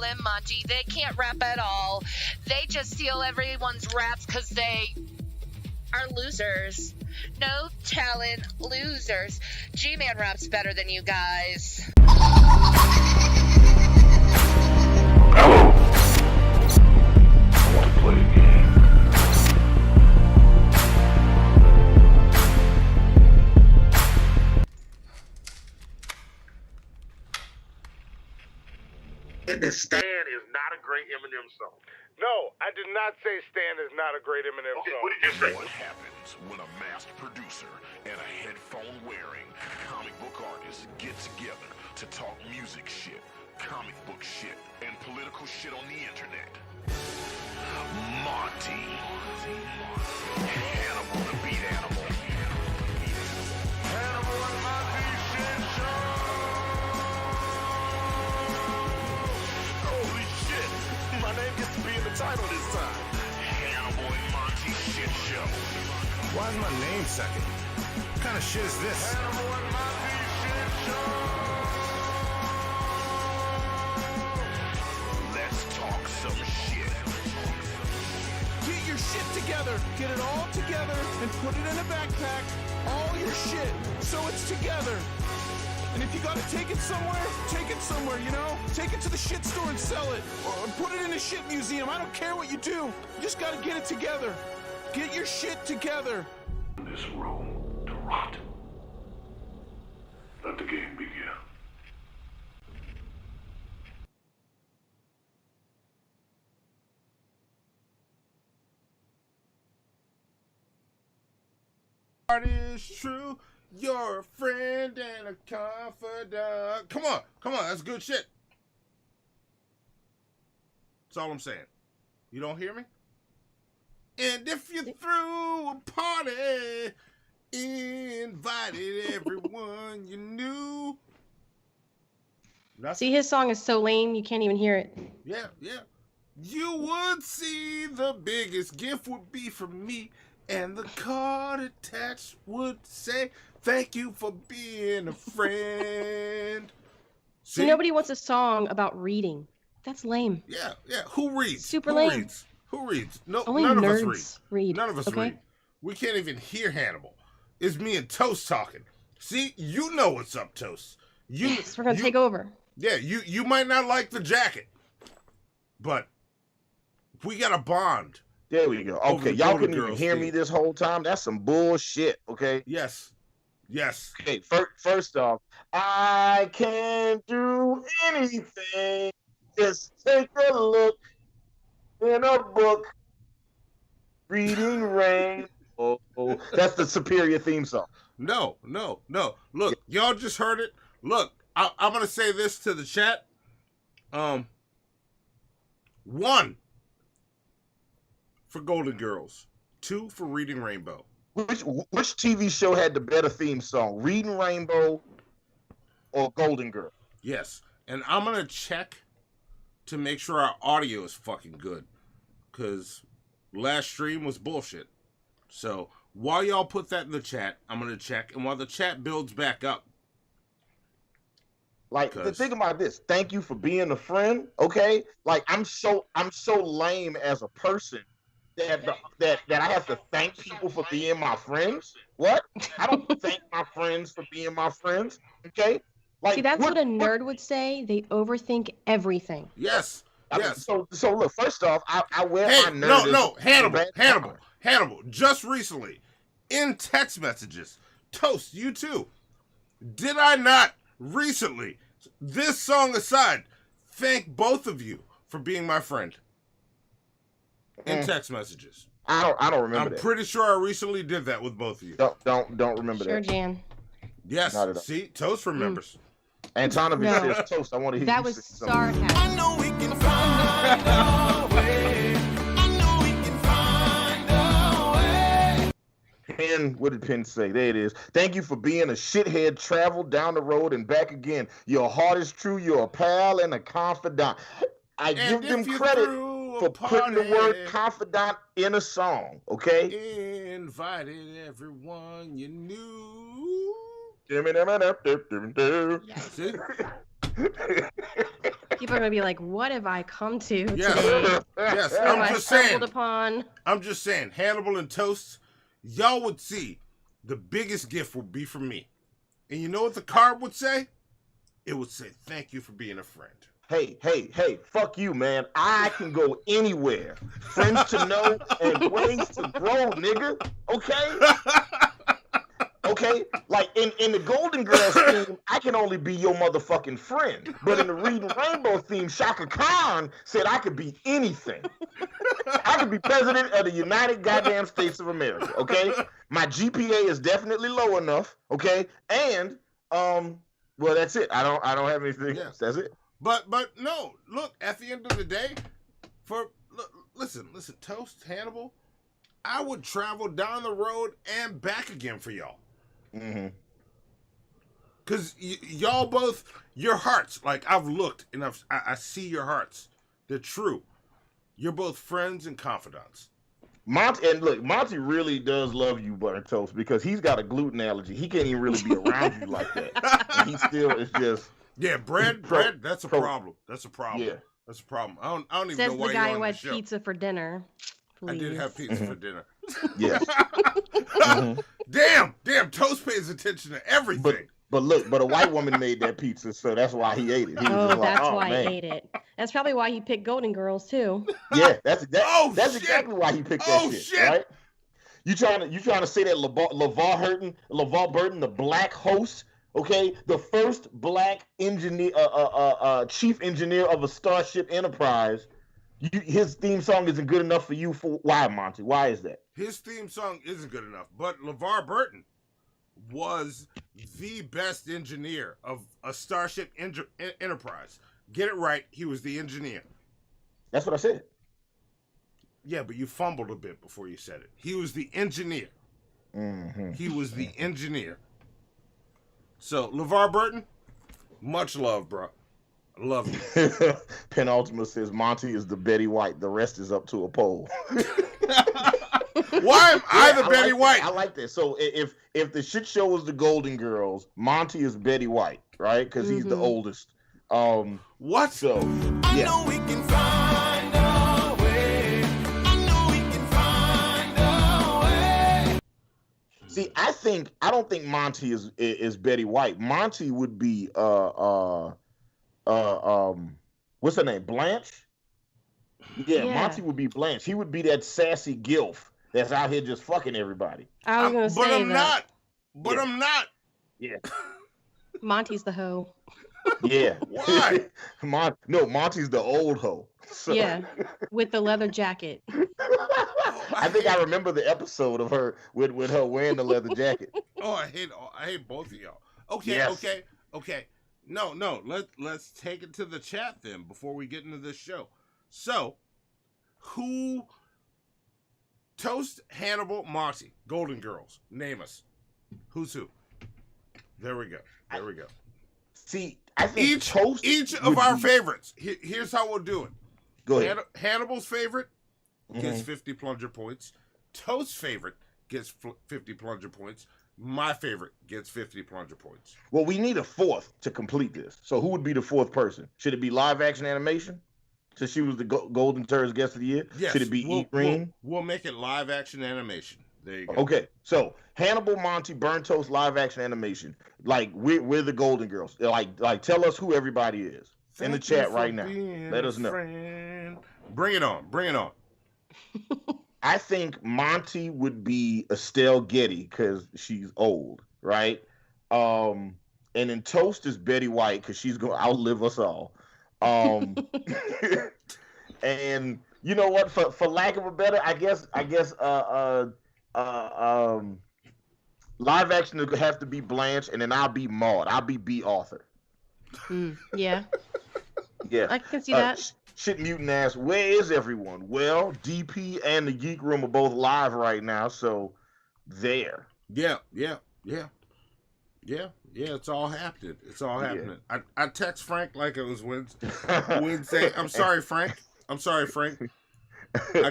and Monty. They can't rap at all. They just steal everyone's raps because they are losers. No talent losers. G-Man raps better than you guys. Hello. I want to play a game. Stan is not a great Eminem song. No, I did not say Stan is not a great Eminem Okay, song. what did you say? What happens when a masked producer and a headphone-wearing comic book artist get together to talk music shit, comic book shit, and political shit on the internet? Monty. Hannibal the Beat Animal. Hannibal and Monty shit show. Holy shit! My name gets to be in the title this time. Hannibal and Monty shit show. Why is my name second? What kind of shit is this? Hannibal and Monty shit show. Let's talk some shit. Get your shit together. Get it all together and put it in a backpack. All your shit, so it's together. And if you gotta take it somewhere, you know? Take it to the shit store and sell it. Or put it in a shit museum. I don't care what you do. You just gotta get it together. Get your shit together. This room to rot. Let the game begin. Heart is true. You're a friend and a confidant. Come on, that's good shit. That's all I'm saying. You don't hear me? And if you threw a party, invited everyone you knew. See, his song is so lame, you can't even hear it. Yeah. You would see the biggest gift would be from me, and the card attached would say, "Thank you for being a friend." See, nobody wants a song about reading. That's lame. Yeah. Who reads? Super Who lame. reads? Who reads? No, Only none of us nerds read. None of us okay? read. We can't even hear Hannibal. It's me and Toast talking. See, you know what's up, Toast. Yes, we're gonna take over. Yeah, you might not like the jacket, but we got a bond. There we go. Okay, y'all couldn't even hear me this whole time. That's some bullshit, okay? Yes. Okay, first off, I can't do anything. Just take a look in a book. Reading Rain. Oh, that's the Superior theme song. No. Look, y'all just heard it. Look, I'm going to say this to the chat. 1 for Golden Girls. 2 for Reading Rainbow. Which TV show had the better theme song? Reading Rainbow or Golden Girl? Yes. And I'm going to check to make sure our audio is fucking good. Because last stream was bullshit. So while y'all put that in the chat, I'm going to check. And while the chat builds back up. Like, think about this. Thank you for being a friend, okay? Like, I'm so lame as a person that I have to thank people for being my friends. What? I don't thank my friends for being my friends, okay? Like, see, that's what a nerd would say. They overthink everything. Yes. So look, first off, I wear my nerd. No, Hannibal, just recently, in text messages, Toast, you too. Did I not recently, this song aside, thank both of you for being my friend? In text messages. I don't remember that. I'm pretty sure I recently did that with both of you. Don't remember that. Sure, Jan. Yes. See, Toast remembers. Antonovich says Toast. I want to hear that you was say something. sarcasm. I know we can find a way. I know we can find a way. Penn, what did Penn say? There it is. Thank you for being a shithead. Travel down the road and back again. Your heart is true. You're a pal and a confidant. I give them credit for putting the word confidant in a song, okay? Invited everyone you knew. See? People are gonna be like, "What have I come to Yes, today? yes. What have I'm I just saying. stumbled upon?" I'm just saying. Hannibal and Toast, y'all would see the biggest gift would be from me, and you know what the card would say? It would say, "Thank you for being a friend." Hey, fuck you, man. I can go anywhere. Friends to know and ways to grow, nigga. Okay? Like in the Golden Girls theme, I can only be your motherfucking friend. But in the Reading Rainbow theme, Shaka Khan said I could be anything. I could be president of the United Goddamn States of America, okay? My GPA is definitely low enough, okay? And well, that's it. I don't have anything else. That's it. But no, look, at the end of the day, listen, Toast, Hannibal, I would travel down the road and back again for y'all. Mm-hmm. Cause y'all both, your hearts, like I've looked and I see your hearts. They're true. You're both friends and confidants. Monty really does love you, Butter Toast, because he's got a gluten allergy. He can't even really be around you like that. And he still is just. Yeah, bread, that's a problem. That's a problem. Yeah. That's a problem. I don't even Says know why the guy you're who on had the show. pizza for dinner. Please. I did have pizza for dinner. Yes. Damn, Toast pays attention to everything. But a white woman made that pizza, so that's why he ate it. He was just That's like, why man. he ate it. That's probably why he picked Golden Girls too. Yeah, that's shit. exactly why he picked that shit, right? You trying to say that LeVar Burton, the black host, okay, the first black engineer, chief engineer of a Starship Enterprise, his theme song isn't good enough for you? Why, Monty? Why is that? His theme song isn't good enough, but LeVar Burton was the best engineer of a Starship Enterprise. Get it right, he was the engineer. That's what I said. Yeah, but you fumbled a bit before you said it. He was the engineer. Mm-hmm. He was the engineer. So, LeVar Burton, much love, bro. I love you. Penultimate says Monty is the Betty White. The rest is up to a poll. Why am I the Betty White? I like that. So if the shit show was the Golden Girls, Monty is Betty White, right? Because he's the oldest. What? So I know we can find a way. I know we can find a way. See, I don't think Monty is Betty White. Monty would be what's her name? Blanche? Yeah, Monty would be Blanche. He would be that sassy gilf that's out here just fucking everybody. I was gonna say But I'm that. not. But Yeah. I'm not. Yeah. Monty's the hoe. Yeah. Why? Monty's the old hoe. So. Yeah, with the leather jacket. I think I remember the episode of her with her wearing the leather jacket. Oh, I hate both of y'all. Okay, Yes. okay. No. Let's take it to the chat then before we get into this show. So, who? Toast, Hannibal, Monty, Golden Girls. Name us. Who's who? There we go. See, I think each of our favorites. Here's how we'll do it. Go ahead. Hannibal's favorite gets 50 plunger points. Toast's favorite gets 50 plunger points. My favorite gets 50 plunger points. Well, we need a fourth to complete this. So who would be the fourth person? Should it be live action animation? Since she was the Golden Turds Guest of the Year? Yes. Should it be Eat Green? We'll make it live action animation. There you go. Okay, so Hannibal, Monty, Burn Toast, live action animation. Like we're the Golden Girls. Like tell us who everybody is in the chat right now. Let us know. Bring it on. I think Monty would be Estelle Getty because she's old, right? And then Toast is Betty White because she's gonna outlive us all. And you know what? For lack of a better, I guess live action would have to be Blanche, and then I'll be Maud. I'll be B. Arthur. Yeah. Yeah. I can see that. Shit Mutant asks, where is everyone? Well, DP and the Geek Room are both live right now, so there. Yeah. It's all happening. I text Frank like it was Wednesday. I'm sorry, Frank. I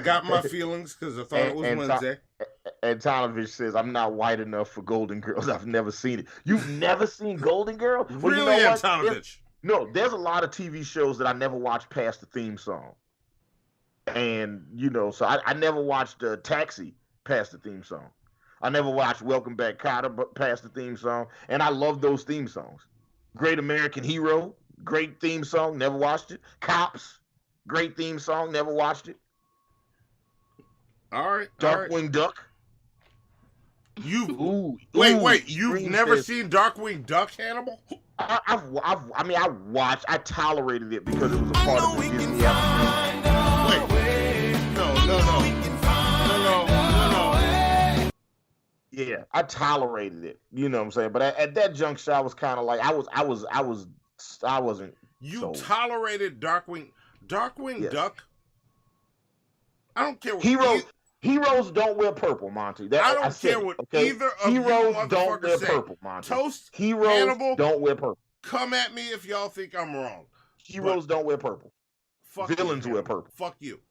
got my feelings because I thought it was Wednesday. And Tonovich says, I'm not white enough for Golden Girls. I've never seen it. You've never seen Golden Girls? Well, Really, you know what? Tonovich? No, there's a lot of TV shows that I never watched past the theme song. And, so I never watched Taxi past the theme song. I never watched Welcome Back, Kotter past the theme song. And I love those theme songs. Great American Hero, great theme song, never watched it. Cops, great theme song, never watched it. All right. Darkwing Duck. You've Scream never says- seen Darkwing Duck, Hannibal? I watched. I tolerated it because it was a part of the Disney episode. Wait. No. Yeah, I tolerated it. You know what I'm saying? But at that juncture, I was kind of like, I wasn't. You sold. tolerated Darkwing Yes. Duck? I don't care what Heroes don't wear purple, Monty. I don't care what either of you Heroes don't wear motherfuckers say. purple, Monty. Toast, Heroes Hannibal, don't wear purple. come at me if y'all think I'm wrong. Heroes don't wear purple. Fuck Villains you, wear Hannibal. purple.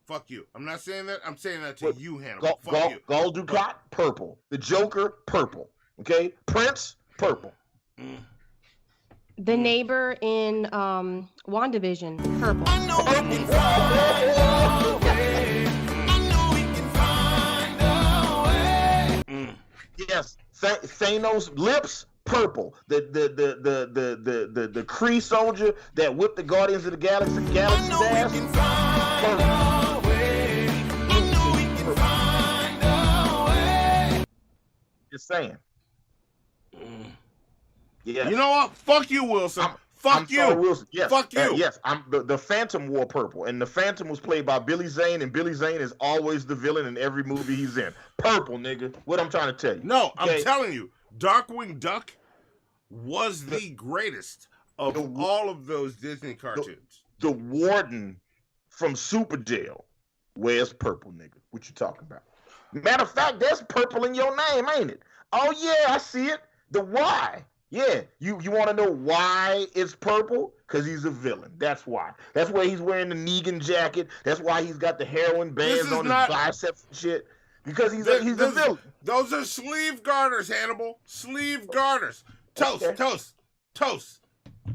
Fuck you. I'm not saying that. I'm saying that to What? you, Hannibal. Fuck you. Gul Dukat, purple. The Joker, purple. Okay? Prince, purple. The neighbor in WandaVision, purple. Yes, Thanos lips purple. The Kree soldier that whipped the Guardians of the Galaxy ass. Purple. Just saying. Yeah. You know what? Fuck you, Wilson. I'm sorry, Wilson. Yes. Fuck you. Yes. The Phantom wore purple, and the Phantom was played by Billy Zane, and Billy Zane is always the villain in every movie he's in. Purple, nigga. What I'm trying to tell you. No, Okay? I'm telling you, Darkwing Duck was the greatest of all of those Disney cartoons. The Warden from Super Jail wears purple, nigga. What you talking about? Matter of fact, there's purple in your name, ain't it? Oh yeah, I see it. The why? Yeah, you want to know why it's purple? Because he's a villain. That's why. That's why he's wearing the Negan jacket. That's why he's got the heroin bands on his biceps and shit. Because he's a villain. Those are sleeve garters, Hannibal. Sleeve garters. Toast.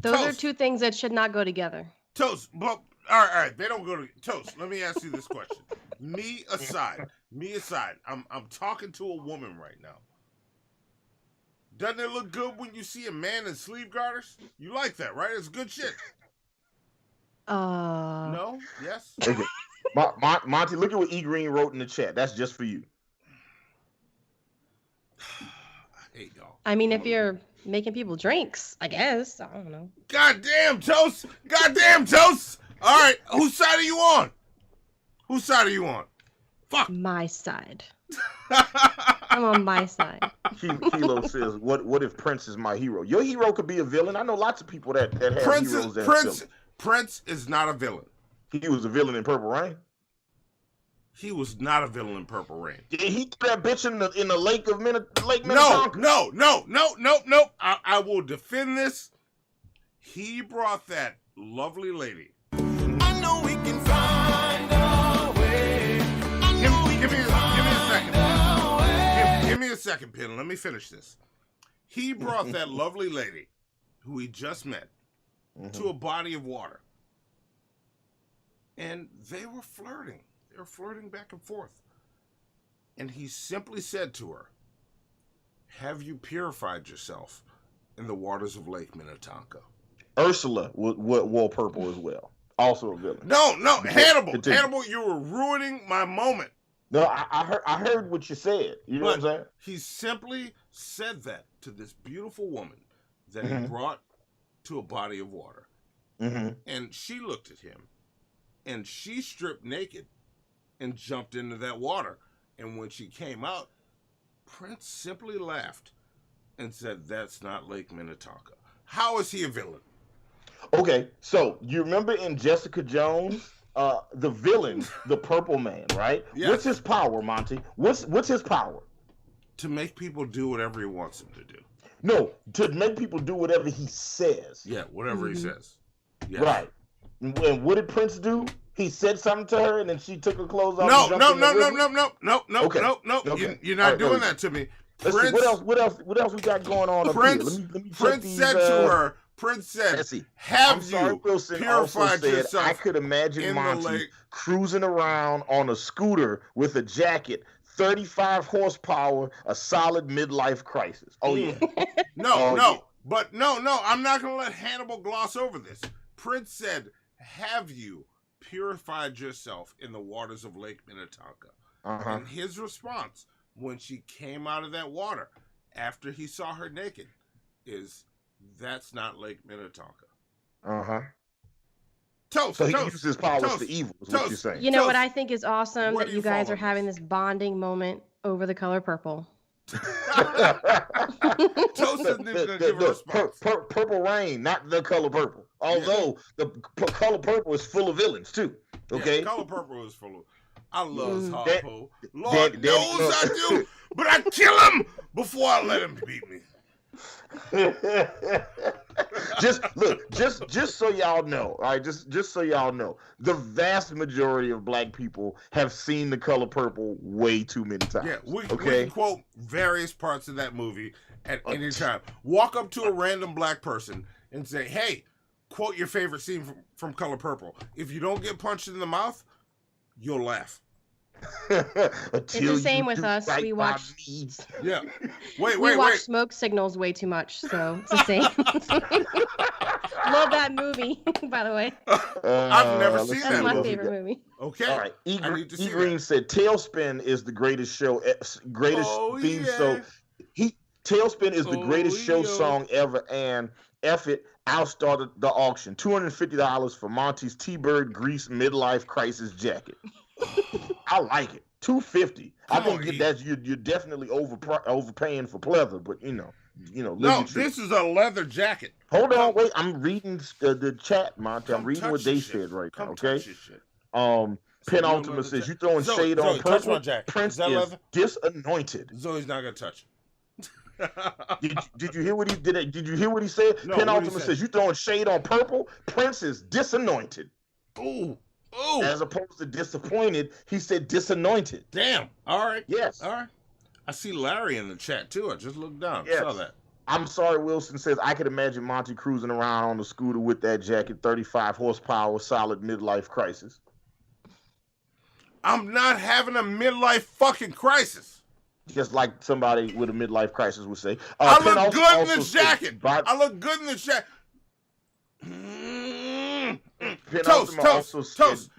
Those are two things that should not go together. Toast. But, all right. They don't go to Toast. Let me ask you this question. Me aside. I'm talking to a woman right now. Doesn't it look good when you see a man in sleeve garters? You like that, right? It's good shit. No? Yes? Okay. Monty, look at what E Green wrote in the chat. That's just for you. I hate y'all. I mean, if you're making people drinks, I guess. I don't know. Goddamn Toast! All right, whose side are you on? Fuck. My side. I'm on my side. Kilo says, "What if Prince is my hero? Your hero could be a villain. I know lots of people that have heroes that are villains. Prince is not a villain. He was a villain in Purple Rain. He was not a villain in Purple Rain. Did he threw that bitch in the lake of Minnetonka? No. I will defend this. He brought that lovely lady. I know we can find a way. Give me a second, Pin. Let me finish this. He brought that lovely lady, who he just met, to a body of water. And they were flirting. They were flirting back and forth. And he simply said to her, "Have you purified yourself in the waters of Lake Minnetonka?" Ursula wore purple as well. Also a villain. No, Hannibal, you were ruining my moment. No, I heard what you said. You know what I'm saying? He simply said that to this beautiful woman that he brought to a body of water. And she looked at him, and she stripped naked and jumped into that water. And when she came out, Prince simply laughed and said, "That's not Lake Minnetonka." How is he a villain? Okay, so you remember in Jessica Jones, the villain, the Purple Man, right? Yes. What's his power, Monty? What's his power? To make people do whatever he wants them to do. No, to make people do whatever he says. Yeah, whatever he says. Yes. Right. And what did Prince do? He said something to her, and then she took her clothes off. No. Okay. You're not doing that to me. Let's see, what else we got going on up here? Let me check Prince these, said to her, Prince said, Let's see. have I'm sorry, you Wilson also purified said, yourself I could imagine in the Monty lake? cruising around on a scooter with a jacket, 35 horsepower, a solid midlife crisis. Oh, yeah. No, Oh, no. yeah. But no, I'm not going to let Hannibal gloss over this. Prince said, have you purified yourself in the waters of Lake Minnetonka? Uh-huh. And his response when she came out of that water after he saw her naked is, that's not Lake Minnetonka. Uh-huh. Toast, So he toast, uses his powers toast, to evil, is toast. what you're saying. You know what Toast. I think is awesome? Where That do you guys fall are on having this? this bonding moment over the color purple. Toast isn't even going to give a response. Purple Rain, not the color purple. Although the color purple is full of villains, too. Okay? Yeah, color purple is full of... I love Mm. Harpo. Lord knows I do, but I kill him before I let him beat me. just so y'all know, all right, just so y'all know, the vast majority of black people have seen the color purple way too many times. Yeah, we okay. can quote various parts of that movie at any time. Walk up to a random black person and say, hey, quote your favorite scene from Color Purple. If you don't get punched in the mouth, you'll laugh. It's the same with us. Right, We watch. Yeah. We Wait. watch Smoke Signals way too much, so it's the same. Love that movie, by the way. I've never seen That's that my movie. favorite movie. Okay. All right. E. I need to see Green that. said Tailspin is the greatest show, greatest theme. Yeah. So Tailspin is the greatest show yeah. song ever, and F it, I'll start the auction. $250 for Monty's T-Bird Grease midlife crisis jacket. I like it. $250. I think you're definitely overpaying for pleather, but you know. No, this is a leather jacket. Hold on, wait. I'm reading the chat, Monty. I'm Come reading touch what they this said shit. right now. Come Okay. touch this shit. Penultimate says you throwing shade on Zoe, touch purple. my jacket. Prince Is that is leather? disanointed. Zoe's not gonna touch it. Did you hear what he did? Did you hear what he said? No, Penultimate what he says you throwing shade on purple. Prince is disanointed. Ooh. As opposed to disappointed, he said disanointed. Damn. All right. Yes. All right. I see Larry in the chat too. I just looked down. Yes. Saw that. I'm sorry, Wilson says I could imagine Monty cruising around on the scooter with that jacket, 35 horsepower, solid midlife crisis. I'm not having a midlife fucking crisis. Just like somebody with a midlife crisis would say. I look good in this jacket. I look good in this jacket. Toast. Do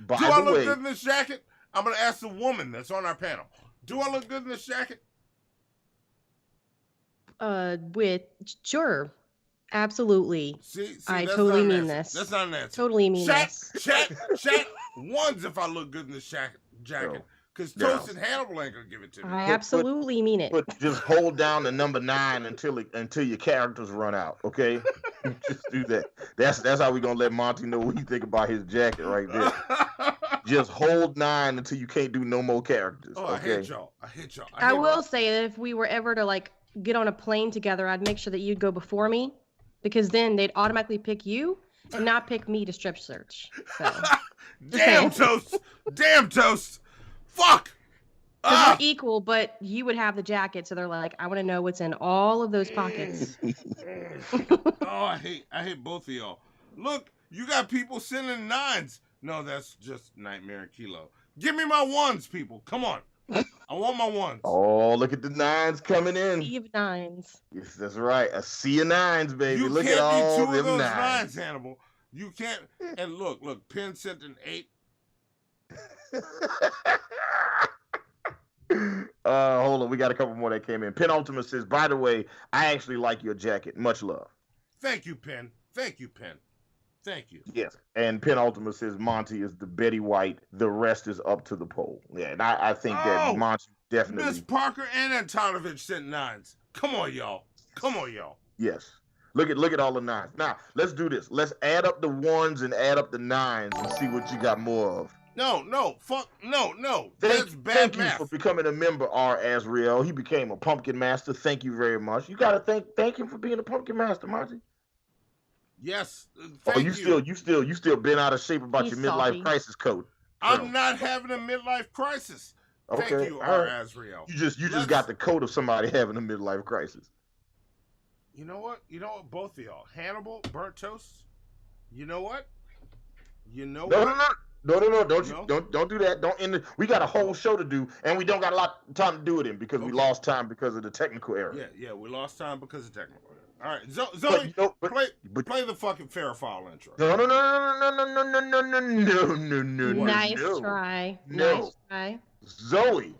I look good in this jacket? I'm going to ask the woman that's on our panel. Do I look good in this jacket? Sure. Absolutely. See, I that's totally not an mean answer. this. That's not an answer. Totally mean this. Chat, ones if I look good in this jacket. Because Toast and Hannibal ain't going to give it to me. I absolutely mean it. But just hold down the number 9 until your characters run out, okay? Just do that. That's how we're going to let Monty know what you think about his jacket right there. Just hold 9 until you can't do no more characters. Oh, okay? I hate y'all. I will say that if we were ever to get on a plane together, I'd make sure that you'd go before me, because then they'd automatically pick you and not pick me to strip search. So. Damn, Toast. Damn, Toast. Fuck. We're equal, but you would have the jacket, so they're like, I want to know what's in all of those pockets. Oh, I hate both of y'all. Look, you got people sending 9s. No, that's just Nightmare and Kilo. Give me my 1s, people. Come on. I want my 1s. Oh, look at the 9s coming in. Sea of 9s. Yes, that's right. A sea of 9s, baby. You Look can't at all be 2 of them those 9s. 9s, Hannibal. You can't. And look, Penn sent an 8. Hold on, we got a couple more that came in. Penultimate says, by the way, I actually like your jacket. Much love. Thank you, Penn. Thank you. Yes. And Penultimate says Monty is the Betty White. The rest is up to the poll. Yeah, and I think that Monty definitely. Miss Parker and Antonovich sent 9s. Come on, y'all. Yes. Look at all the 9s. Now, let's do this. Let's add up the 1s and add up the 9s and see what you got more of. No. That's bad thank math. you for becoming a member, R. Azriel. He became a pumpkin master. Thank you very much. You gotta thank him for being a pumpkin master, Monty. Yes. You still been out of shape about He's your midlife salty. crisis code. I'm not having a midlife crisis. Okay. Thank you, all R. right. Azriel. You just got the coat of somebody having a midlife crisis. You know what? Both of y'all. Hannibal, burnt toast. You know what? No, what? No. Don't do that. We got a whole show to do, and we don't got a lot of time to do it in because we lost time because of the technical error. Yeah, we lost time because of technical error. All right, Zoe, play the fucking Farrah Fowler intro. No. Nice try. No. Nice try. Zoe,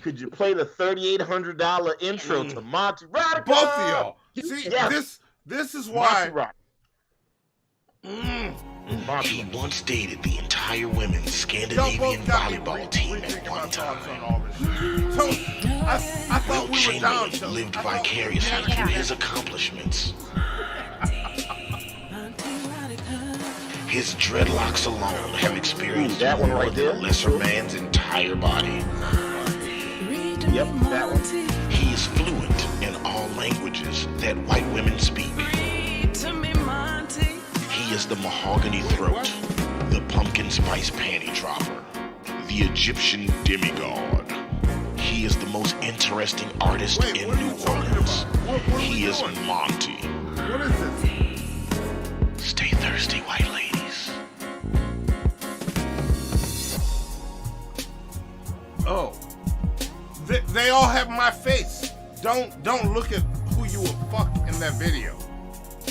could you play the $3,800 intro to Monty Rock? Both of y'all. See, this is why. He once dated the entire women's Scandinavian volleyball team at one time. Toast, I thought Will we were down. Chamberlain lived vicariously through his accomplishments. His dreadlocks alone have experienced that one more right than there. a lesser man's entire body. Yep, that one. He is fluent in all languages that white women speak. He is the mahogany throat, the pumpkin spice panty dropper, the Egyptian demigod. He is the most interesting artist in New Orleans. He is Monty. What is this? Stay thirsty, white ladies. Oh, they all have my face. Don't look at who you would fuck in that video.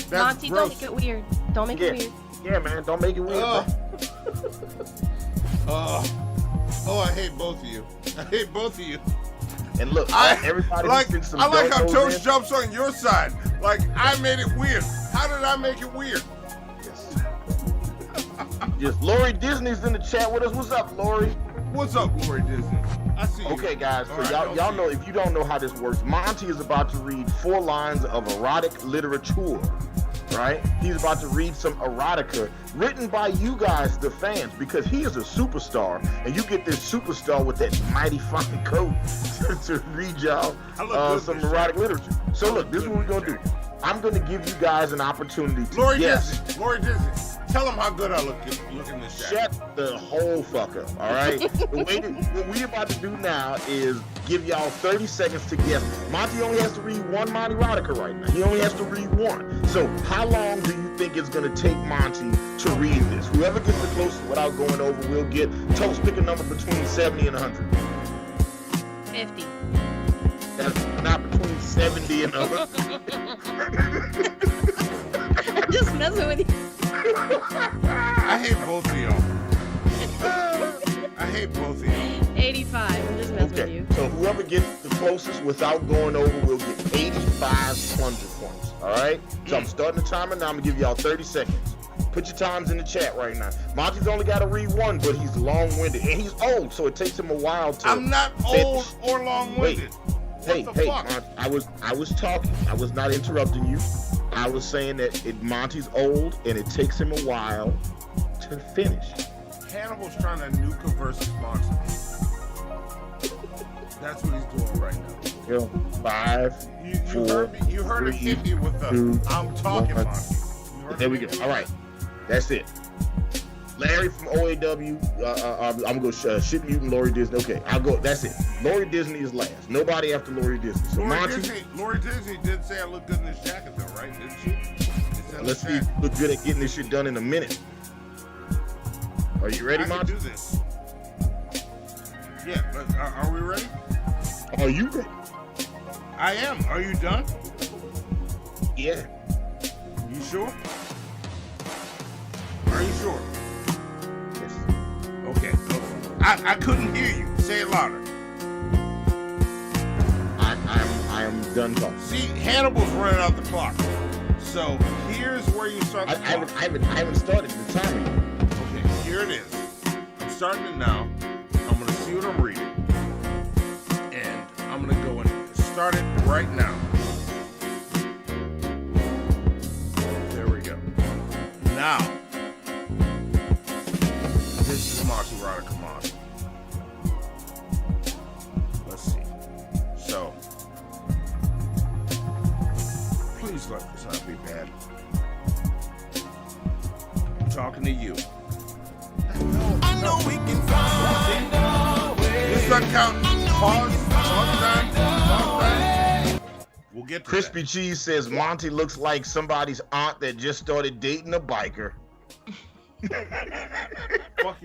That's Monty, gross. don't make it weird. Don't make it weird. Yeah, man, don't make it weird. Man. I hate both of you. And look, everybody like gets some how donuts Toast in. jumps on your side. Like I made it weird. How did I make it weird? Yes, Lori Disney's in the chat with us. What's up, Lori? What's up, Lori Disney? I see you. Okay, guys, so All right, y'all know, if you don't know how this works, Monty is about to read 4 lines of erotic literature, right? He's about to read some erotica written by you guys, the fans, because he is a superstar, and you get this superstar with that mighty fine coat to read y'all some erotic literature. So look, this is what we're going to do. I'm going to give you guys an opportunity to Lori guess. Disney. Tell them how good I look in this shot. Shut the whole fuck up, all right? What we about to do now is give y'all 30 seconds to guess. Monty only has to read one Monty Erotica right now. He only has to read one. So how long do you think it's going to take Monty to read this? Whoever gets the closest without going over will get Toast. Pick a number between 70 and 100. 50. That's not between 70 and 100. I'm just messing with you. I hate both of y'all. 85. I'm just messing with Okay, you. so whoever gets the closest without going over will get 85 plunger points, all right? So I'm starting the timer now. I'm going to give y'all 30 seconds. Put your times in the chat right now. Monty's only got to read one, but he's long-winded. And he's old, so it takes him a while to... I'm not old or long-winded. Hey, fuck? Monty, I was talking. I was not interrupting you. I was saying that Monty's old, and it takes him a while to finish. Hannibal's trying to nuke a versus Monty. That's what he's doing right now. Yo, 5, You 4, heard him 3, hit me with the 2, I'm talking 1. Monty. There we go. All right, that's it. Larry from OAW. I'm gonna go shit mute and Lori Disney. Okay, I'll go. That's it. Lori Disney is last. Nobody after Lori Disney. So Lori Disney did say I look good in this jacket, though, right? Didn't she? Let's see if you look good at getting this shit done in a minute. Are you ready, Monty? I can do this. Yeah, but are we ready? Are you ready? I am. Are you done? Yeah. You sure? Are you sure? Yes. Okay. I couldn't hear you. Say it louder. I am done talking. See, Hannibal's running out the clock. So here's where you start the clock. I haven't started the timer yet. Okay, here it is. I'm starting it now. I'm gonna see what I'm reading. And I'm gonna go and start it right now. There we go. Now, this is Monty Erotica Monty. Let's see. So, please let this not be bad. I'm talking to you. I know we can find a way. This doesn't count. Pause time. We'll get to Crispy Cheese says Monty looks like somebody's aunt that just started dating a biker. that. Fuck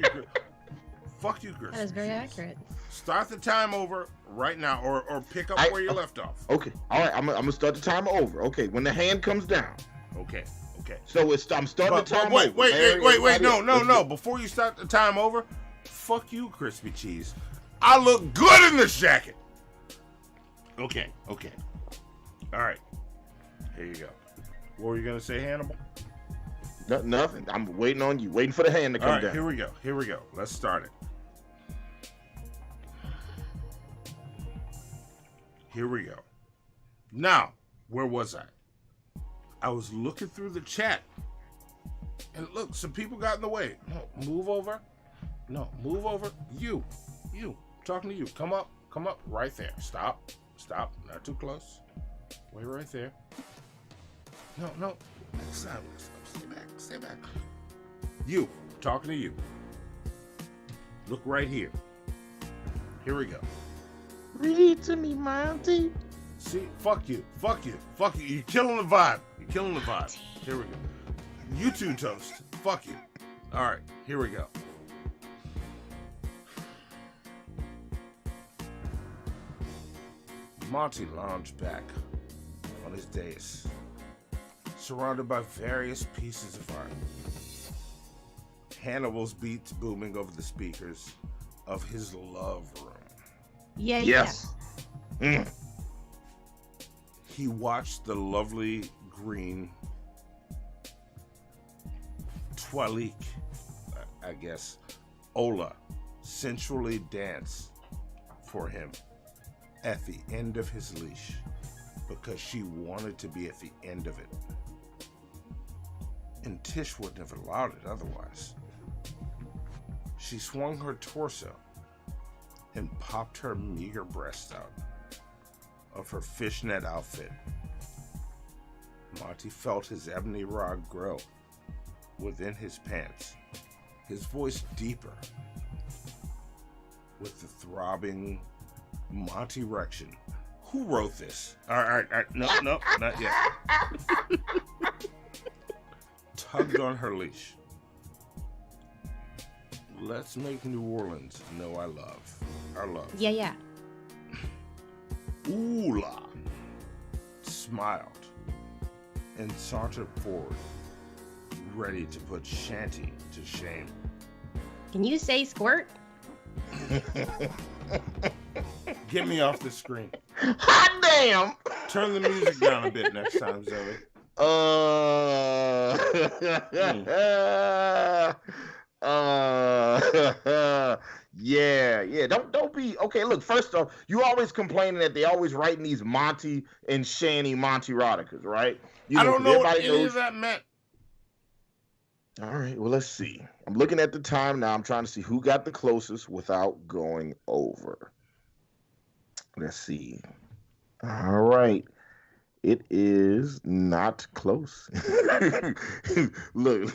you, Chris. That is very accurate. Start the time over right now, or pick up where you left off. Okay, all right. I'm gonna start the timer over. Okay, when the hand comes down. Okay. So I'm starting the time wait, over. Wait. No. Before you start the time over, fuck you, Crispy Cheese. I look good in this jacket. Okay. All right. Here you go. What were you gonna say, Hannibal? Nothing. I'm waiting on you. Waiting for the hand to come All right, down. Here we go. Let's start it. Here we go. Now, where was I? I was looking through the chat. And look, some people got in the way. No, move over. You. Talking to you. Come up. Right there. Stop. Not too close. Wait right there. No. Next time. Stay back. You. Talking to you. Look right here. Here we go. Read to me, Monty. See, fuck you. You're killing the vibe. Here we go. You two, Toast. Fuck you. All right, here we go. Monty lounged back on his dais, surrounded by various pieces of art. Hannibal's beats booming over the speakers of his love room. Yes. He watched the lovely green Twalik, I guess, Ola, sensually dance for him at the end of his leash because she wanted to be at the end of it. And Tish wouldn't have allowed it otherwise. She swung her torso and popped her meager breast out of her fishnet outfit. Monty felt his ebony rod grow within his pants, his voice deeper with the throbbing Monty erection. Who wrote this? All right. No, not yet. Tugged on her leash. Let's make New Orleans know our love. Yeah. Ooh-la smiled and sauntered forward, ready to put Shanty to shame. Can you say squirt? Get me off the screen. Hot damn! Turn the music down a bit next time, Zoe. Yeah. Don't be okay. Look, first off, you always complaining that they always writing these Monty and Shanny Monty eroticas, right? I don't know what any of that meant. All right, well, let's see. I'm looking at the time now. I'm trying to see who got the closest without going over. Let's see. All right. It is not close. Look.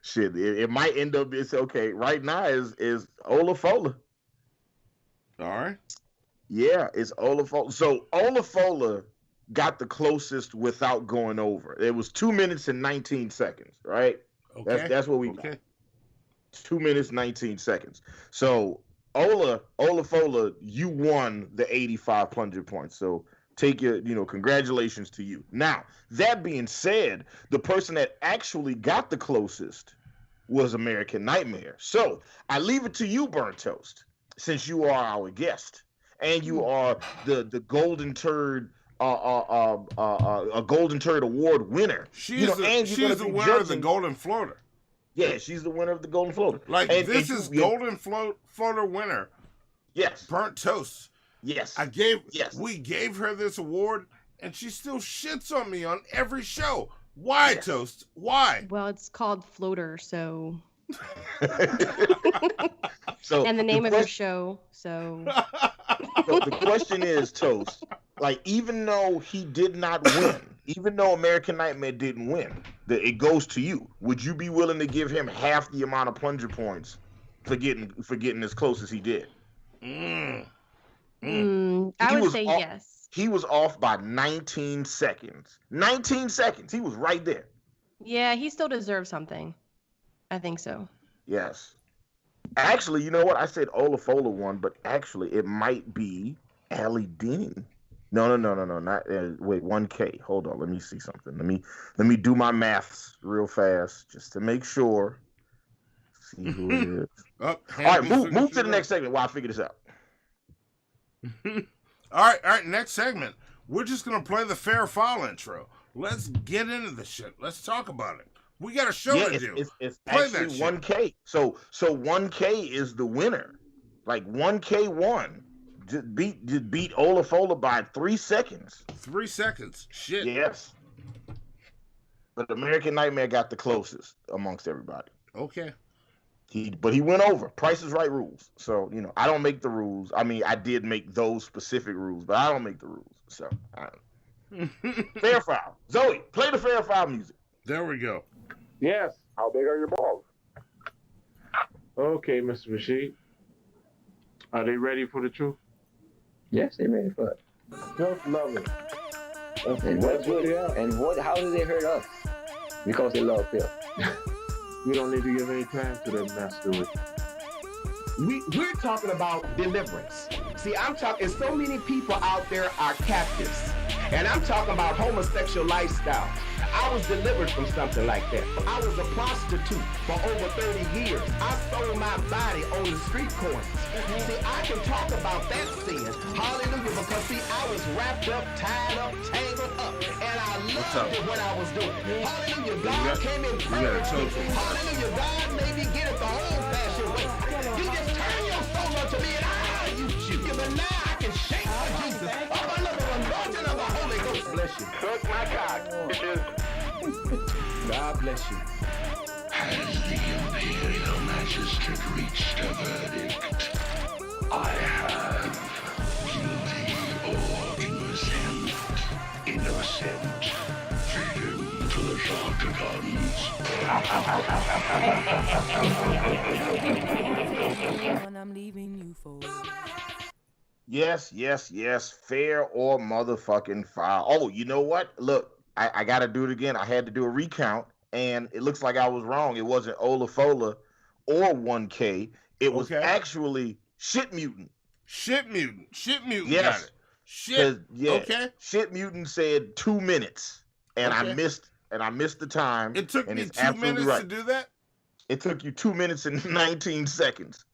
Shit, it might end up, it's okay. Right now is Olafola. All right. Yeah, it's Olafola. So Olafola got the closest without going over. It was 2 minutes and 19 seconds, right? Okay. That's what we got. 2 minutes, 19 seconds. So Olafola, you won the 85 plunger points. So take your, congratulations to you. Now, that being said, the person that actually got the closest was American Nightmare. So I leave it to you, Burnt Toast, since you are our guest and you are the Golden Turd a Golden Turd Award winner. She's the winner of the Golden Floater. Yeah, she's the winner of the Golden Floater. This is Golden Floater winner. Yes. Burnt Toast. Yes. We gave her this award, and she still shits on me on every show. Why, yes. Toast? Why? Well, it's called Floater, so. So and the name of your show, so. So the question is, Toast, even though he did not win, even though American Nightmare didn't win, it goes to you. Would you be willing to give him half the amount of plunger points for getting as close as he did? I I would was say off, yes. He was off by 19 seconds. 19 seconds. He was right there. Yeah, he still deserves something. I think so. Yes. Actually, you know what? I said Olafola won, but actually, it might be Ali Dean. No, not wait. 1K. Hold on. Let me see something. Let me do my maths real fast just to make sure. See who it is. Oh, all right, move to the next segment while I figure this out. All right. Next segment. We're just gonna play the fair foul intro. Let's get into the shit. Let's talk about it. We got a show to do. It's Play actually that 1K. So 1K is the winner. Like 1K won. Just beat Olafola by 3 seconds. 3 seconds. Shit. Yes. But American Nightmare got the closest amongst everybody. Okay. But he went over. Price is Right rules. So, I don't make the rules. I mean, I did make those specific rules, but I don't make the rules. So, fair foul. Zoe, play the fair foul music. There we go. Yes. How big are your balls? Okay, Mr. Rashid. Are they ready for the truth? Yes, they ready for it. Just love it. And how do they hurt us? Because they love Phil. We don't need to give any time to that mess, do we? We're talking about deliverance. See, I'm talking, so many people out there are captives. And I'm talking about homosexual lifestyle. I was delivered from something like that. I was a prostitute for over 30 years. I sold my body on the street corners. See, I can talk about that sin. Hallelujah. Because see, I was wrapped up, tied up, tangled up. And I loved it when I was doing it. Hallelujah. God came in perfect. Hallelujah. God made me get it the old-fashioned way. You just turn your soul unto me and I'll use you. But now I can shake for Jesus. Oh, I love the anointing of the Holy Ghost. Bless you. Suck my cock, bitches. God bless you. Has the Imperial Magistrate reached a verdict? I have. Guilty or innocent. Feed him to the Sharkagons. I'm leaving you for. Yes. Fair or motherfucking foul. Oh, you know what? Look, I got to do it again. I had to do a recount, and it looks like I was wrong. It wasn't Olafola or 1K. It was actually Shit Mutant. Shit Mutant. Yes. Got it. Shit. Yeah. Okay. Shit Mutant said 2 minutes, and I missed the time. It took and me it's 2 minutes right. to do that? It took you 2 minutes and 19 seconds.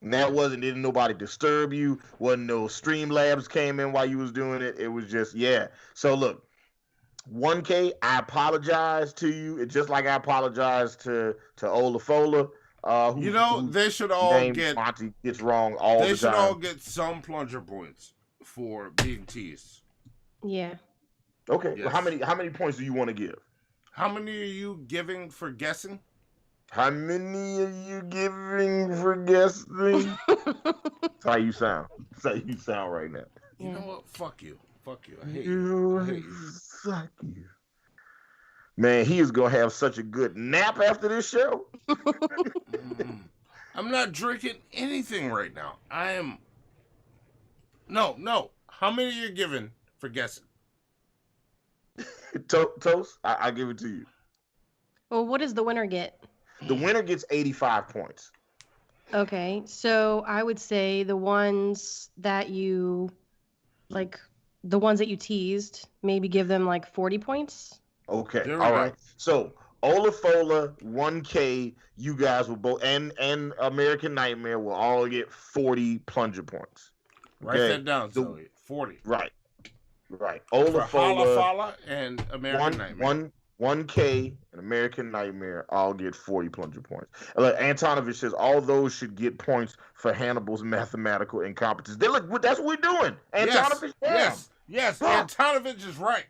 And that didn't nobody disturb you. Wasn't no Streamlabs came in while you was doing it. It was just, So look, 1K, I apologize to you. It's just like I apologize to Olafola. They should all get Monty gets wrong all the time. They should all get some plunger points for being teased. Yeah. Okay. Yes. Well, how many points do you want to give? How many are you giving for guessing? How many are you giving for guessing? That's how you sound. That's how you sound right now. You know what? Fuck you. I hate you. Fuck you. Man, he is going to have such a good nap after this show. I'm not drinking anything right now. I am... No. How many are you giving for guessing? Toast, I'll give it to you. Well, what does the winner get? The winner gets 85 points. Okay, so I would say the ones that you teased, maybe give them like 40 points. Okay, all right. So Olafola, 1K, you guys will both, and American Nightmare will all get 40 plunger points. Write that down, Zoe. 40. Right. Olafola and American Nightmare. 1K and American Nightmare all get 40 plunger points. Antonovich says all those should get points for Hannibal's mathematical incompetence. Look, that's what we're doing. Antonovich, yes. Antonovich is right.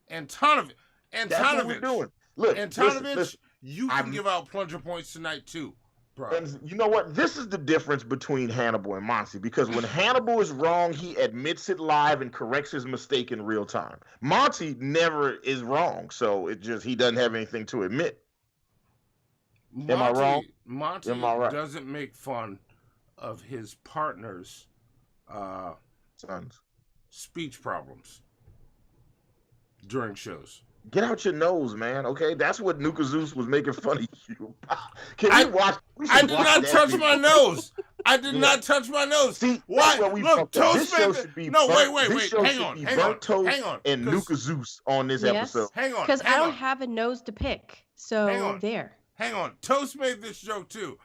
Antonovich. That's what we're doing. Look, Antonovich, listen. You can give out plunger points tonight too. Bro. And you know what? This is the difference between Hannibal and Monty, because when Hannibal is wrong, he admits it live and corrects his mistake in real time. Monty never is wrong, so he doesn't have anything to admit. Am I wrong? Monty Am I right? doesn't make fun of his partner's Sons. speech problems during shows. Get out your nose, man. Okay, that's what Nuka Zeus was making fun of you about. Can we watch? I did not touch my nose. I did not touch my nose. See, why? Look, this show should be no, burnt, wait. Hang on. And Nuka Zeus on this episode. Hang on. Because I don't have a nose to pick. So Hang on. Toast made this joke too.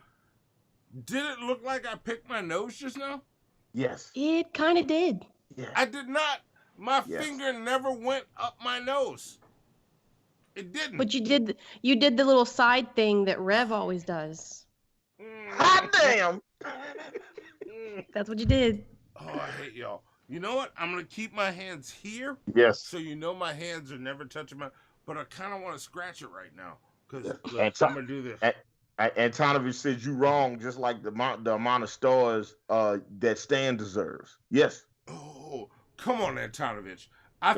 Did it look like I picked my nose just now? Yes. It kind of did. Yeah. I did not. My finger never went up my nose. It didn't. But you did the little side thing that Rev always does. Hot damn. That's what you did. Oh, I hate y'all. You know what? I'm going to keep my hands here. Yes. So you know my hands are never touching my... But I kind of want to scratch it right now. Because I'm going to do this. Antonovich says you wrong, just like the amount of stars that Stan deserves. Yes. Oh, come on, Antonovich. I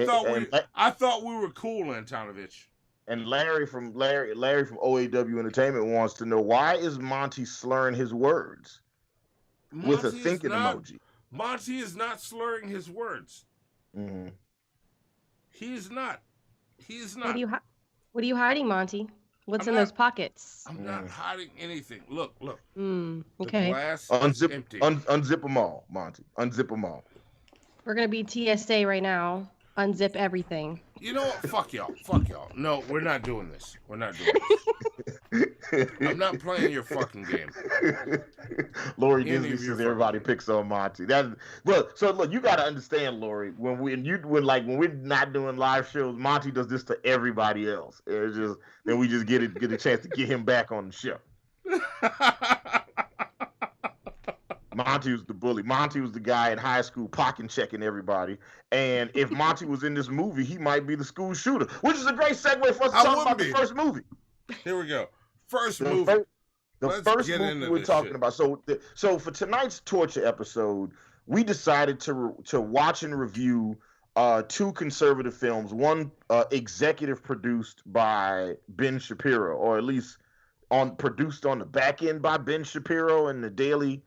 thought we were cool, Antonovich. And Larry from OAW Entertainment wants to know, why is Monty slurring his words with a thinking emoji? Monty is not slurring his words. Mm-hmm. He's not. What are you hiding, Monty? What's in those pockets? I'm not hiding anything. Look. Okay. The glass is empty. Unzip them all, Monty. Unzip them all. We're going to be TSA right now. Unzip everything. You know what? Fuck y'all. No, we're not doing this. I'm not playing your fucking game. Lori Disney says everybody picks on Monty. Look, you got to understand, Lori. When we're not doing live shows, Monty does this to everybody else. It's just then we just get a chance to get him back on the show. Monty was the bully. Monty was the guy in high school pocket checking everybody. And if Monty was in this movie, he might be the school shooter, which is a great segue for us to talk about the first movie. Here we go. First movie. The first movie we're talking about. So for tonight's torture episode, we decided to watch and review two conservative films. One executive produced by Ben Shapiro, or at least produced on the back end by Ben Shapiro and the Daily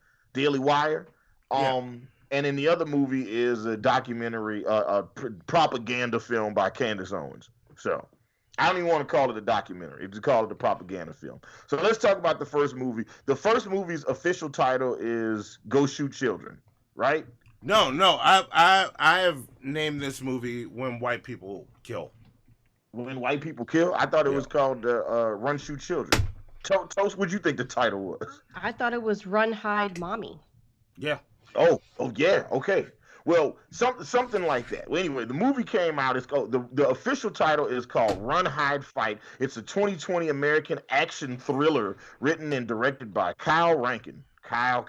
Wire. And then the other movie is a documentary, a propaganda film by Candace Owens. So I don't even want to call it a documentary. It's call it a propaganda film. So let's talk about the first movie. The first movie's official title is Go Shoot Children, right? No. I have named this movie When White People Kill. When White People Kill? I thought it was called Run Shoot Children. Toast, what'd you think the title was? I thought it was Run, Hide, Mommy. Yeah. Oh yeah. Okay. Well, something like that. Well, anyway, the movie came out. It's called the official title is called Run, Hide, Fight. It's a 2020 American action thriller written and directed by Kyle Rankin. Kyle.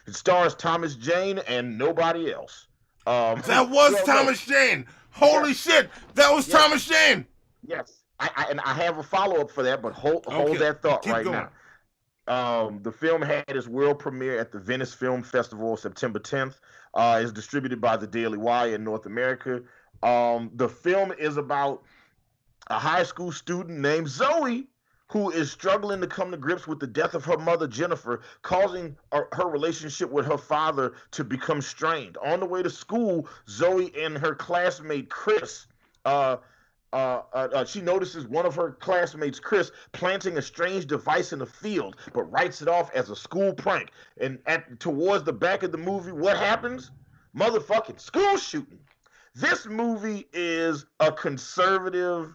It stars Thomas Jane and nobody else. That was Thomas Jane. Holy shit, that was Thomas Jane. Yes. I have a follow-up for that, but hold that thought. Keep right going. Now. The film had its world premiere at the Venice Film Festival September 10th. It's distributed by the Daily Wire in North America. The film is about a high school student named Zoe who is struggling to come to grips with the death of her mother, Jennifer, causing her relationship with her father to become strained. On the way to school, Zoe and her classmate, Chris, she notices one of her classmates, Chris, planting a strange device in the field, but writes it off as a school prank. And towards the back of the movie, what happens? Motherfucking school shooting. This movie is a conservative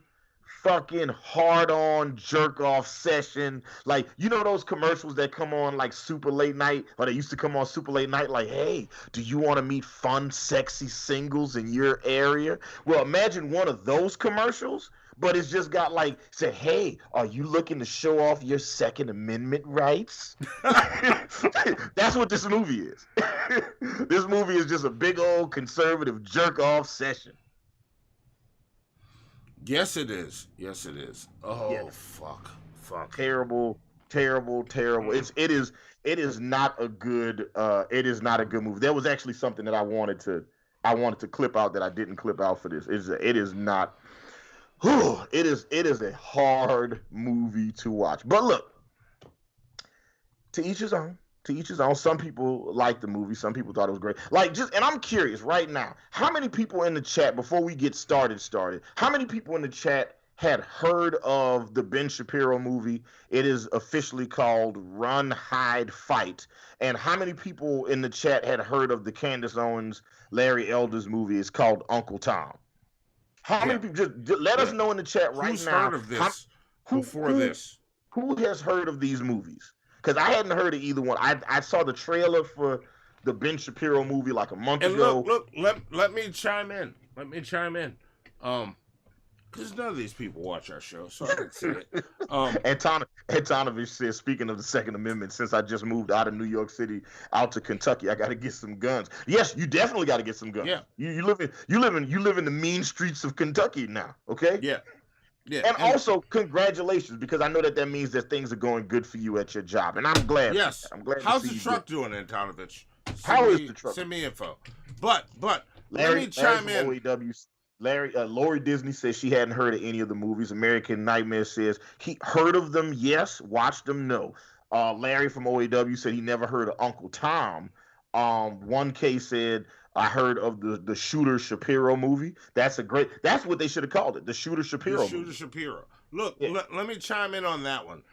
fucking hard-on jerk-off session. Like, you know those commercials that come on like super late night, or they used to come on super late night, like, hey, do you want to meet fun, sexy singles in your area? Well, imagine one of those commercials, but it's just got like, say, hey, are you looking to show off your Second Amendment rights? That's what this movie is. This movie is just a big old conservative jerk-off session. Yes, it is. Oh, yeah. Fuck. Terrible. It is not a good movie. There was actually something that I wanted to clip out that I didn't clip out for this. It is not. It is a hard movie to watch. But look, to each his own. To each his own. Some people liked the movie. Some people thought it was great. Like, and I'm curious right now, how many people in the chat, before we get started, how many people in the chat had heard of the Ben Shapiro movie? It is officially called Run, Hide, Fight. And how many people in the chat had heard of the Candace Owens, Larry Elder's movie? It's called Uncle Tom. How many people? Just let us know in the chat right Who's now. heard of this before this? Who has heard of these movies? Because I hadn't heard of either one. I saw the trailer for the Ben Shapiro movie like a month ago. Look, let me chime in. Because none of these people watch our show, so I can say it. Antonovich says, speaking of the Second Amendment, since I just moved out of New York City out to Kentucky, I got to get some guns. Yes, you definitely got to get some guns. Yeah. You live in the mean streets of Kentucky now. Okay. Yeah. Yeah. And also, congratulations, because I know that means that things are going good for you at your job, and I'm glad. Yes. I'm glad. How's the truck doing, Antonovich? How is the truck? Send me info. But Larry, let me chime in. OEW, Lori Disney says she hadn't heard of any of the movies. American Nightmare says he heard of them, yes. Watched them, no. Larry from OAW said he never heard of Uncle Tom. 1K said, I heard of the Shooter Shapiro movie. That's what they should have called it, the Shooter Shapiro movie. Shapiro. Look, let me chime in on that one.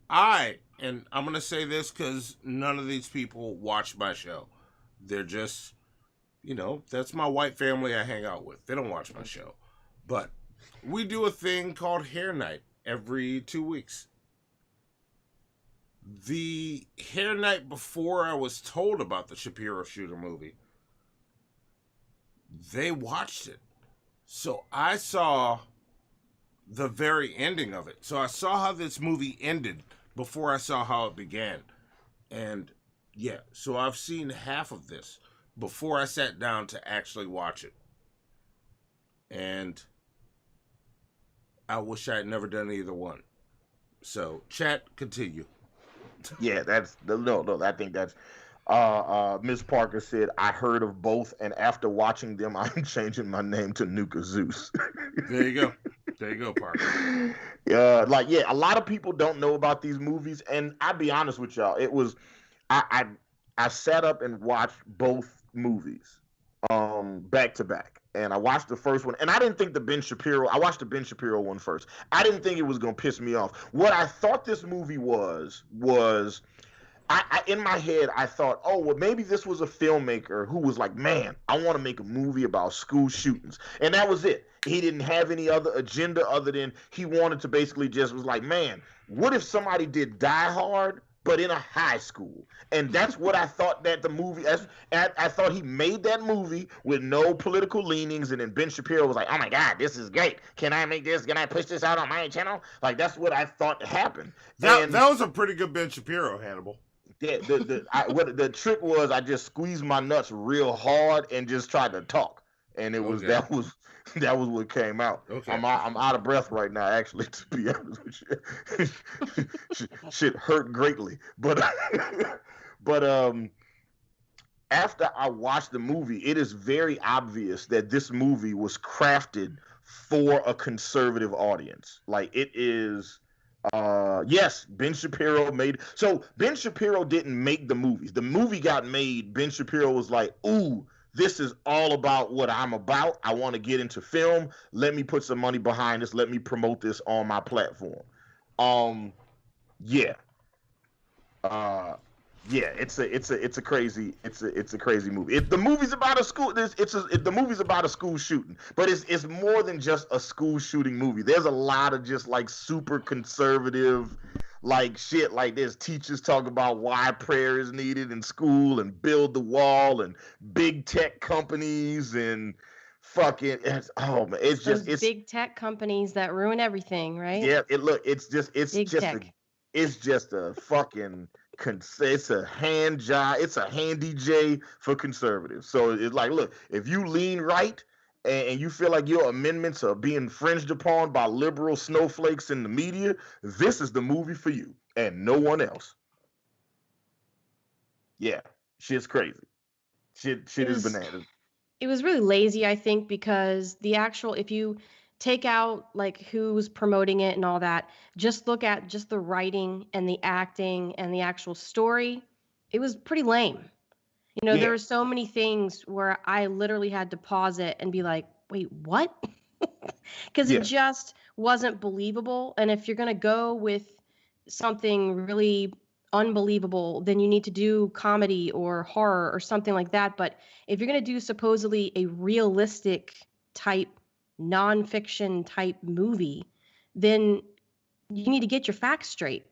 And I'm going to say this because none of these people watch my show. They're just, that's my white family I hang out with. They don't watch my show. But we do a thing called Hair Night every 2 weeks. The Hair Night before I was told about the Shapiro Shooter movie, they watched it. So I saw the very ending of it. So I saw how this movie ended before I saw how it began. And yeah, so I've seen half of this before I sat down to actually watch it. And I wish I had never done either one. So chat, continue. Yeah, I think that's Ms. Parker said, I heard of both, and after watching them, I'm changing my name to Nuka Zeus. There you go, Parker. A lot of people don't know about these movies, and I'll be honest with y'all, it was I sat up and watched both movies back to back. And I watched the first one, and I didn't think I watched the Ben Shapiro one first. I didn't think it was going to piss me off. What I thought this movie was I in my head, I thought, oh, well, maybe this was a filmmaker who was like, man, I want to make a movie about school shootings. And that was it. He didn't have any other agenda other than he wanted to basically just was like, man, what if somebody did Die Hard, but in a high school? And that's what I thought that the movie, I thought he made that movie with no political leanings, and then Ben Shapiro was like, oh my God, this is great. Can I make this? Can I push this out on my channel? Like, that's what I thought happened. That was a pretty good Ben Shapiro, Hannibal. Yeah, the trick was I just squeezed my nuts real hard and just tried to talk. And it was that was what came out. Okay. I'm out of breath right now, actually, to be honest with you. Shit hurt greatly. But after I watched the movie, it is very obvious that this movie was crafted for a conservative audience. Like, it is yes, Ben Shapiro Ben Shapiro didn't make the movies. The movie got made. Ben Shapiro was like, ooh, this is all about what I'm about. I want to get into film. Let me put some money behind this. Let me promote this on my platform. Yeah. It's a crazy movie. The movie's about a school. The movie's about a school shooting, but it's more than just a school shooting movie. There's a lot of just like super conservative, like shit. Like there's teachers talk about why prayer is needed in school and build the wall and big tech companies and fucking. It's big tech companies that ruin everything, right? Yeah. It's just a fucking. It's a hand job. It's a handy J for conservatives. So it's like, look, if you lean right and you feel like your amendments are being infringed upon by liberal snowflakes in the media, this is the movie for you and no one else. Yeah, shit's crazy. Shit is bananas. It was really lazy, I think, because if you take out like who's promoting it and all that, just look at just the writing and the acting and the actual story. it was pretty lame. You know, Yeah. there were so many things where I literally had to pause it and be like, wait, what? Because Yeah. it just wasn't believable. And if you're going to go with something really unbelievable, then you need to do comedy or horror or something like that. But if you're going to do supposedly a realistic type, nonfiction type movie, then you need to get your facts straight.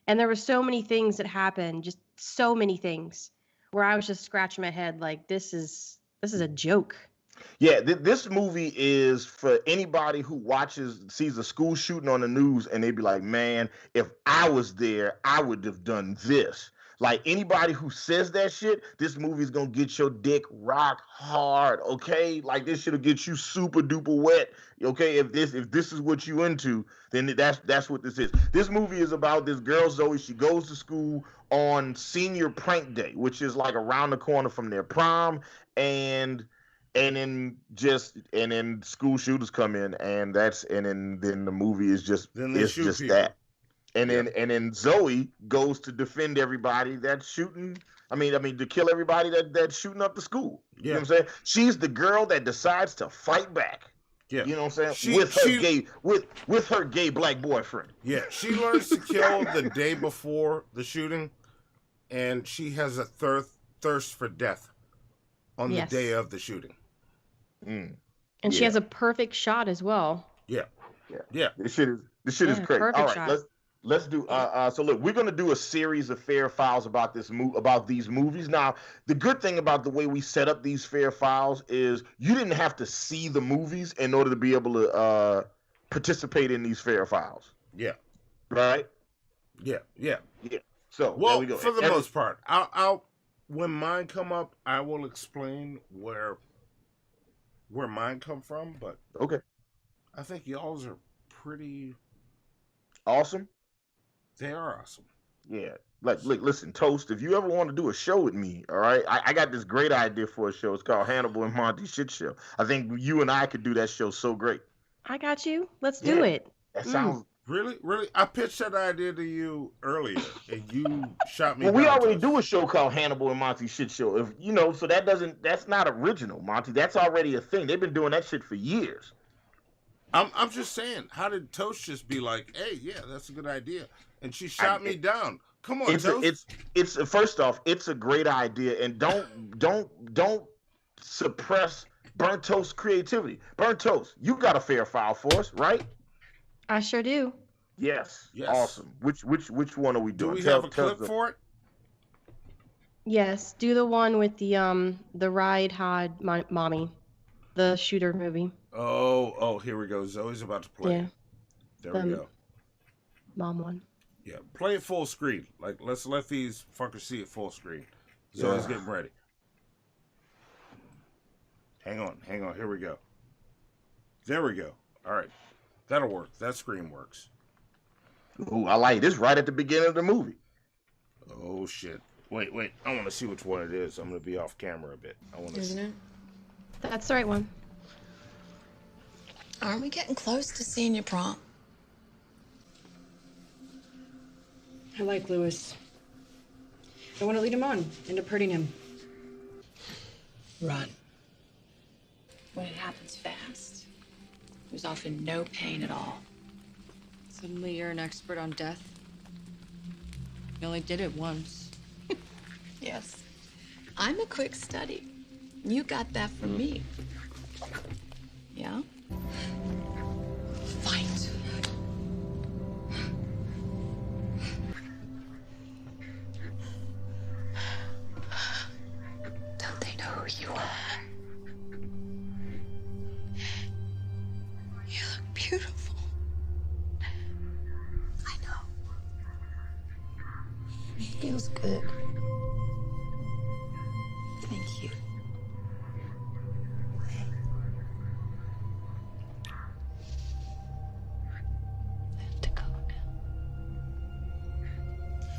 And there were so many things that happened, just so many things, where I was just scratching my head like, this is a joke. Yeah, this movie is for anybody who sees a school shooting on the news, and they be like, man, if I was there, I would have done this. Like, anybody who says that shit, this movie is gonna get your dick rock hard, okay? Like, this shit'll get you super duper wet, okay? If this is what you into, then that's what this is. This movie is about this girl Zoe. She goes to school on senior prank day, which is like around the corner from their prom, and then school shooters come in, and then the movie is just people. that. And then Zoe goes to defend everybody that's shooting. I mean to kill everybody that's shooting up the school. Yeah. You know what I'm saying? She's the girl that decides to fight back. Yeah. You know what I'm saying? With her gay black boyfriend. Yeah, she learns to kill the day before the shooting, and she has a thirst for death on the day of the shooting. Mm. And she has a perfect shot as well. Yeah. This shit is crazy. All right, shot. let's do. So look, we're gonna do a series of fair files about these movies. Now, the good thing about the way we set up these fair files is you didn't have to see the movies in order to be able to participate in these fair files. Yeah. Right. Yeah. So well, there we go. For the most part, I'll when mine come up, I will explain where mine come from. But okay, I think y'all's are pretty awesome. They are awesome. Yeah. Like, look, listen, Toast, if you ever want to do a show with me, all right, I got this great idea for a show. It's called Hannibal and Monty Shit Show. I think you and I could do that show so great. I got you. Let's do it. That sounds... Really? I pitched that idea to you earlier, and you shot me down. Well, we already do a show called Hannibal and Monty Shit Show. If you know, so that's not original, Monty. That's already a thing. They've been doing that shit for years. I'm just saying, how did Toast just be like, hey, yeah, that's a good idea? And she shot me down. Come on, Toast. It's first off, it's a great idea, and don't suppress Burnt Toast creativity. Burnt Toast, you got a fair file for us, right? I sure do. Yes. Awesome. Which one are we doing? Do we have a clip for it? Yes, do the one with the Ride Hod Mommy, the shooter movie. Oh, here we go. Zoe's about to play. Yeah. There we go. Mom one. Yeah, play it full screen. Like, let's let these fuckers see it full screen. Zoe's getting ready. Hang on. Here we go. There we go. All right. That'll work. That screen works. Ooh, I like this right at the beginning of the movie. Oh, shit. Wait. I want to see which one it is. I'm going to be off camera a bit. Isn't it? That's the right one. Aren't we getting close to senior prom? I like Lewis. I want to lead him on into hurting him. Run. When it happens fast, there's often no pain at all. Suddenly you're an expert on death. You only did it once. Yes. I'm a quick study. You got that from me. Yeah? Fight. Don't they know who you are? You look beautiful. I know. It feels good. Thank you. I have to go now.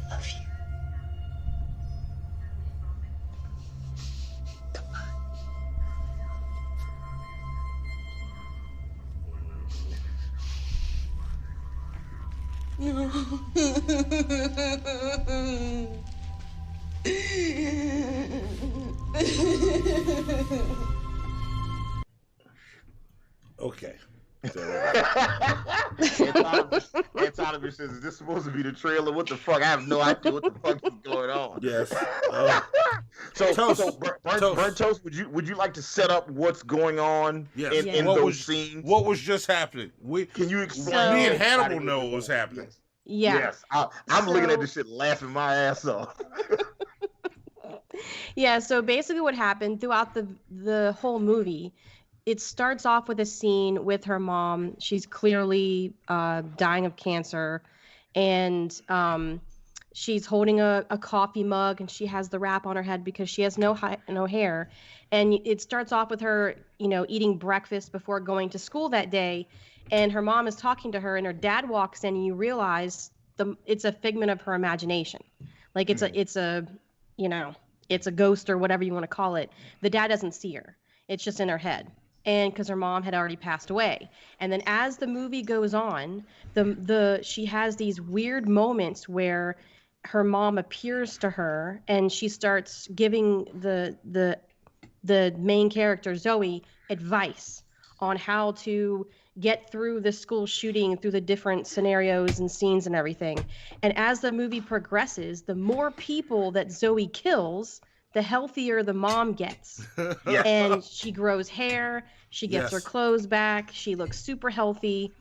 I love you. No. Okay. Antonymous says, is this supposed to be the trailer? What the fuck? I have no idea what the fuck is going on. Yes. Burnt Toast, would you like to set up what's going on in those scenes? What was just happening? Can you explain? Me and Hannibal know what was happening. Yes. I'm looking at this shit laughing my ass off. Yeah, so basically what happened throughout the whole movie, it starts off with a scene with her mom. She's clearly dying of cancer, and she's holding a coffee mug, and she has the wrap on her head because she has no hair. And it starts off with her, eating breakfast before going to school that day, and her mom is talking to her, and her dad walks in, and you realize it's a figment of her imagination. Like it's a ghost or whatever you want to call it. The dad doesn't see her. It's just in her head. And because her mom had already passed away. And then as the movie goes on, she has these weird moments where her mom appears to her and she starts giving the main character, Zoe, advice on how to get through the school shooting, through the different scenarios and scenes and everything. And as the movie progresses, the more people that Zoe kills, the healthier the mom gets. Yes. And she grows hair, she gets her clothes back, she looks super healthy.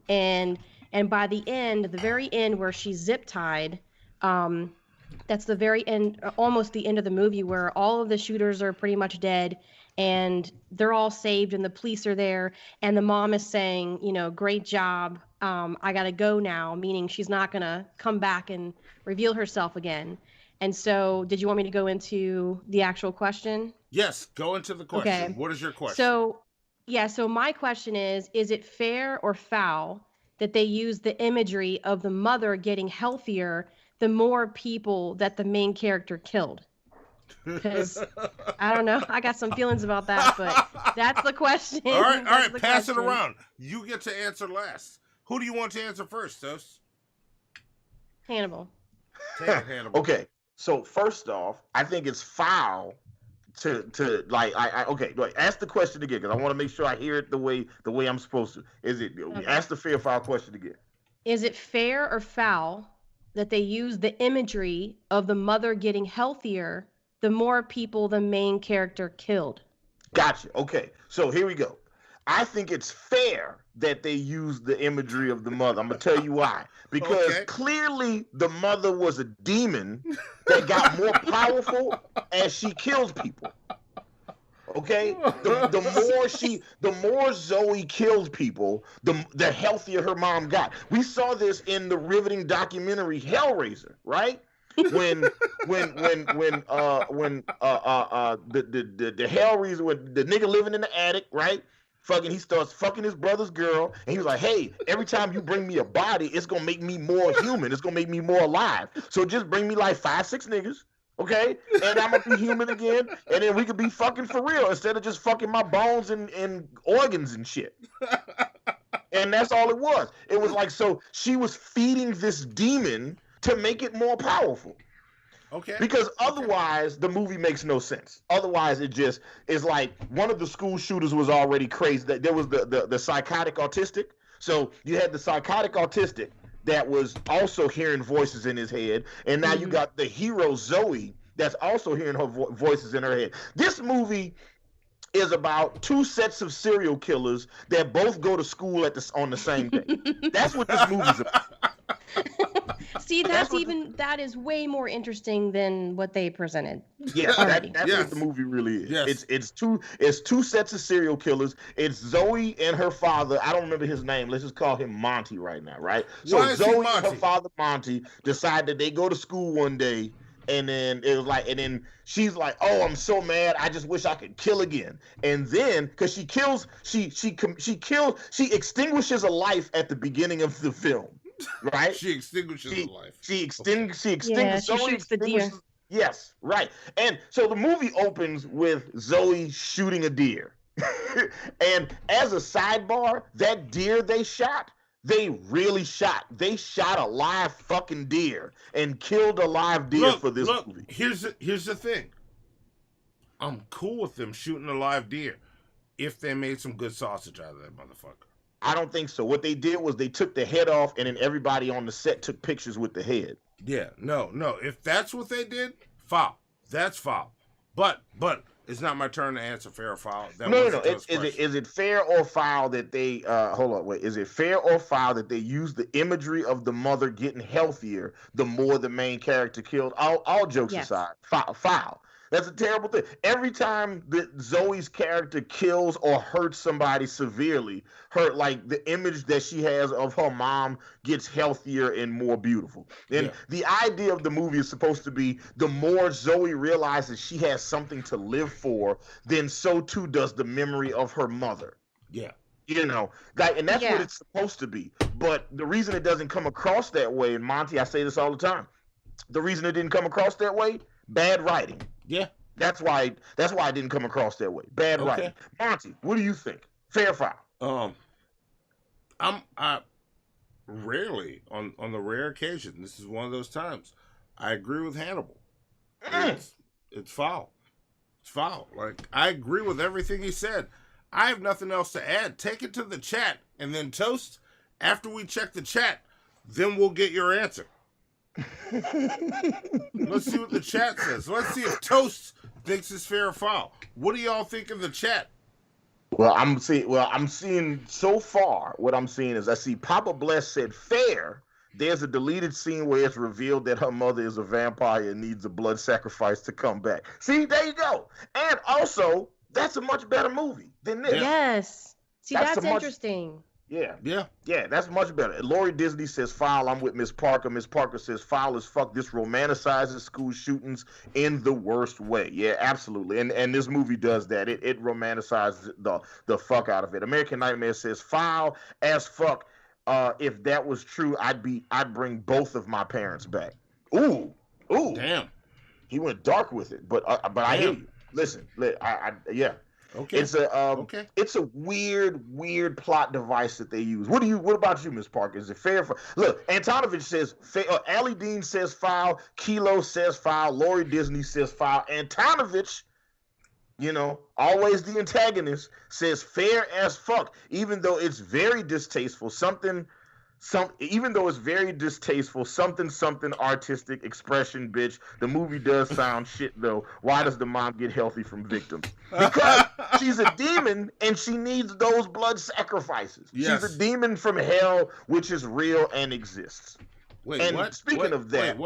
And by the end, the very end where she's zip tied, that's the very end, almost the end of the movie, where all of the shooters are pretty much dead and they're all saved and the police are there. And the mom is saying, great job. I got to go now, meaning she's not going to come back and reveal herself again. And so, did you want me to go into the actual question? Yes, go into the question. Okay. What is your question? So my question is it fair or foul that they use the imagery of the mother getting healthier the more people that the main character killed? Because, I don't know, I got some feelings about that, but that's the question. All right, pass it around. You get to answer last. Who do you want to answer first, Toast? Hannibal. Hannibal. Okay. So first off, I think it's foul to ask the question again because I want to make sure I hear it the way I'm supposed to. Ask the fair foul question again? Is it fair or foul that they use the imagery of the mother getting healthier the more people the main character killed? Gotcha. Okay. So here we go. I think it's fair that they use the imagery of the mother. I'm going to tell you why. Because clearly the mother was a demon that got more powerful as she kills people. Okay? The more Zoe killed people, the healthier her mom got. We saw this in the riveting documentary Hellraiser, right? When the Hellraiser, when the nigga living in the attic, right? He starts fucking his brother's girl, and he was like, hey, every time you bring me a body, it's gonna make me more human. It's gonna make me more alive. So just bring me like 5-6 niggas, okay? And I'm gonna be human again, and then we could be fucking for real instead of just fucking my bones and organs and shit. And that's all it was. It was like, so she was feeding this demon to make it more powerful. Okay. Because otherwise, the movie makes no sense. Otherwise, it just is like one of the school shooters was already crazy. That there was the psychotic autistic. So you had the psychotic autistic that was also hearing voices in his head, and now you got the hero Zoe that's also hearing her voices in her head. This movie is about two sets of serial killers that both go to school on the same day. That's what this movie's about. See, that is way more interesting than what they presented. Yeah, that's what the movie really is. Yes. It's two sets of serial killers. It's Zoe and her father. I don't remember his name. Let's just call him Monty right now, right? So Zoe and her father Monty decide that they go to school one day, and then it was like, and then she's like, "Oh, I'm so mad. I just wish I could kill again." And then, because she extinguishes a life at the beginning of the film. Right? She extinguishes the life. She extinguishes. Yeah, she shoots the deer. Yes, right. And so the movie opens with Zoe shooting a deer. And as a sidebar, that deer they shot, they really shot. They shot a live fucking deer and killed a live deer for this movie. Here's the thing. I'm cool with them shooting a live deer if they made some good sausage out of that motherfucker. I don't think so. What they did was they took the head off, and then everybody on the set took pictures with the head. Yeah, no. If that's what they did, foul. That's foul. But it's not my turn to answer fair or foul. No. Is it fair or foul that they hold on, wait? Is it fair or foul that they use the imagery of the mother getting healthier the more the main character killed? All jokes aside, foul. That's a terrible thing. Every time that Zoe's character kills or hurts somebody severely, like the image that she has of her mom gets healthier and more beautiful. And the idea of the movie is supposed to be the more Zoe realizes she has something to live for, then so too does the memory of her mother. Yeah. And that's what it's supposed to be. But the reason it doesn't come across that way, and Monty, I say this all the time, the reason it didn't come across that way, bad writing. Yeah. That's why it didn't come across that way. Bad writing. Monty, what do you think? Fair or foul? I rarely, on the rare occasion, this is one of those times, I agree with Hannibal. It's foul. It's foul. Like, I agree with everything he said. I have nothing else to add. Take it to the chat, and then Toast, after we check the chat, then we'll get your answer. Let's see what the chat says. Let's see if Toast thinks it's fair or foul. What do y'all think in the chat? Well, I'm seeing so far. What I'm seeing is I see Papa Bless said fair. There's a deleted scene where it's revealed that her mother is a vampire and needs a blood sacrifice to come back. See, there you go. And also, that's a much better movie than this. Yes. See, that's interesting. Yeah, that's much better. Lori Disney says foul. I'm with Miss Parker. Miss Parker says foul as fuck. This romanticizes school shootings in the worst way. Yeah, absolutely. And this movie does that. It romanticizes the fuck out of it. American Nightmare says foul as fuck. If that was true, I'd bring both of my parents back. Ooh. Damn. He went dark with it, but I hear you. Listen, yeah. Okay. It's a weird plot device that they use. What about you, Miss Parker? Is it fair? Look, Antonovich says Ali Dean says foul. Kilo says foul. Lori Disney says foul. Antonovich, always the antagonist, says fair as fuck. Even though it's very distasteful, something artistic expression, bitch. The movie does sound shit though. Why does the mom get healthy from victims? Because she's a demon and she needs those blood sacrifices. Yes. She's a demon from hell, which is real and exists. Speaking of that,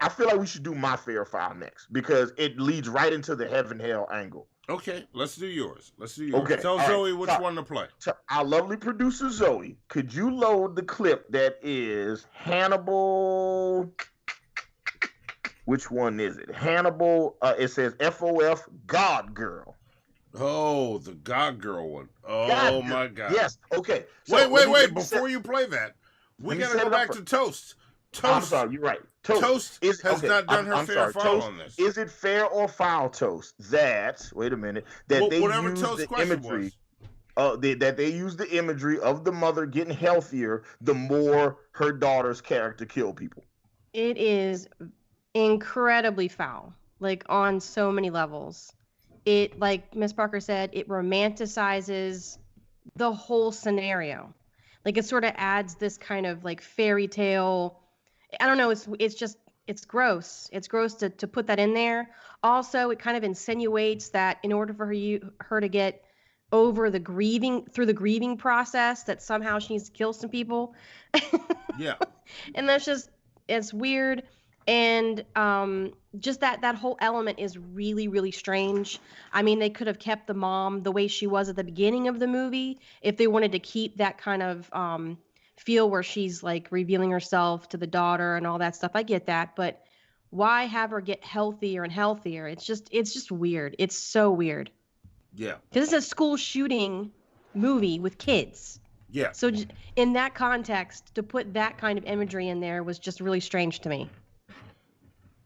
I feel like we should do my fair file next because it leads right into the heaven hell angle. Okay, let's do yours. Okay. Tell Zoe which one to play. Our lovely producer Zoe, could you load the clip that is Hannibal? Which one is it? Hannibal. It says FOF God Girl. Oh, the God Girl one. Oh my God. Yes. Okay. So wait. Before you play that, we gotta go back to Toast. Toast. I'm sorry. You're right. Toast has not done her fair foul on this. Is it fair or foul, Toast? That they use the imagery. That they use the imagery of the mother getting healthier the more her daughter's character kill people. It is incredibly foul, like on so many levels. It, like Miss Parker said, it romanticizes the whole scenario. Like it sort of adds this kind of like fairy tale. I don't know. It's gross. It's gross to put that in there. Also, it kind of insinuates that in order for her to get over the grieving process, that somehow she needs to kill some people. Yeah. And it's weird. And just that whole element is really, really strange. I mean, they could have kept the mom the way she was at the beginning of the movie if they wanted to keep that kind of feel where she's like revealing herself to the daughter and all that stuff. I get that, but why have her get healthier and healthier? It's just weird. It's so weird. Yeah. Because it's a school shooting movie with kids. Yeah. So in that context, to put that kind of imagery in there was just really strange to me.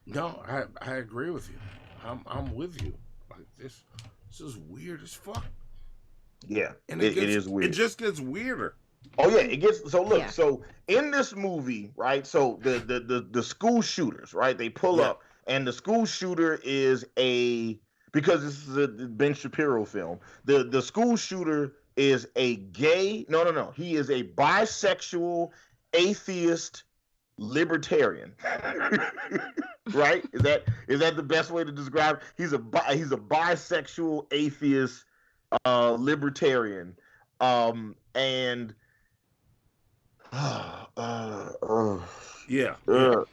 No, I agree with you. I'm with you. Like this is weird as fuck. Yeah, and it is weird. It just gets weirder. Oh yeah, it gets so. Look, so in this movie, right? So the school shooters, right? They pull up and the school shooter is because this is a Ben Shapiro film. The school shooter is a gay. No. He is a bisexual, atheist, libertarian. Right? Is that the best way to describe it? He's a bisexual, atheist, libertarian, and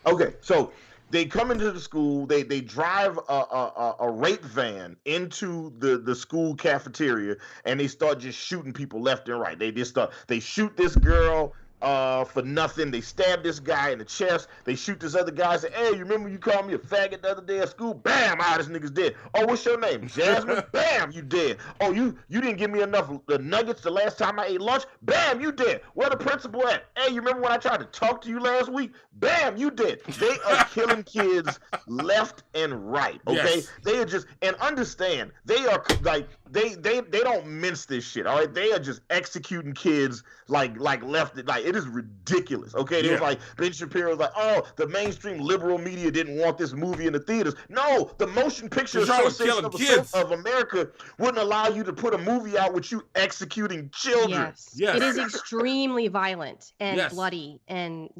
okay, so they come into the school. They drive a rape van into the school cafeteria, and they start just shooting people left and right. They shoot this girl for nothing. They stab this guy in the chest. They shoot this other guy. Say, hey, you remember you called me a faggot the other day at school? Bam! This nigga's dead. Oh, what's your name? Jasmine? Bam! You dead. Oh, you didn't give me enough nuggets the last time I ate lunch? Bam! You dead. Where the principal at? Hey, you remember when I tried to talk to you last week? Bam! You dead. They are killing kids left and right. Okay, yes. They are just, and understand, they are like they don't mince this shit. All right, they are just executing kids like left. Like, it is ridiculous. Okay, it was like Ben Shapiro's like, oh, the mainstream liberal media didn't want this movie in the theaters. No, the Motion Picture Association of America wouldn't allow you to put a movie out with you executing children. Yes. It is extremely violent and bloody, and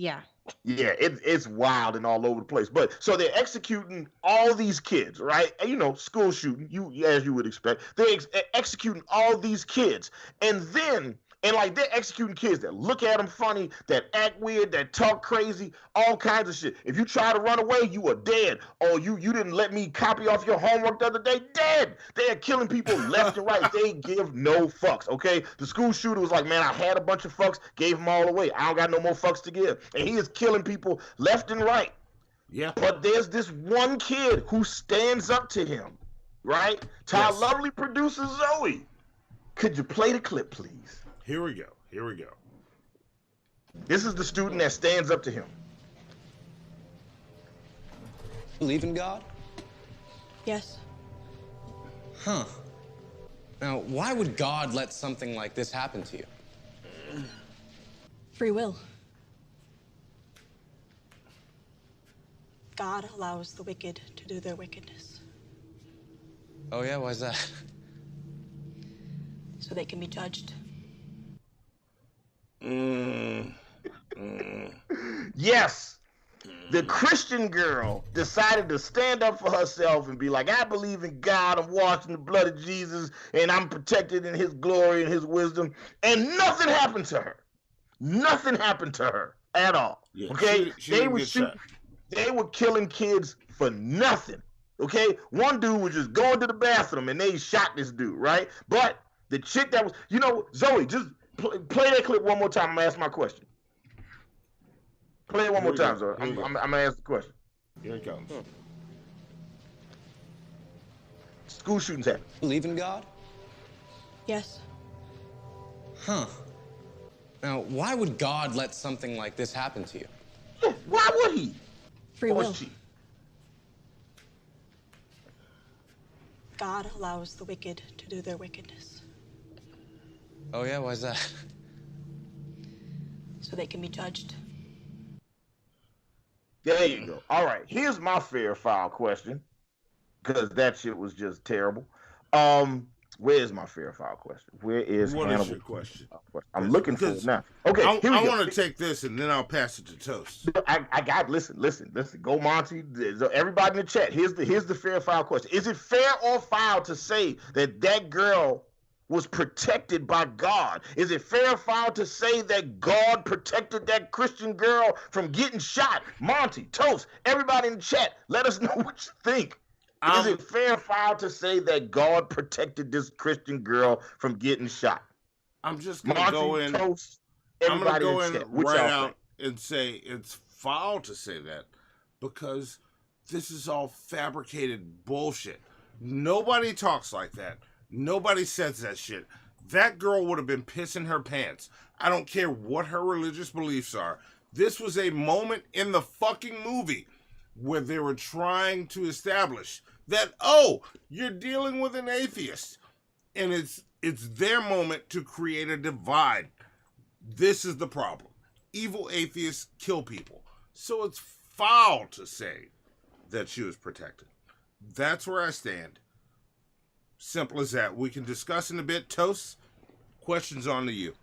it's wild and all over the place. But so they're executing all these kids, right? And, you know, school shooting, as you would expect. They're executing all these kids, and they're executing kids that look at them funny, that act weird, that talk crazy, all kinds of shit. If you try to run away, you are dead. Or you didn't let me copy off your homework the other day, dead. They are killing people left and right. They give no fucks, okay? The school shooter was like, man, I had a bunch of fucks, gave them all away. I don't got no more fucks to give. And he is killing people left and right. Yeah. But there's this one kid who stands up to him, right? To our lovely producer, Zoe. Could you play the clip, please? Here we go. This is the student that stands up to him. Believe in God? Yes. Huh. Now, why would God let something like this happen to you? Free will. God allows the wicked to do their wickedness. Oh, yeah? Why's that? So they can be judged. Yes, the Christian girl decided to stand up for herself and be like, I believe in God, I'm washed in the blood of Jesus, and I'm protected in his glory and his wisdom, and nothing happened to her. Nothing happened to her at all. Yeah, okay? They were killing kids for nothing. Okay? One dude was just going to the bathroom and they shot this dude, right? But the chick that was, Zoe, just play that clip one more time. I'm gonna ask my question. Play it one more time, Zoe. I'm gonna ask the question. Here it comes. School shootings happen. Believe in God? Yes. Huh. Now, why would God let something like this happen to you? Yeah, why would he? Free will. God allows the wicked to do their wickedness. Oh, yeah? Why's that? So they can be judged. There you go. All right. Here's my fair foul question, because that shit was just terrible. Where is my fair foul question? Where is what Hannibal? Is your question? I'm looking for it now. Okay, I want to take this and then I'll pass it to Toast. I got listen. Go Monty. Everybody in the chat. Here's the fair foul question. Is it fair or foul to say that girl was protected by God? Is it fair or foul to say that God protected that Christian girl from getting shot? Monty, Toast, everybody in the chat, let us know what you think. Is it fair or foul to say that God protected this Christian girl from getting shot? I'm just going to go in. Toast, I'm going to go in right out and say it's foul to say that, because this is all fabricated bullshit. Nobody talks like that. Nobody says that shit. That girl would have been pissing her pants. I don't care what her religious beliefs are. This was a moment in the fucking movie where they were trying to establish that, oh, you're dealing with an atheist. And it's their moment to create a divide. This is the problem. Evil atheists kill people. So it's foul to say that she was protected. That's where I stand. Simple as that. We can discuss in a bit. Toast, questions on to you.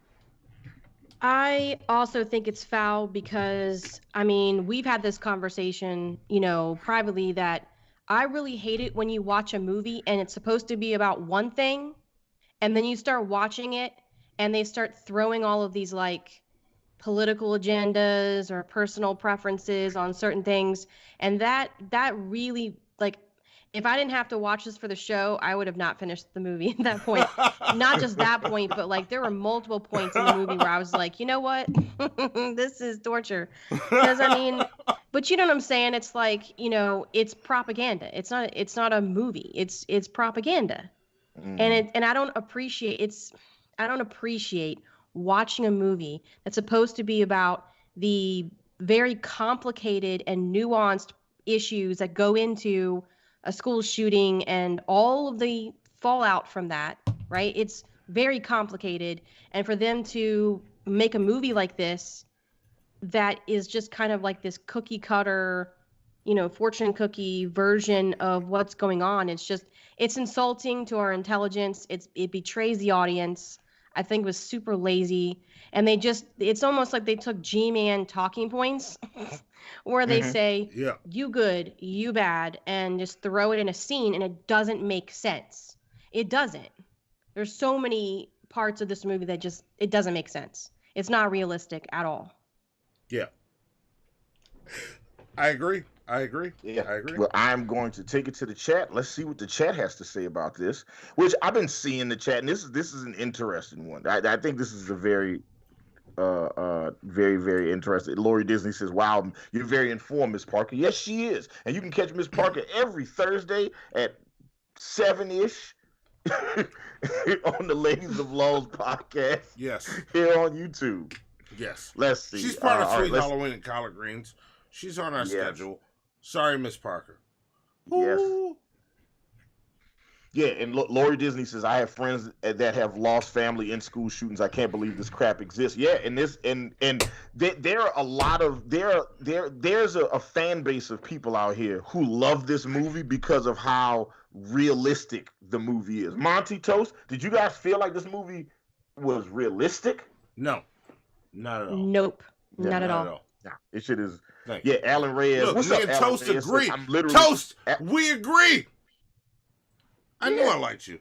I also think it's foul because, I mean, we've had this conversation, you know, privately, that I really hate it when you watch a movie and it's supposed to be about one thing, and then you start watching it and they start throwing all of these like political agendas or personal preferences on certain things, and that really, like, if I didn't have to watch this for the show, I would have not finished the movie at that point. Not just that point, but like there were multiple points in the movie where I was like, you know what? This is torture. Because I mean, but you know what I'm saying? It's like, you know, it's propaganda. It's not a movie. It's propaganda. And I don't appreciate watching a movie that's supposed to be about the very complicated and nuanced issues that go into a school shooting and all of the fallout from that, right? It's very complicated. And for them to make a movie like this that is just kind of like this cookie cutter, you know, fortune cookie version of what's going on, it's insulting to our intelligence. It betrays the audience. I think it was super lazy. And it's almost like they took G-Man talking points where they say, you good, you bad, and just throw it in a scene, and it doesn't make sense. It doesn't. There's so many parts of this movie that it doesn't make sense. It's not realistic at all. Yeah. I agree. Yeah, I agree. Well, I'm going to take it to the chat. Let's see what the chat has to say about this, which I've been seeing the chat, and this is an interesting one. I think this is a very, very, very interesting. Lori Disney says, wow, you're very informed, Miss Parker. Yes, she is. And you can catch Miss Parker every Thursday at 7-ish on the Ladiez of Lolz podcast. Yes. Here on YouTube. Yes. Let's see. She's part of Sweet Halloween and Collard Greens. She's on our schedule. Sorry, Miss Parker. Yes. Yeah, and Lori Disney says, I have friends that have lost family in school shootings. I can't believe this crap exists. Yeah, and there are a lot of there's a fan base of people out here who love this movie because of how realistic the movie is. Monty, Toast, did you guys feel like this movie was realistic? No, not at all. Nope, not at all. Nah, it shit is. Yeah, Alan Reyes. Look, what's me up, and Alan Toast Reyes? agree. I'm literally, Toast, we agree. I knew I liked you.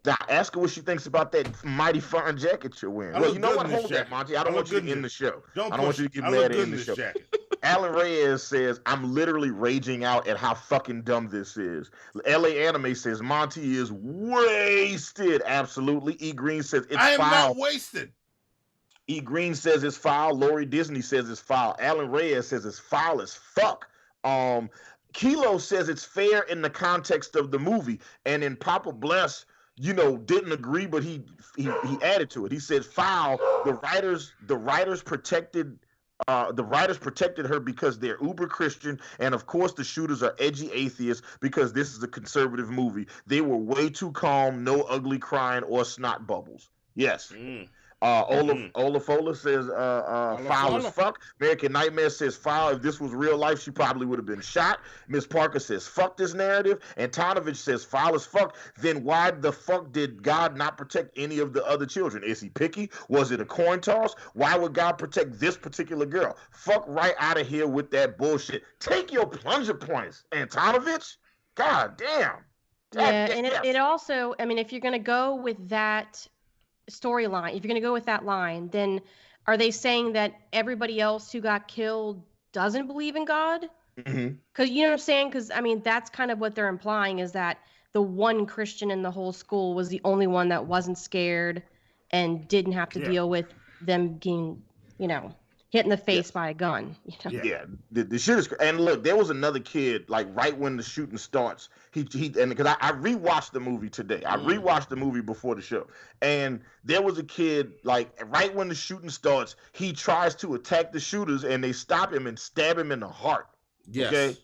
Now, ask her what she thinks about that mighty fine jacket you're wearing. Well, you know what? Hold that, Monty. I don't want you to end the show. I don't want you to get mad in the show. Alan Reyes says, I'm literally raging out at how fucking dumb this is. LA Anime says, Monty is wasted. Absolutely. E. Green says, it's I am foul. not wasted. E. Green says it's foul. Lori Disney says it's foul. Alan Reyes says it's foul as fuck. Kilo says it's fair in the context of the movie. And then Papa Bless, you know, didn't agree, but he added to it. He said foul. The writers protected her because they're uber Christian, and of course the shooters are edgy atheists because this is a conservative movie. They were way too calm, no ugly crying or snot bubbles. Yes. Olafola says foul as fuck. American Nightmare says foul. If this was real life, she probably would have been shot. Miss Parker says fuck this narrative. And Tanovich says foul as fuck. Then why the fuck did God not protect any of the other children? Is he picky? Was it a coin toss? Why would God protect this particular girl? Fuck right out of here with that bullshit. Take your plunger points, Antonovich. God damn. And it also, I mean, if you're gonna go with that storyline, if you're going to go with that line, then are they saying that everybody else who got killed doesn't believe in God? Because you know what I'm saying? Because I mean, that's kind of what they're implying, is that the one Christian in the whole school was the only one that wasn't scared and didn't have to deal with them getting, you know, hit in the face by a gun. You know? Yeah, the shit is. And look, there was another kid, like right when the shooting starts. And because I rewatched the movie today. I rewatched the movie before the show, and there was a kid, like right when the shooting starts, he tries to attack the shooters, and they stop him and stab him in the heart. Yes. Okay.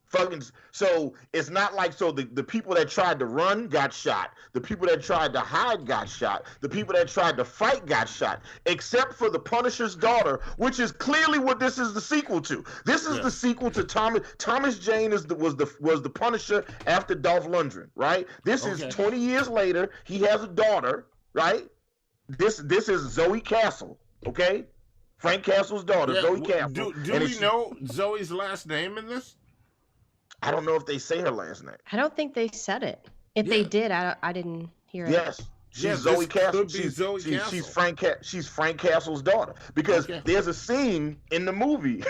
Fucking, so it's not like, so the people that tried to run got shot, the people that tried to hide got shot, the people that tried to fight got shot, except for the Punisher's daughter, which is clearly what this is the sequel to. This is the sequel to Thomas Jane was the Punisher after Dolph Lundgren, right? This is 20 years later. He has a daughter, right? This is Zoe Castle, okay? Frank Castle's daughter, Zoe Castle. Do we know Zoe's last name in this? I don't know if they say her last name. I don't think they said it. If they did, I didn't hear it. Yes. She's Zoe Castle. She's Frank Castle's daughter. Because there's a scene in the movie.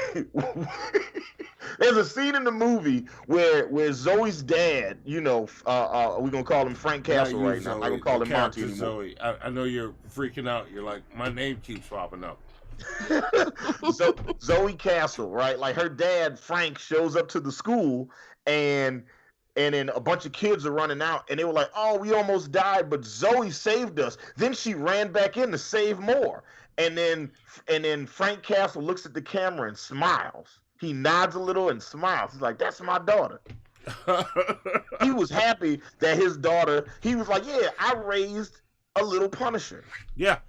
There's a scene in the movie where Zoe's dad, you know, we're gonna call him Frank Castle right now. I'm not gonna call him Monty anymore. Zoe. I know you're freaking out. You're like, my name keeps popping up. Zoe Castle, right? Like her dad, Frank, shows up to the school, and then a bunch of kids are running out, and they were like, "Oh, we almost died, but Zoe saved us." Then she ran back in to save more, and then Frank Castle looks at the camera and smiles. He nods a little and smiles. He's like, "That's my daughter." He was happy that his daughter. He was like, "Yeah, I raised a little Punisher." Yeah.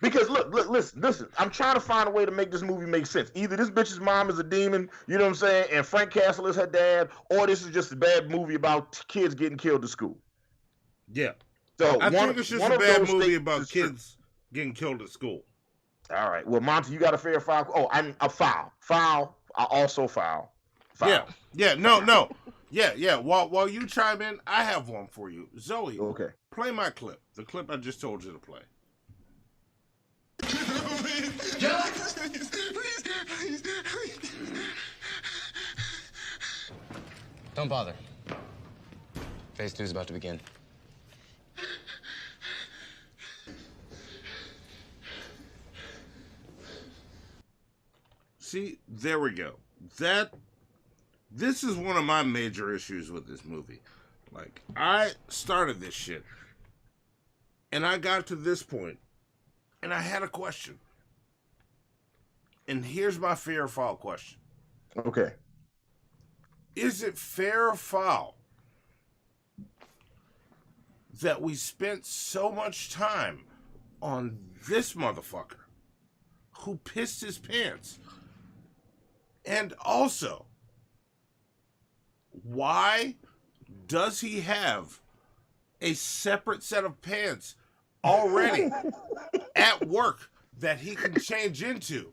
Because look, listen. I'm trying to find a way to make this movie make sense. Either this bitch's mom is a demon, you know what I'm saying, and Frank Castle is her dad, or this is just a bad movie about kids getting killed at school. Yeah. So I think it's just a bad movie about kids getting killed at school. All right. Well, Monty, you got a fair foul? Oh, I'm a foul. Foul. I also foul. Yeah. No. Yeah. While you chime in, I have one for you, Zoe. Okay. Play my clip. The clip I just told you to play. Don't bother. Phase 2 is about to begin. See, there we go. This is one of my major issues with this movie. Like, I started this shit, and I got to this point, and I had a question. And here's my fair or foul question. Okay. Is it fair or foul that we spent so much time on this motherfucker who pissed his pants? And also, why does he have a separate set of pants already at work that he can change into?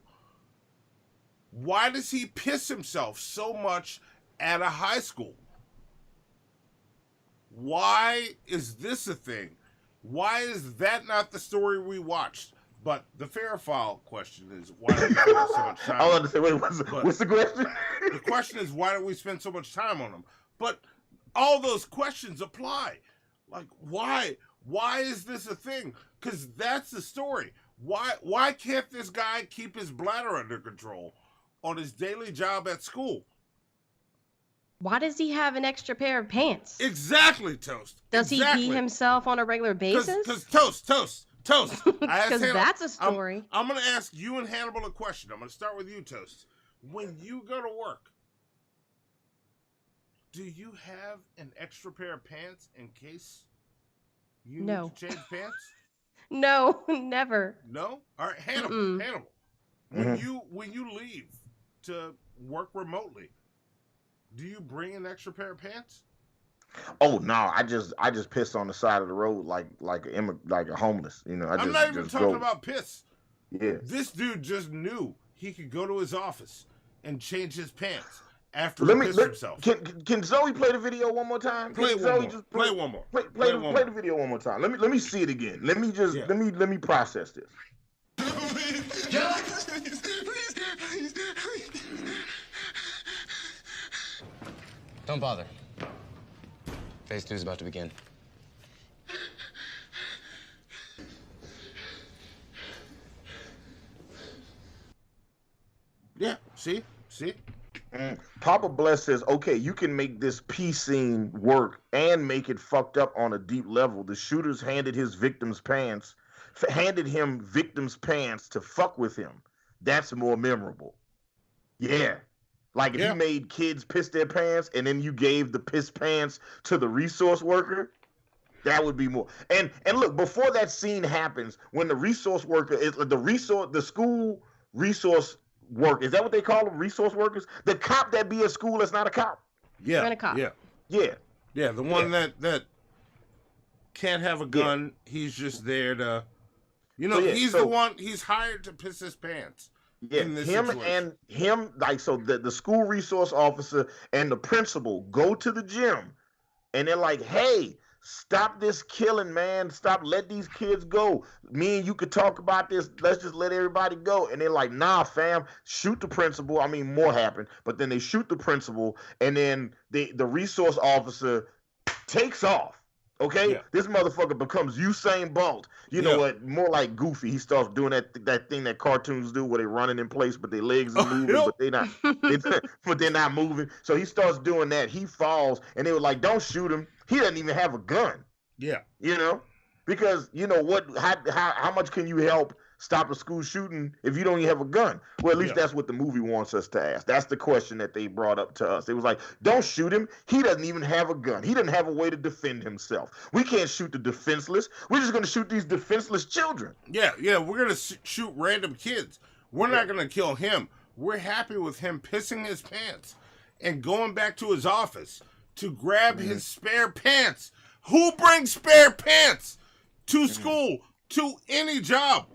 Why does he piss himself so much at a high school? Why is this a thing? Why is that not the story we watched? But the fair or foul question is, why do we spend so much time? I'll understand. Wait, what's the question? The question is, why do we spend so much time on them? But all those questions apply. Like, why? Why is this a thing? Because that's the story. Why can't this guy keep his bladder under control on his daily job at school? Why does he have an extra pair of pants? Exactly, Toast. Does he pee himself on a regular basis? Because Toast. Because that's a story. I'm going to ask you and Hannibal a question. I'm going to start with you, Toast. When you go to work, do you have an extra pair of pants in case you need to change pants? No, never. No? All right, Hannibal. When you leave to work remotely, do you bring an extra pair of pants? Oh no, I just piss on the like the road like a homeless. You know, I'm not even talking about piss. Yeah. This dude just knew he could go to his office and change his pants after he pissed himself. Can Zoe play the video one more time? Play one more. Play the video one more time. Let me see it again. Let me process this. Don't bother. Phase 2 is about to begin. Yeah, see? Papa Bless says, okay, you can make this pee scene work and make it fucked up on a deep level. The shooters handed him victim's pants to fuck with him. That's more memorable. Yeah. Like if you made kids piss their pants and then you gave the piss pants to the resource worker, that would be more. And look, before that scene happens, when the resource worker is the school resource work, is that what they call them? Resource workers? The cop that be at school that's not a cop. Yeah. A cop. Yeah. The one that can't have a gun. He's just there to, he's the one. He's hired to piss his pants. Yeah, the school resource officer and the principal go to the gym, and they're like, "Hey, stop this killing, man! Let these kids go. Me and you could talk about this. Let's just let everybody go." And they're like, "Nah, fam, shoot the principal." I mean, more happened, but then they shoot the principal, and then the resource officer takes off. Okay, this motherfucker becomes Usain Bolt. You know what? More like Goofy. He starts doing that thing that cartoons do, where they running in place, but their legs are moving, but they not. But they're not moving. So he starts doing that. He falls, and they were like, "Don't shoot him. He doesn't even have a gun." Yeah. Because what? How much can you help stop a school shooting if you don't even have a gun? Well, at least that's what the movie wants us to ask. That's the question that they brought up to us. It was like, don't shoot him. He doesn't even have a gun. He doesn't have a way to defend himself. We can't shoot the defenseless. We're just going to shoot these defenseless children. Yeah. We're going to shoot random kids. We're not going to kill him. We're happy with him pissing his pants and going back to his office to grab his spare pants. Who brings spare pants to school, to any job?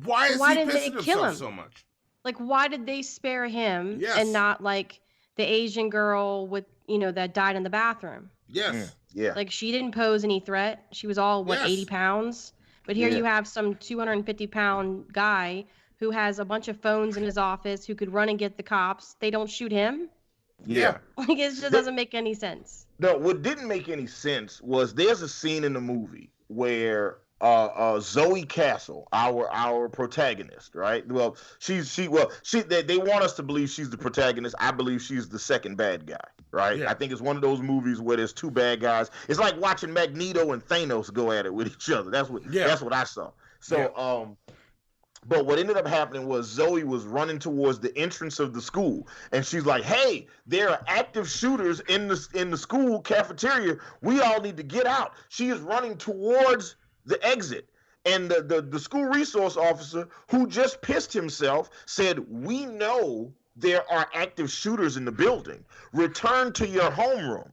Why is he pissing himself so much? Like, why did they spare him Yes. and not like the Asian girl with that died in the bathroom? Yes. Yeah. Like, she didn't pose any threat. She was all 80 pounds. But here you have some 250-pound guy who has a bunch of phones in his office who could run and get the cops. They don't shoot him. Yeah. Like, it just doesn't make any sense. No, what didn't make any sense was there's a scene in the movie where Zoe Castle, our protagonist, right? Well, they want us to believe she's the protagonist. I believe she's the second bad guy, right? Yeah. I think it's one of those movies where there's two bad guys. It's like watching Magneto and Thanos go at it with each other. That's what I saw. So, but what ended up happening was Zoe was running towards the entrance of the school, and she's like, "Hey, there are active shooters in the school cafeteria. We all need to get out." She is running towards the exit, and the school resource officer, who just pissed himself, said, "We know there are active shooters in the building. Return to your homeroom."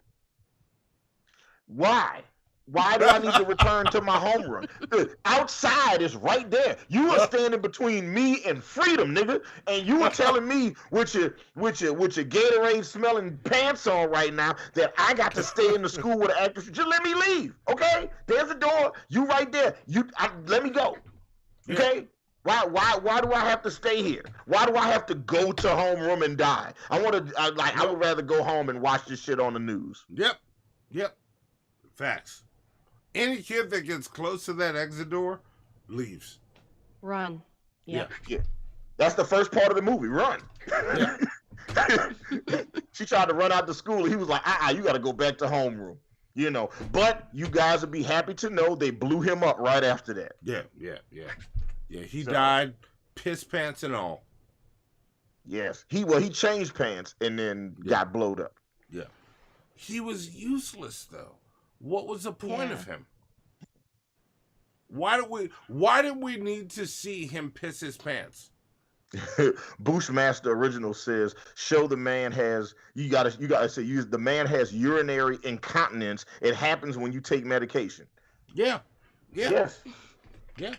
Why? Why do I need to return to my homeroom? The outside is right there. You are standing between me and freedom, nigga. And you are telling me with your Gatorade smelling pants on right now that I got to stay in the school with an active. Just let me leave, okay? There's the door. You right there. Let me go, okay? Why do I have to stay here? Why do I have to go to homeroom and die? I would rather go home and watch this shit on the news. Yep. Facts. Any kid that gets close to that exit door leaves. Run. Yeah. That's the first part of the movie. Run. Yeah. She tried to run out the school. He was like, you got to go back to homeroom. But you guys would be happy to know they blew him up right after that. Yeah. He died, piss pants and all. Yes. He changed pants and then got blowed up. Yeah. He was useless though. What was the point of him? Why did we need to see him piss his pants? Bushmaster Original says, "Show the man has you gotta say the man has urinary incontinence. It happens when you take medication." Yeah. Yes. Yeah.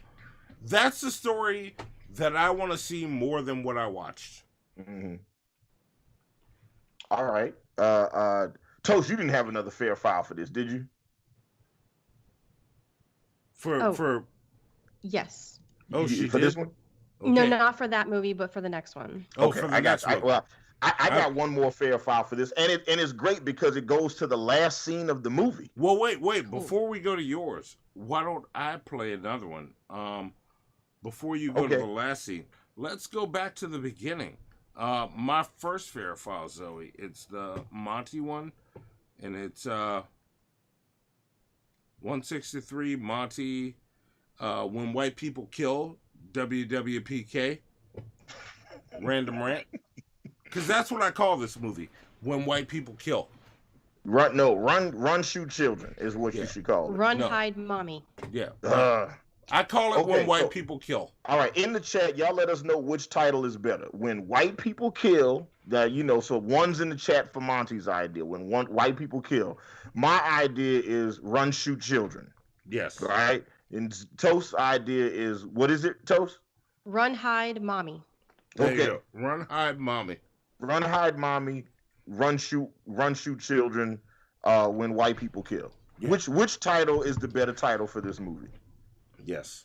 That's the story that I want to see more than what I watched. Mm-hmm. All right. Toast, you didn't have another fair file for this, did you? For yes. Oh, she for did? this one? Okay. No, not for that movie, but for the next one. Okay, for the next one. I got one more fair file for this, and it's great because it goes to the last scene of the movie. Well, wait. Before we go to yours, why don't I play another one? Before you go to the last scene, let's go back to the beginning. My first fair file, Zoe, it's the Monty one, and it's 163 Monty. When white people kill, WWPK. Random rant. because that's what I call this movie, When White People Kill. Run, shoot children is what you should call it. Run, hide, mommy. Yeah. I call it When White People Kill. All right, in the chat, y'all let us know which title is better. When White People Kill, so one's in the chat for Monty's idea. When White People Kill. My idea is Run, Shoot Children. Yes. All right? And Toast's idea is, what is it, Toast? Run, hide, mommy. There you go. Run, hide, mommy. Run, hide, mommy. Run, shoot children. When White People Kill. Yeah. Which title is the better title for this movie? Yes.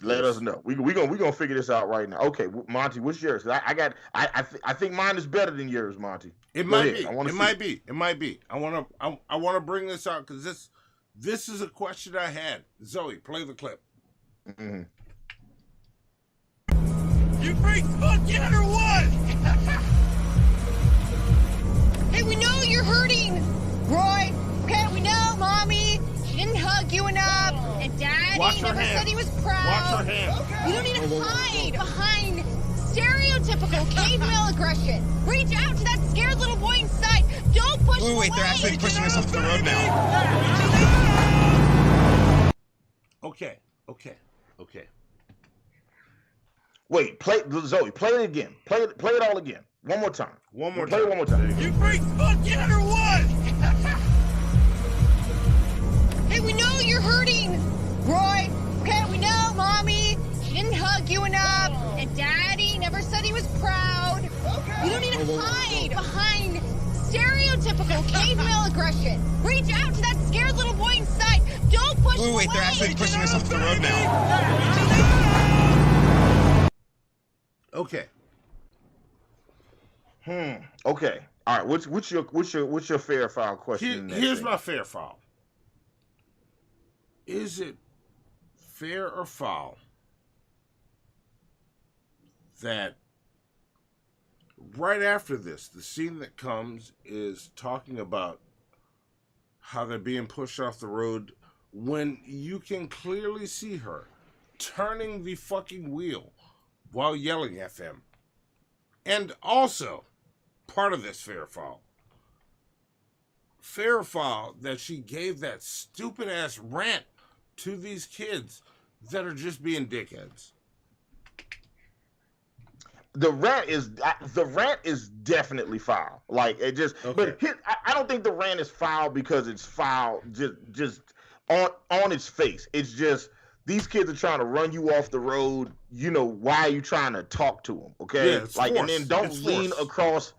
Let us know. We gonna figure this out right now. Okay, Monty, what's yours? I think mine is better than yours, Monty. It might be. It might be. I wanna bring this out because this is a question I had. Zoe, play the clip. Mm-hmm. You freak fuck yet or what? Hey, we know you're hurting, Roy. Okay, we know, Mommy. She didn't hug you enough, and Daddy never said he was proud. Watch her hand. Okay. You don't need to hide behind stereotypical cave male aggression. Reach out to that scared little boy inside. Don't push him away. They're actually pushing us off the road now. Okay. Wait, Zoe, play it again. Play it all again. One more time. Play it one more time. You freak fuck yet or what? Hey, we know you're hurting, Roy. Okay, we know, Mommy. She didn't hug you enough, and Daddy never said he was proud. Okay. You don't need to hide behind stereotypical cave male aggression. Reach out to that scared little boy inside. Don't push him away. They're actually pushing us off the road now. Okay. Okay. All right. What's your fair foul question? Here's my fair foul. Is it fair or foul that right after this, the scene that comes is talking about how they're being pushed off the road when you can clearly see her turning the fucking wheel while yelling at them? And also, part of this fair foul that she gave that stupid ass rant to these kids that are just being dickheads. The rant is definitely foul. Like it just, but I don't think the rant is foul because it's foul just on its face. It's just these kids are trying to run you off the road. You know, why are you trying to talk to them? Okay, yeah, it's like forced. And then don't lean across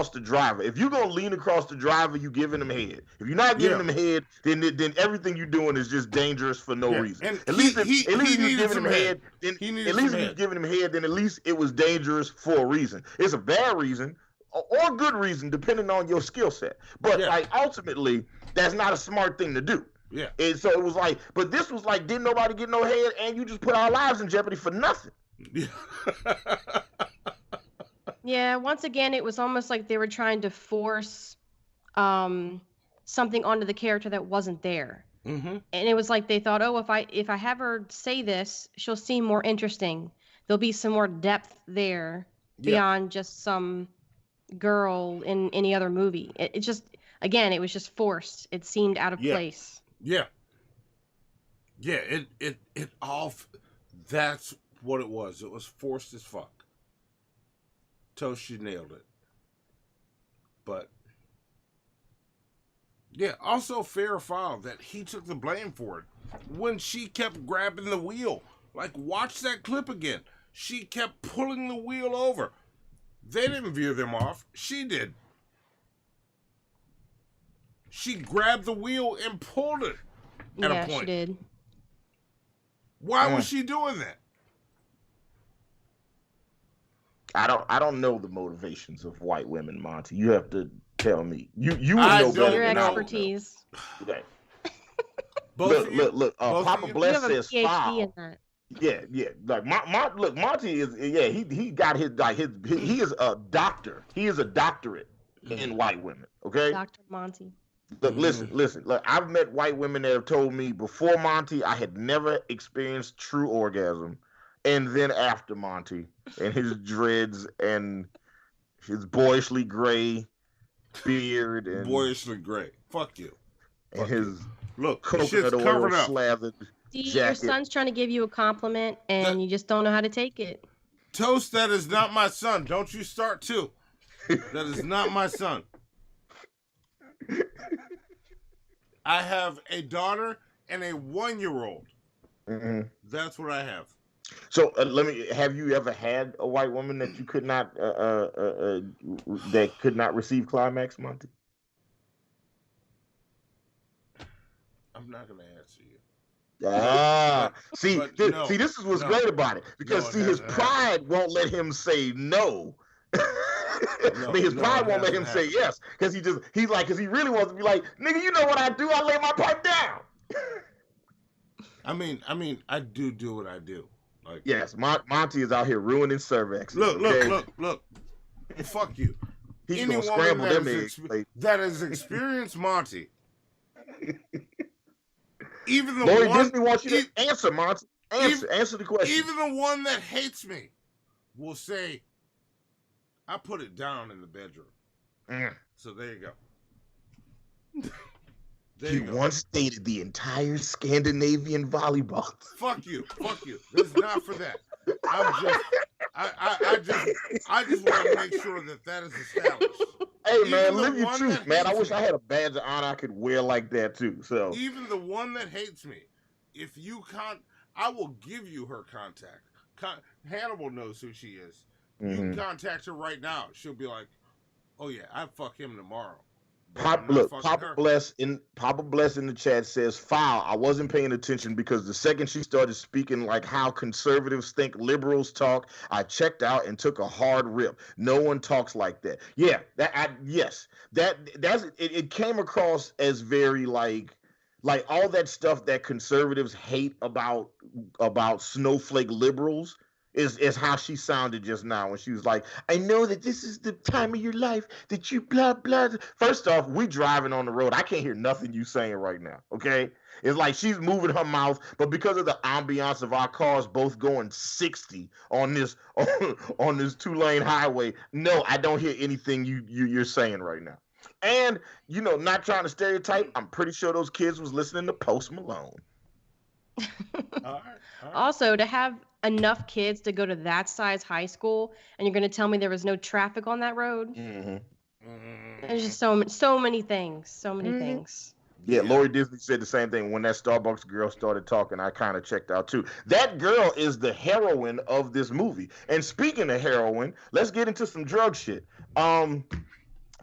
the driver. If you're gonna lean across the driver, you giving them head. If you're not giving them head, then everything you're doing is just dangerous for no reason. And at least if you're giving him head, then at least it was dangerous for a reason. It's a bad reason or good reason depending on your skill set. But like ultimately, that's not a smart thing to do. Yeah. And so it was like, but this was like, didn't nobody get no head, and you just put our lives in jeopardy for nothing. Yeah. Yeah, once again, it was almost like they were trying to force something onto the character that wasn't there. Mm-hmm. And it was like they thought, oh, if I have her say this, she'll seem more interesting. There'll be some more depth there beyond just some girl in any other movie. It just, again, it was just forced. It seemed out of place. Yeah. Yeah, it all, that's what it was. It was forced as fuck. Toast, you nailed it. But, yeah, also fair or foul that he took the blame for it when she kept grabbing the wheel. Like, watch that clip again. She kept pulling the wheel over. They didn't veer them off. She did. She grabbed the wheel and pulled it at a point. Yeah, she did. Why was she doing that? I don't know the motivations of white women, Monty. You have to tell me. You would know better. Your expertise. Okay. Look. Papa Bless says PhD foul. in that. Yeah. Like Monty is he got his he is a doctor. He is a doctorate in white women. Okay. Dr. Monty. Look, listen. Look, I've met white women that have told me before Monty I had never experienced true orgasm. and then after Monty and his dreads and his boyishly gray beard and boyishly gray. Fuck you. And his look, coconut oil slathered See, jacket. your son's trying to give you a compliment, and you just don't know how to take it. Toast, that is not my son. Don't you start too. That is not my son. I have a daughter and a 1-year-old. Mm-hmm. That's what I have. So have you ever had a white woman that you could not that could not receive climax, Monty? I'm not gonna answer you. See, this is what's great about it, because his pride won't let him say no. His pride won't let him say yes, because he really wants to be like, nigga, you know what I do? I lay my pipe down. I mean, I do what I do. Like, yes, Monty is out here ruining cervix. Look. Fuck you. He's gonna scramble them eggs. That has experienced Monty. Even the Lori one Disney wants you to answer, Monty. Answer the question. Even the one that hates me will say, I put it down in the bedroom. So there you go. He once dated the entire Scandinavian volleyball. Fuck you. This is not for that. I just want to make sure that is established. Hey man, live your truth, man. I wish I had a badge of honor I could wear like that too. So even the one that hates me, if you I will give you her contact. Hannibal knows who she is. You can contact her right now. She'll be like, "Oh yeah, I'd fuck him tomorrow." Papa Bless in the chat says, "Foul. I wasn't paying attention because the second she started speaking like how conservatives think liberals talk, I checked out and took a hard rip. No one talks like that." Yeah, it came across as very like all that stuff that conservatives hate about snowflake liberals. Is how she sounded just now when she was like, I know that this is the time of your life that you blah, blah. First off, we driving on the road. I can't hear nothing you saying right now, okay? It's like she's moving her mouth, but because of the ambiance of our cars both going 60 on this 2-lane highway, no, I don't hear anything you're saying right now. And, not trying to stereotype, I'm pretty sure those kids was listening to Post Malone. All right. Also, to have enough kids to go to that size high school, and you're going to tell me there was no traffic on that road? There's just so many things. So many things. Yeah, Lori Disney said the same thing. When that Starbucks girl started talking, I kind of checked out too. That girl is the heroine of this movie. And speaking of heroin, let's get into some drug shit.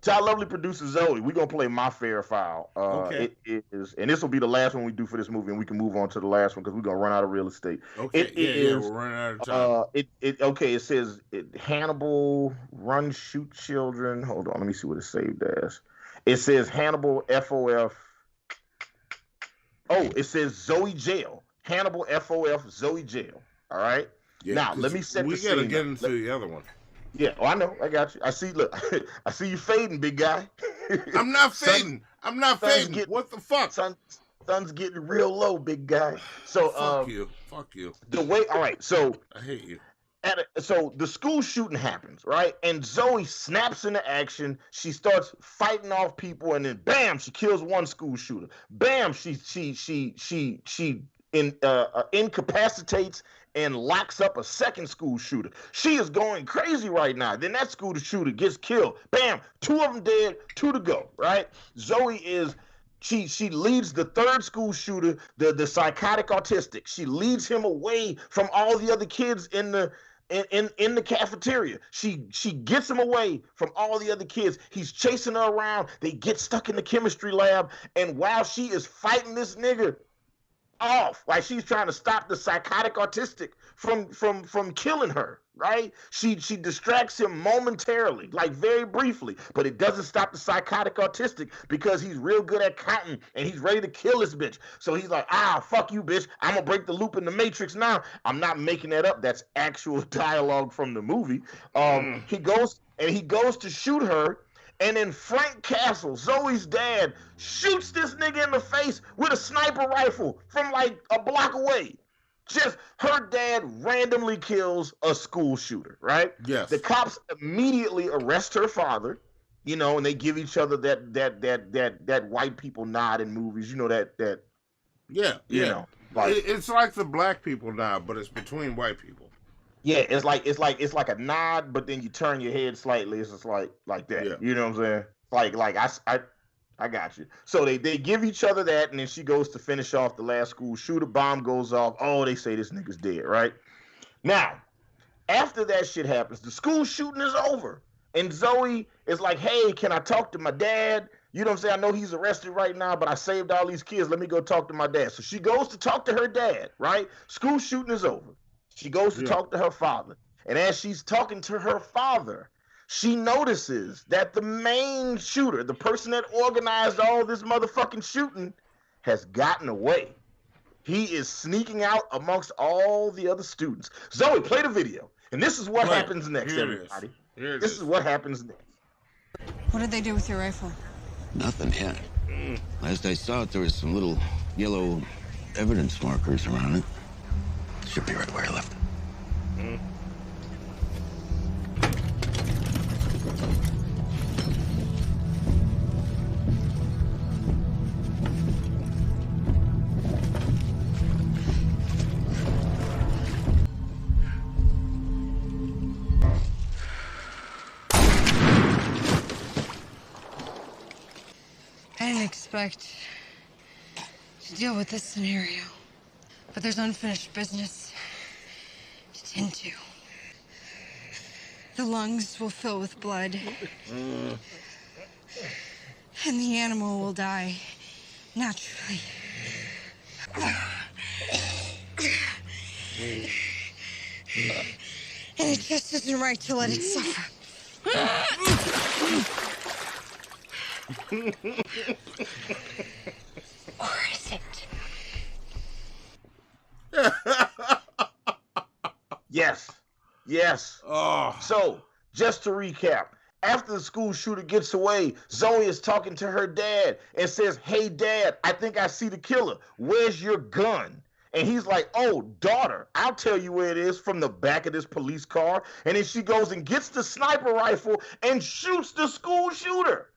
To our lovely producer Zoe, we're gonna play My Fair Foul. Okay. It is, and this will be the last one we do for this movie, and we can move on to the last one because we're gonna run out of real estate. Okay. We're running out of time. It says Hannibal Run Shoot Children. Hold on, let me see what it's saved as. It says Hannibal FOF. Oh, it says Zoe Jail. Hannibal FOF Zoe Jail. All right. Yeah, now let me set the scene. We gotta get into the other one. Yeah, I know. I got you. I see. Look, I see you fading, big guy. I'm not fading. What the fuck? Sun's getting real low, big guy. So Fuck you. The way. All right. So I hate you. So the school shooting happens, right? And Zoe snaps into action. She starts fighting off people, and then bam, she kills one school shooter. Bam, she incapacitates and locks up a second school shooter. She is going crazy right now. Then that school shooter gets killed. Bam, 2 of them dead, 2 to go, right? Zoe is, she leads the third school shooter, the psychotic autistic. She leads him away from all the other kids in the cafeteria. She gets him away from all the other kids. He's chasing her around. They get stuck in the chemistry lab. And while she is fighting this nigga off, like she's trying to stop the psychotic autistic from killing her, right? She distracts him momentarily, like very briefly, but it doesn't stop the psychotic autistic because he's real good at counting and he's ready to kill this bitch. So he's like, fuck you, bitch. I'm gonna break the loop in the Matrix now. I'm not making that up. That's actual dialogue from the movie. He goes to shoot her. And then Frank Castle, Zoe's dad, shoots this nigga in the face with a sniper rifle from like a block away. Just her dad randomly kills a school shooter, right? Yes. The cops immediately arrest her father, you know, and they give each other that white people nod in movies, you know, that Yeah, you yeah. know, like It's like the black people now, but it's between white people. yeah, it's like a nod, but then you turn your head slightly. It's just like that. Yeah. You know what I'm saying? I got you. So they give each other that, and then she goes to finish off the last school shooter. Bomb goes off. Oh, they say this nigga's dead, right? Now, after that shit happens, the school shooting is over. And Zoe is like, hey, can I talk to my dad? You know what I'm saying? I know he's arrested right now, but I saved all these kids. Let me go talk to my dad. So she goes to talk to her dad, right? School shooting is over. She goes to talk to her father. And as she's talking to her father, she notices that the main shooter, the person that organized all this motherfucking shooting, has gotten away. He is sneaking out amongst all the other students. Zoe, play the video. And this is what happens next, everybody. This is what happens next. What did they do with your rifle? Nothing yet. Last I saw it, there was some little yellow evidence markers around it. Should be right where I left it. I didn't expect to deal with this scenario, but there's unfinished business to tend to. The lungs will fill with blood, and the animal will die naturally. And it just isn't right to let it suffer. Or is it? Yes. Yes. Oh. So, just to recap, after the school shooter gets away, Zoe is talking to her dad and says, hey, Dad, I think I see the killer. Where's your gun? And he's like, oh, daughter, I'll tell you where it is, from the back of this police car. And then she goes and gets the sniper rifle and shoots the school shooter.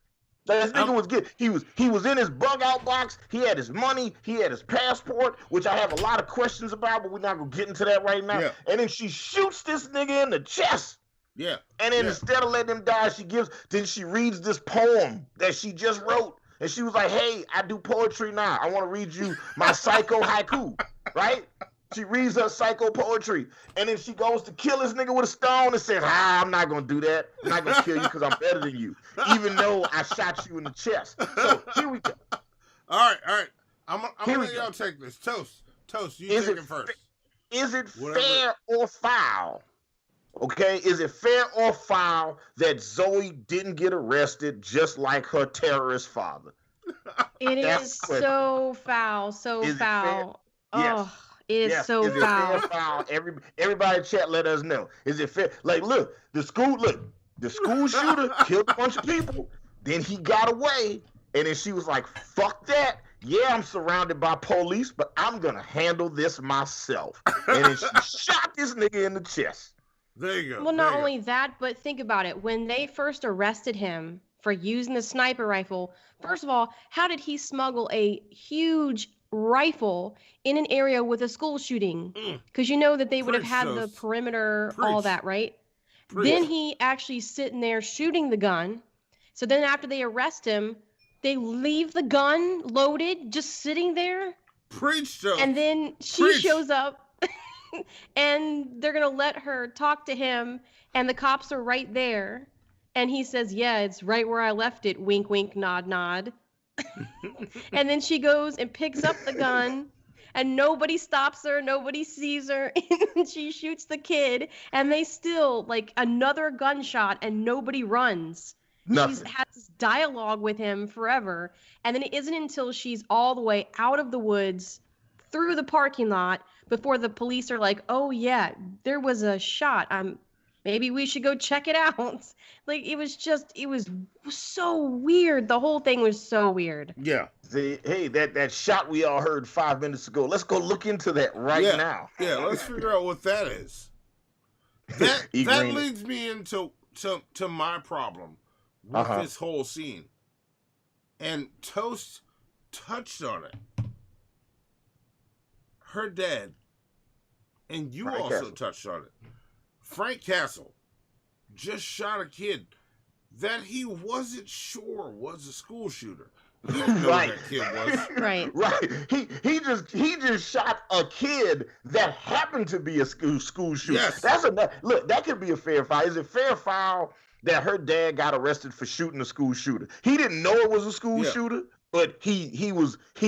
That nigga was good. He was in his bug out box. He had his money. He had his passport, which I have a lot of questions about, but we're not gonna get into that right now. Yeah. And then she shoots this nigga in the chest. Yeah. And then instead of letting him die, she reads this poem that she just wrote. And she was like, hey, I do poetry now. I want to read you my psycho haiku, right? She reads her psycho poetry. And then she goes to kill this nigga with a stone and says, I'm not going to do that. I'm not going to kill you because I'm better than you, even though I shot you in the chest. So here we go. All right. I'm going to let y'all take this. Toast, you take it first. Is it fair or foul? Okay, is it fair or foul that Zoe didn't get arrested just like her terrorist father? It is so foul, so foul. Oh, it is so foul. Is it fair, foul? Everybody chat, let us know. Is it fair? Like, look, the school shooter killed a bunch of people. Then he got away, and then she was like, fuck that. Yeah, I'm surrounded by police, but I'm going to handle this myself. And then she shot this nigga in the chest. There you go. Well, not only that, but think about it. When they first arrested him for using the sniper rifle, first of all, how did he smuggle a huge rifle in an area with a school shooting? Because you know that they would have had the perimeter, all that, right? Then he actually sitting there shooting the gun. So then after they arrest him, they leave the gun loaded, just sitting there. And then she shows up. And they're going to let her talk to him, and the cops are right there. And he says, yeah, it's right where I left it. Wink, wink, nod, nod. And then she goes and picks up the gun, and nobody stops her. Nobody sees her. And she shoots the kid, and they still, like, another gunshot, and nobody runs. She's had this dialogue with him forever. And then it isn't until she's all the way out of the woods, through the parking lot, before the police are like, oh, yeah, there was a shot. Maybe we should go check it out. Like, it was so weird. The whole thing was so weird. Yeah. Hey, that shot we all heard 5 minutes ago. Let's go look into that right now. Yeah, let's figure out what that is. That leads me into my problem with this whole scene. And Toast touched on it. Her dad, and you Frank also Castle. touched on it. Frank Castle just shot a kid that he wasn't sure was a school shooter. He didn't know Right. that kid was. Right. Right. He just shot a kid that happened to be a school shooter. Yes. Look, that could be a fair foul. Is it fair foul that her dad got arrested for shooting a school shooter? He didn't know it was a school shooter, but he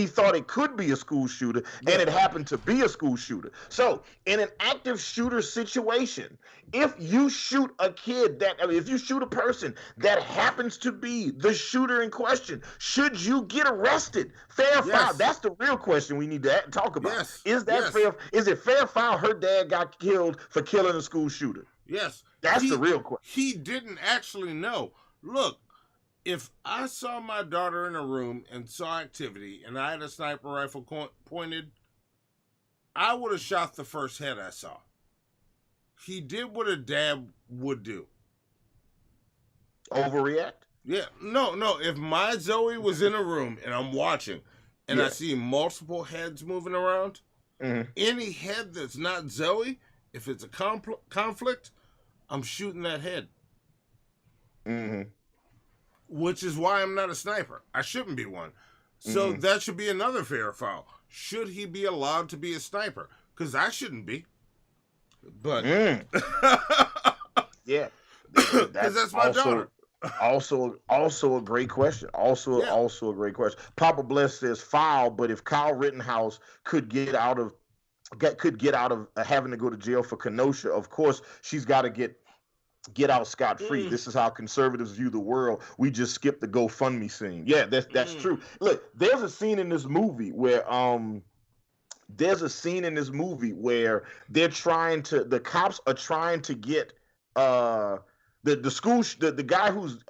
thought it could be a school shooter, and it happened to be a school shooter. So in an active shooter situation, if you shoot a kid if you shoot a person that happens to be the shooter in question, should you get arrested? Fair foul. That's the real question we need to talk about. Yes. Is that fair? Is it fair foul her dad got killed for killing a school shooter? Yes. That's the real question. He didn't actually know. Look, if I saw my daughter in a room and saw activity and I had a sniper rifle pointed, I would have shot the first head I saw. He did what a dad would do. Overreact? Yeah. No. If my Zoe was in a room and I'm watching and I see multiple heads moving around, any head that's not Zoe, if it's a conflict, I'm shooting that head. Which is why I'm not a sniper. I shouldn't be one. So that should be another fair foul. Should he be allowed to be a sniper? Because I shouldn't be. But yeah, that's my daughter. Also a great question. Also a great question. Papa Bless says foul, but if Kyle Rittenhouse could get out of having to go to jail for Kenosha, of course she's got to get out scot-free. This is how conservatives view the world. We just skipped the GoFundMe scene. Yeah, that's true. Look, there's a scene in this movie where the cops are trying to get the guy who's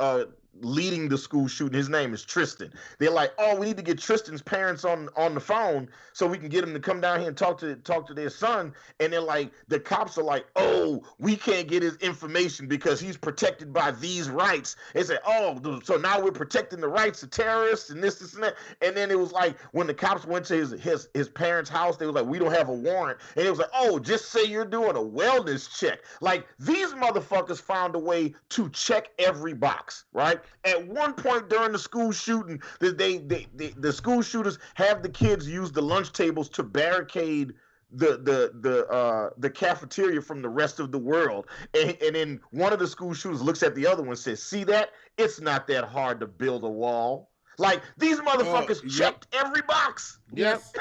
leading the school shooting. His name is Tristan. They're like, oh, we need to get Tristan's parents on the phone so we can get him to come down here and talk to their son. And they're like, the cops are like, oh, we can't get his information because he's protected by these rights. They say, oh, so now we're protecting the rights of terrorists and this and that. And then it was like, when the cops went to his parents' house, they were like, we don't have a warrant. And it was like, oh, just say you're doing a wellness check. Like, these motherfuckers found a way to check every box, right? At one point during the school shooting, the school shooters have the kids use the lunch tables to barricade the cafeteria from the rest of the world. And then one of the school shooters looks at the other one and says, see that? It's not that hard to build a wall. Like, these motherfuckers checked every box. Yes.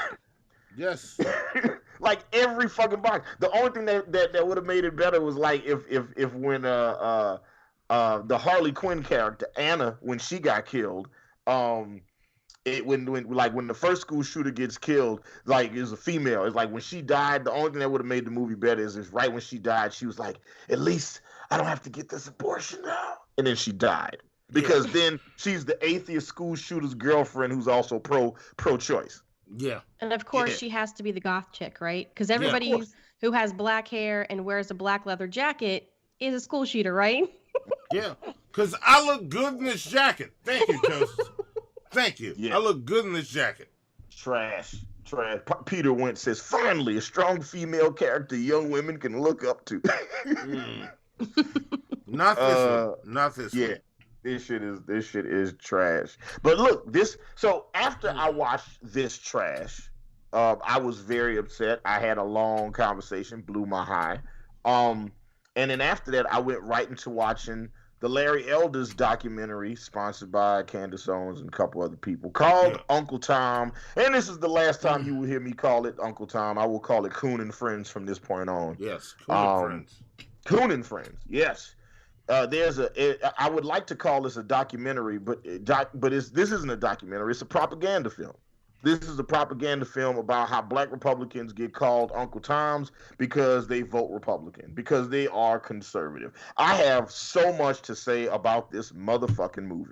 Yes. Like, every fucking box. The only thing that would have made it better was like if when the Harley Quinn character Anna, when she got killed, when the first school shooter gets killed, like, it was a female. It's like when she died, the only thing that would have made the movie better is right when she died, she was like, at least I don't have to get this abortion now. And then she died. Because then she's the atheist school shooter's girlfriend who's also pro-choice. Yeah. And of course she has to be the goth chick, right? Because everybody who has black hair and wears a black leather jacket is a school shooter, right? Yeah, because I look good in this jacket. Thank you, Toast. Thank you. Yeah. I look good in this jacket. Trash. Peter Wentz says, finally, a strong female character young women can look up to. Not this one. Not this one. Yeah, this shit is trash. But look, so after I watched this trash, I was very upset. I had a long conversation, blew my high. And then after that, I went right into watching the Larry Elders documentary, sponsored by Candace Owens and a couple other people, called Uncle Tom. And this is the last time you will hear me call it Uncle Tom. I will call it Coon and Friends from this point on. Yes, Coon and Friends. Coon and Friends, yes. I would like to call this a documentary, but this isn't a documentary. It's a propaganda film. This is a propaganda film about how black Republicans get called Uncle Toms because they vote Republican, because they are conservative. I have so much to say about this motherfucking movie.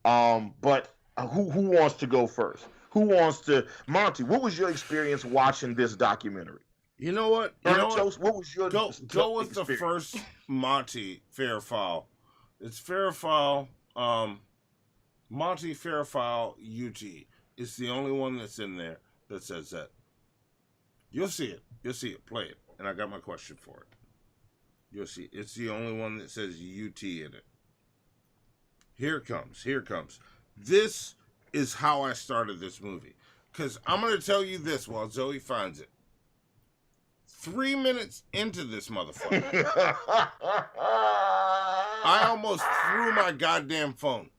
But who wants to go first? Who wants to? Monty, what was your experience watching this documentary? You know what? What was your go with the first Monty Fairfile. It's Fairfile, Monty Fairfile UT. It's the only one that's in there that says that. You'll see it. You'll see it. Play it. And I got my question for it. You'll see. It's the only one that says UT in it. Here it comes. Here it comes. This is how I started this movie. Because I'm going to tell you this while Zoe finds it. 3 minutes into this motherfucker, I almost threw my goddamn phone.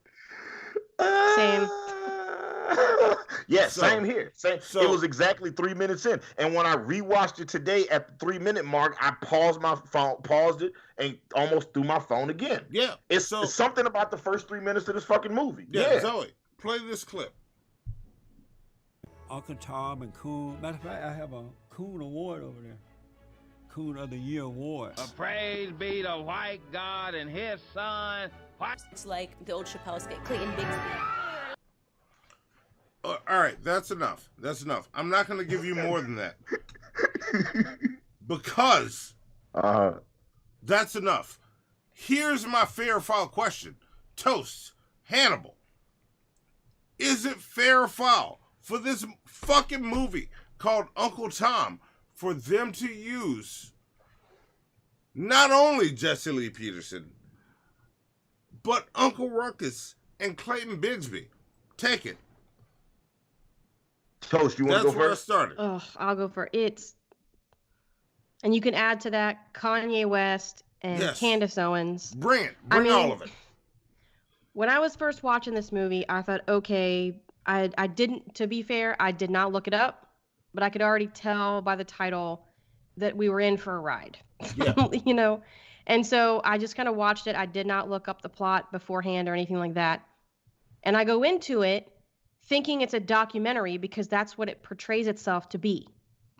Same. Yeah, same here. Same. It was exactly 3 minutes in, and when I rewatched it today at the 3 minute mark, I paused it, and almost threw my phone again. Yeah, it's something about the first 3 minutes of this fucking movie. Yeah, Zoe, play this clip. Uncle Tom and Coon. Matter of fact, I have a Coon Award over there. Coon of the Year Award. Praise be the white God and his son. It's like the old Chappelle skit, Clayton Bigsby. All right, that's enough. That's enough. I'm not going to give you more than that. Because that's enough. Here's my fair foul question. Toast, Hannibal. Is it fair or foul for this fucking movie called Uncle Tom for them to use not only Jesse Lee Peterson, but Uncle Ruckus and Clayton Bigsby? Take it. Toast, you want to go first? That's where I started. Oh, I'll go for it. And you can add to that Kanye West and Candace Owens. Bring it. Bring all of it. When I was first watching this movie, I thought, okay, I didn't, to be fair, I did not look it up, but I could already tell by the title that we were in for a ride. Yeah. You know? And so I just kind of watched it. I did not look up the plot beforehand or anything like that. And I go into it thinking it's a documentary because that's what it portrays itself to be.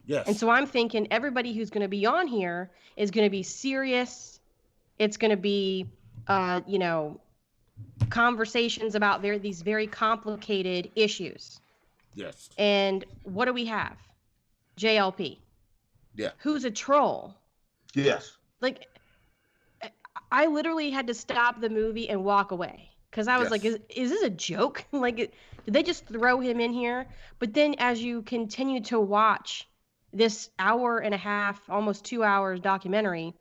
Yes. And so I'm thinking everybody who's going to be on here is going to be serious. It's going to be, you know, conversations about these very complicated issues. Yes. And what do we have? JLP. Yeah. Who's a troll? Yes. Like, I literally had to stop the movie and walk away because I was like, is this a joke? Like, did they just throw him in here? But then as you continue to watch this hour and a half, almost 2 hours documentary,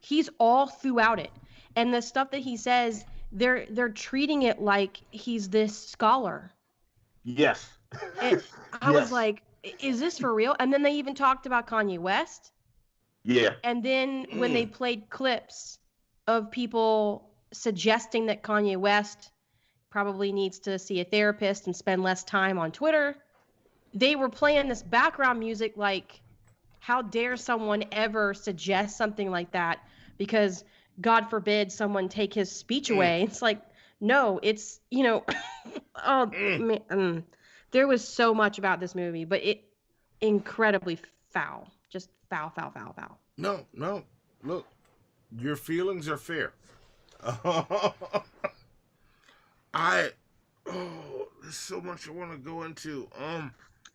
he's all throughout it. And the stuff that he says, they're treating it like he's this scholar. Yes. And I was like, is this for real? And then they even talked about Kanye West. Yeah. And then when they played clips of people suggesting that Kanye West probably needs to see a therapist and spend less time on Twitter, they were playing this background music like, how dare someone ever suggest something like that? Because God forbid someone take his speech away. It's like, no, it's, you know, man, there was so much about this movie, but it incredibly foul. Just foul. No. Look, your feelings are fair. There's so much I want to go into.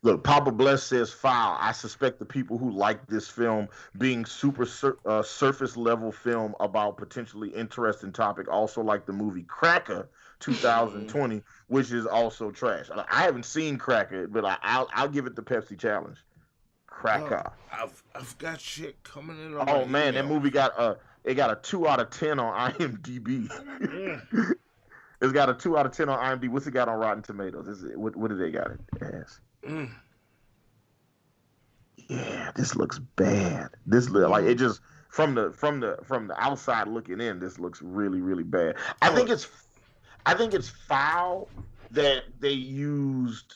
Look, Papa Bless says foul. I suspect the people who like this film being super surface level film about potentially interesting topic also like the movie Cracker 2020, which is also trash. I haven't seen Cracker, but I'll give it the Pepsi challenge. Cracker. I've got shit coming in. Oh man, that movie got a 2 out of 10 on IMDb. It's got a 2 out of 10 on IMDb. What's it got on Rotten Tomatoes? What do they got it as? Yeah, this looks bad. This look like it just from the outside looking in. This looks really, really bad. I think it's foul that they used.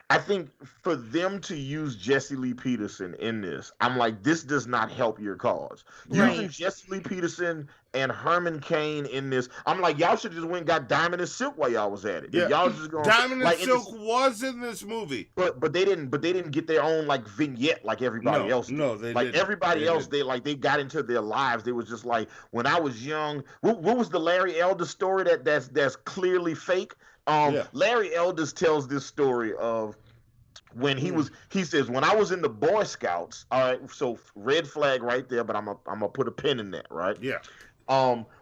I think for them to use Jesse Lee Peterson in this, I'm like, this does not help your cause. Using Right. Jesse Lee Peterson and Herman Cain in this, I'm like, y'all should just went and got Diamond and Silk while y'all was at it. Yeah. Y'all just going Diamond like and Silk was in this movie, but they didn't get their own like vignette like everybody else did. No, they like didn't. everybody else, they got into their lives. They was just like, when I was young. What was the Larry Elders story that's clearly fake? Larry Elders tells this story of when he says, when I was in the Boy Scouts, all right, so red flag right there, but I'm gonna put a pin in that, right? Yeah.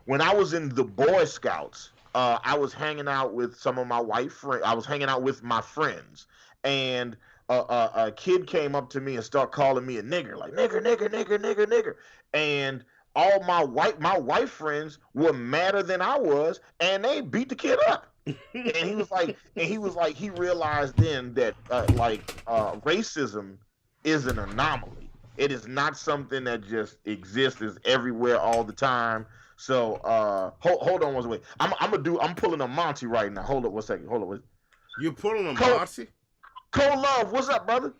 When I was in the Boy Scouts, I was hanging out with some of my white friends. I was hanging out with my friends, and a kid came up to me and started calling me a nigger, like nigger, and all my white friends were madder than I was, and they beat the kid up. And he was like, he realized then that racism is an anomaly. It is not something that just exists, is everywhere all the time. So hold on one second. I'm pulling a Monty right now. Hold up one second. You pulling a Monty? Cole Love, what's up, brother?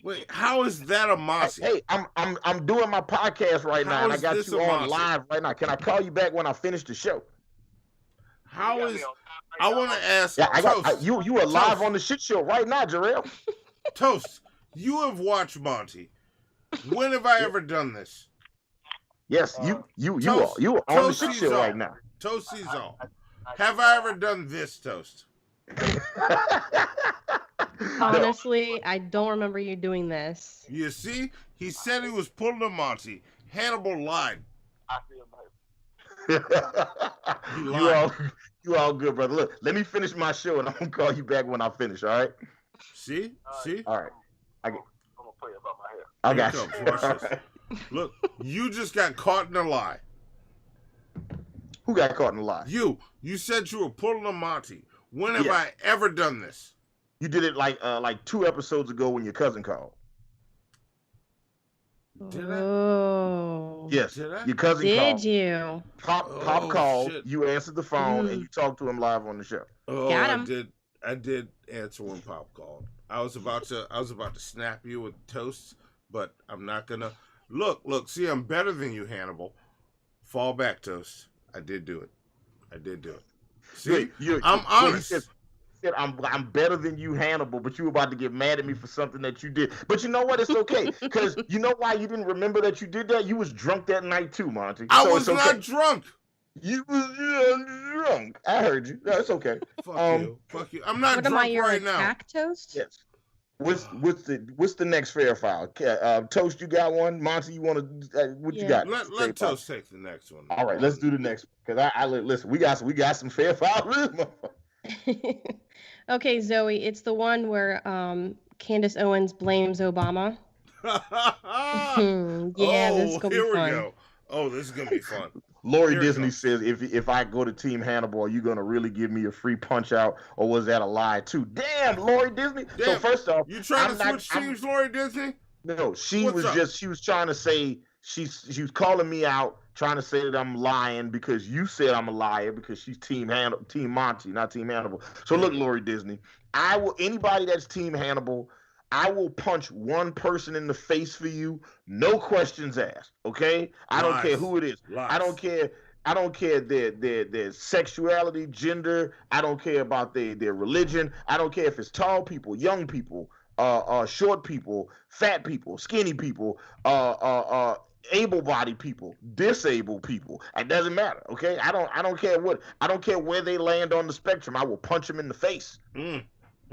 Wait, how is that a Monty? Hey, I'm doing my podcast right now, and I got you on live right now. Can I call you back when I finish the show? How is? I want to ask. Yeah, Toast, you are live on the shit show right now, Jarrell. Toast, you have watched Monty. When have I ever done this? Yes, you are on the shit show right now. Toasties on. Have I ever done this, Toast? Honestly, I don't remember you doing this. You see, he said he was pulling a Monty. Hannibal lied. You all good, brother. Look, let me finish my show, and I'm gonna call you back when I finish. All right? See? All right. I'm gonna play about my hair. I got Here you. comes. Watch this. Look, you just got caught in a lie. Who got caught in a lie? You said you were pulling a Monty. When have Yes. I ever done this? You did it like 2 episodes ago when your cousin called. Did I? Oh. Yes, Did I? your cousin Did called. you? Pop called. Shit. You answered the phone and you talked to him live on the show. Oh, Got him. I did answer when Pop called. I was about to snap you with toast, but I'm not gonna. Look. See, I'm better than you, Hannibal. Fall back, Toast. I did do it. See, I'm honest. He said, I'm better than you, Hannibal, but you were about to get mad at me for something that you did. But you know what? It's okay, because you know why you didn't remember that you did that? You was drunk that night too, Monty. I So was it's okay. not drunk. You was drunk. I heard you. No, it's okay. Fuck you. I'm not What am I, drunk your right now. attack Toast? Yes. What's the next fair file? Toast, you got one. Monty, you want to? What you got? Let Toast take the next one. All right, let's do the next one. Because I listen. We got some fair files. Okay, Zoe, it's the one where Candace Owens blames Obama. Yeah, this is gonna here be fun. we go. Oh, this is gonna be fun. Lori Here it Disney goes. says, if I go to Team Hannibal, are you gonna really give me a free punch out, or was that a lie too? Damn, Lori Disney. So Damn, first off, You trying I'm to not- switch teams, Lori Disney? No, she What's was up? just, she was trying to say, she was calling me out, trying to say that I'm lying because you said I'm a liar because she's Team Monty, not Team Hannibal. So look, Lori Disney, anybody that's Team Hannibal, I will punch one person in the face for you, no questions asked. Okay, I don't Lies. care who it is. Lies. I don't care their sexuality, gender. I don't care about their religion. I don't care if it's tall people, young people, short people, fat people, skinny people, able-bodied people, disabled people. It doesn't matter. Okay, I don't care where they land on the spectrum. I will punch them in the face.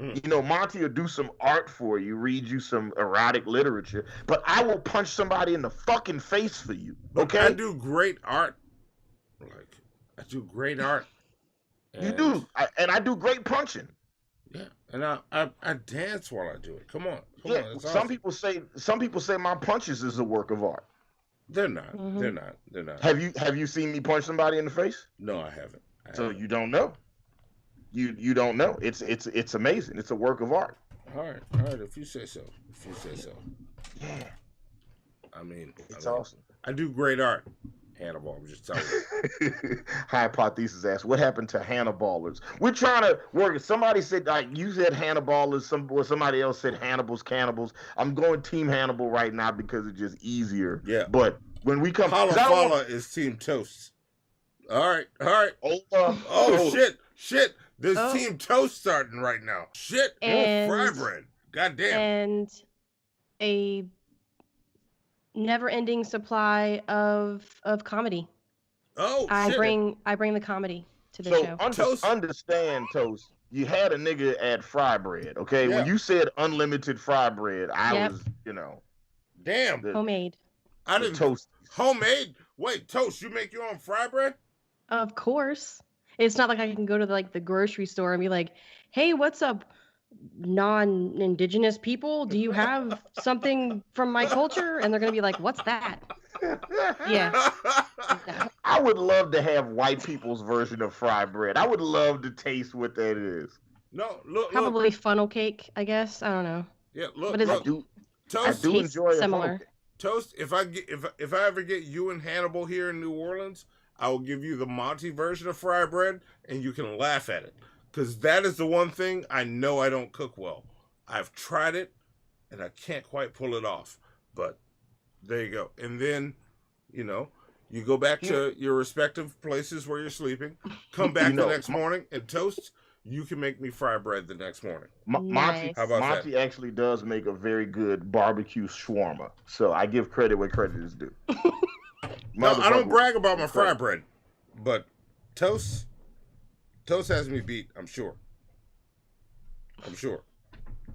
You know, Monty will do some art for you, read you some erotic literature, but I will punch somebody in the fucking face for you. Okay, I do great art. Like, I do great art. You do, and I do great punching. Yeah, and I dance while I do it. Come on. Yeah, it's some awesome. people say my punches is a work of art. They're not. Mhm. They're not. Have you seen me punch somebody in the face? No, I haven't. So you don't know. You don't know. It's amazing. It's a work of art. All right. If you say so. Yeah. I mean, It's awesome. I do great art, Hannibal, I'm just telling you. Hypothesis asks, what happened to Hannibalers? We're trying to work. Somebody said, like you said, Hannibalers. Somebody else said Hannibal's cannibals. I'm going Team Hannibal right now because it's just easier. Yeah. But when we come, Holla is Team Toast. All right. Shit. There's Team Toast starting right now. Shit. And, fry bread. Goddamn. And a never-ending supply of comedy. Oh, I shit. bring the comedy to the show. Understand, Toast. You had a nigga at fry bread, okay? Yeah. When you said unlimited fry bread, I was, damn. Homemade. I didn't toast. Homemade? Wait, Toast, you make your own fry bread? Of course. It's not like I can go to the grocery store and be like, "Hey, what's up, non-indigenous people? Do you have something from my culture?" And they're gonna be like, "What's that?" Yeah. I would love to have white people's version of fry bread. I would love to taste what that is. No, look. Probably funnel cake, I guess. I don't know. Yeah, look. But I do enjoy similar. Toast, if I ever get you and Hannibal here in New Orleans, I will give you the Monty version of fry bread, and you can laugh at it. Because that is the one thing I know I don't cook well. I've tried it, and I can't quite pull it off. But there you go. And then, you go back to your respective places where you're sleeping, come back the next morning, and Toast, you can make me fry bread the next morning. Monty, how about Monty that? actually does make a very good barbecue shawarma. So I give credit where credit is due. No, I don't brag about my fry bread, but Toast has me beat, I'm sure.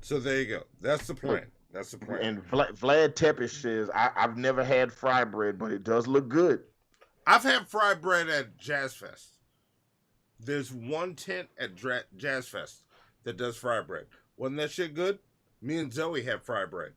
So there you go. That's the plan. And Vlad Tepish says, I've never had fry bread, but it does look good. I've had fry bread at Jazz Fest. There's one tent at Jazz Fest that does fry bread. Wasn't that shit good? Me and Zoe had fry bread.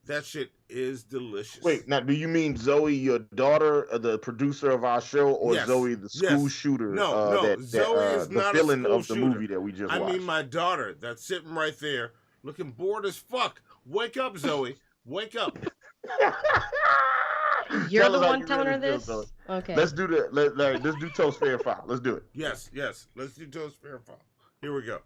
That shit is delicious. Wait, now do you mean Zoe, your daughter, the producer of our show, or Yes. Zoe, the school shooter? No, Zoe is the not villain a school of the shooter. movie that we just watched. I mean my daughter that's sitting right there looking bored as fuck. Wake up, Zoe. Wake up. You're the us how one you telling her really feel, this? Zoe. Okay. Let's do let's do Toast Fair File. Let's do it. Yes. Let's do Toast Fair File. Here we go.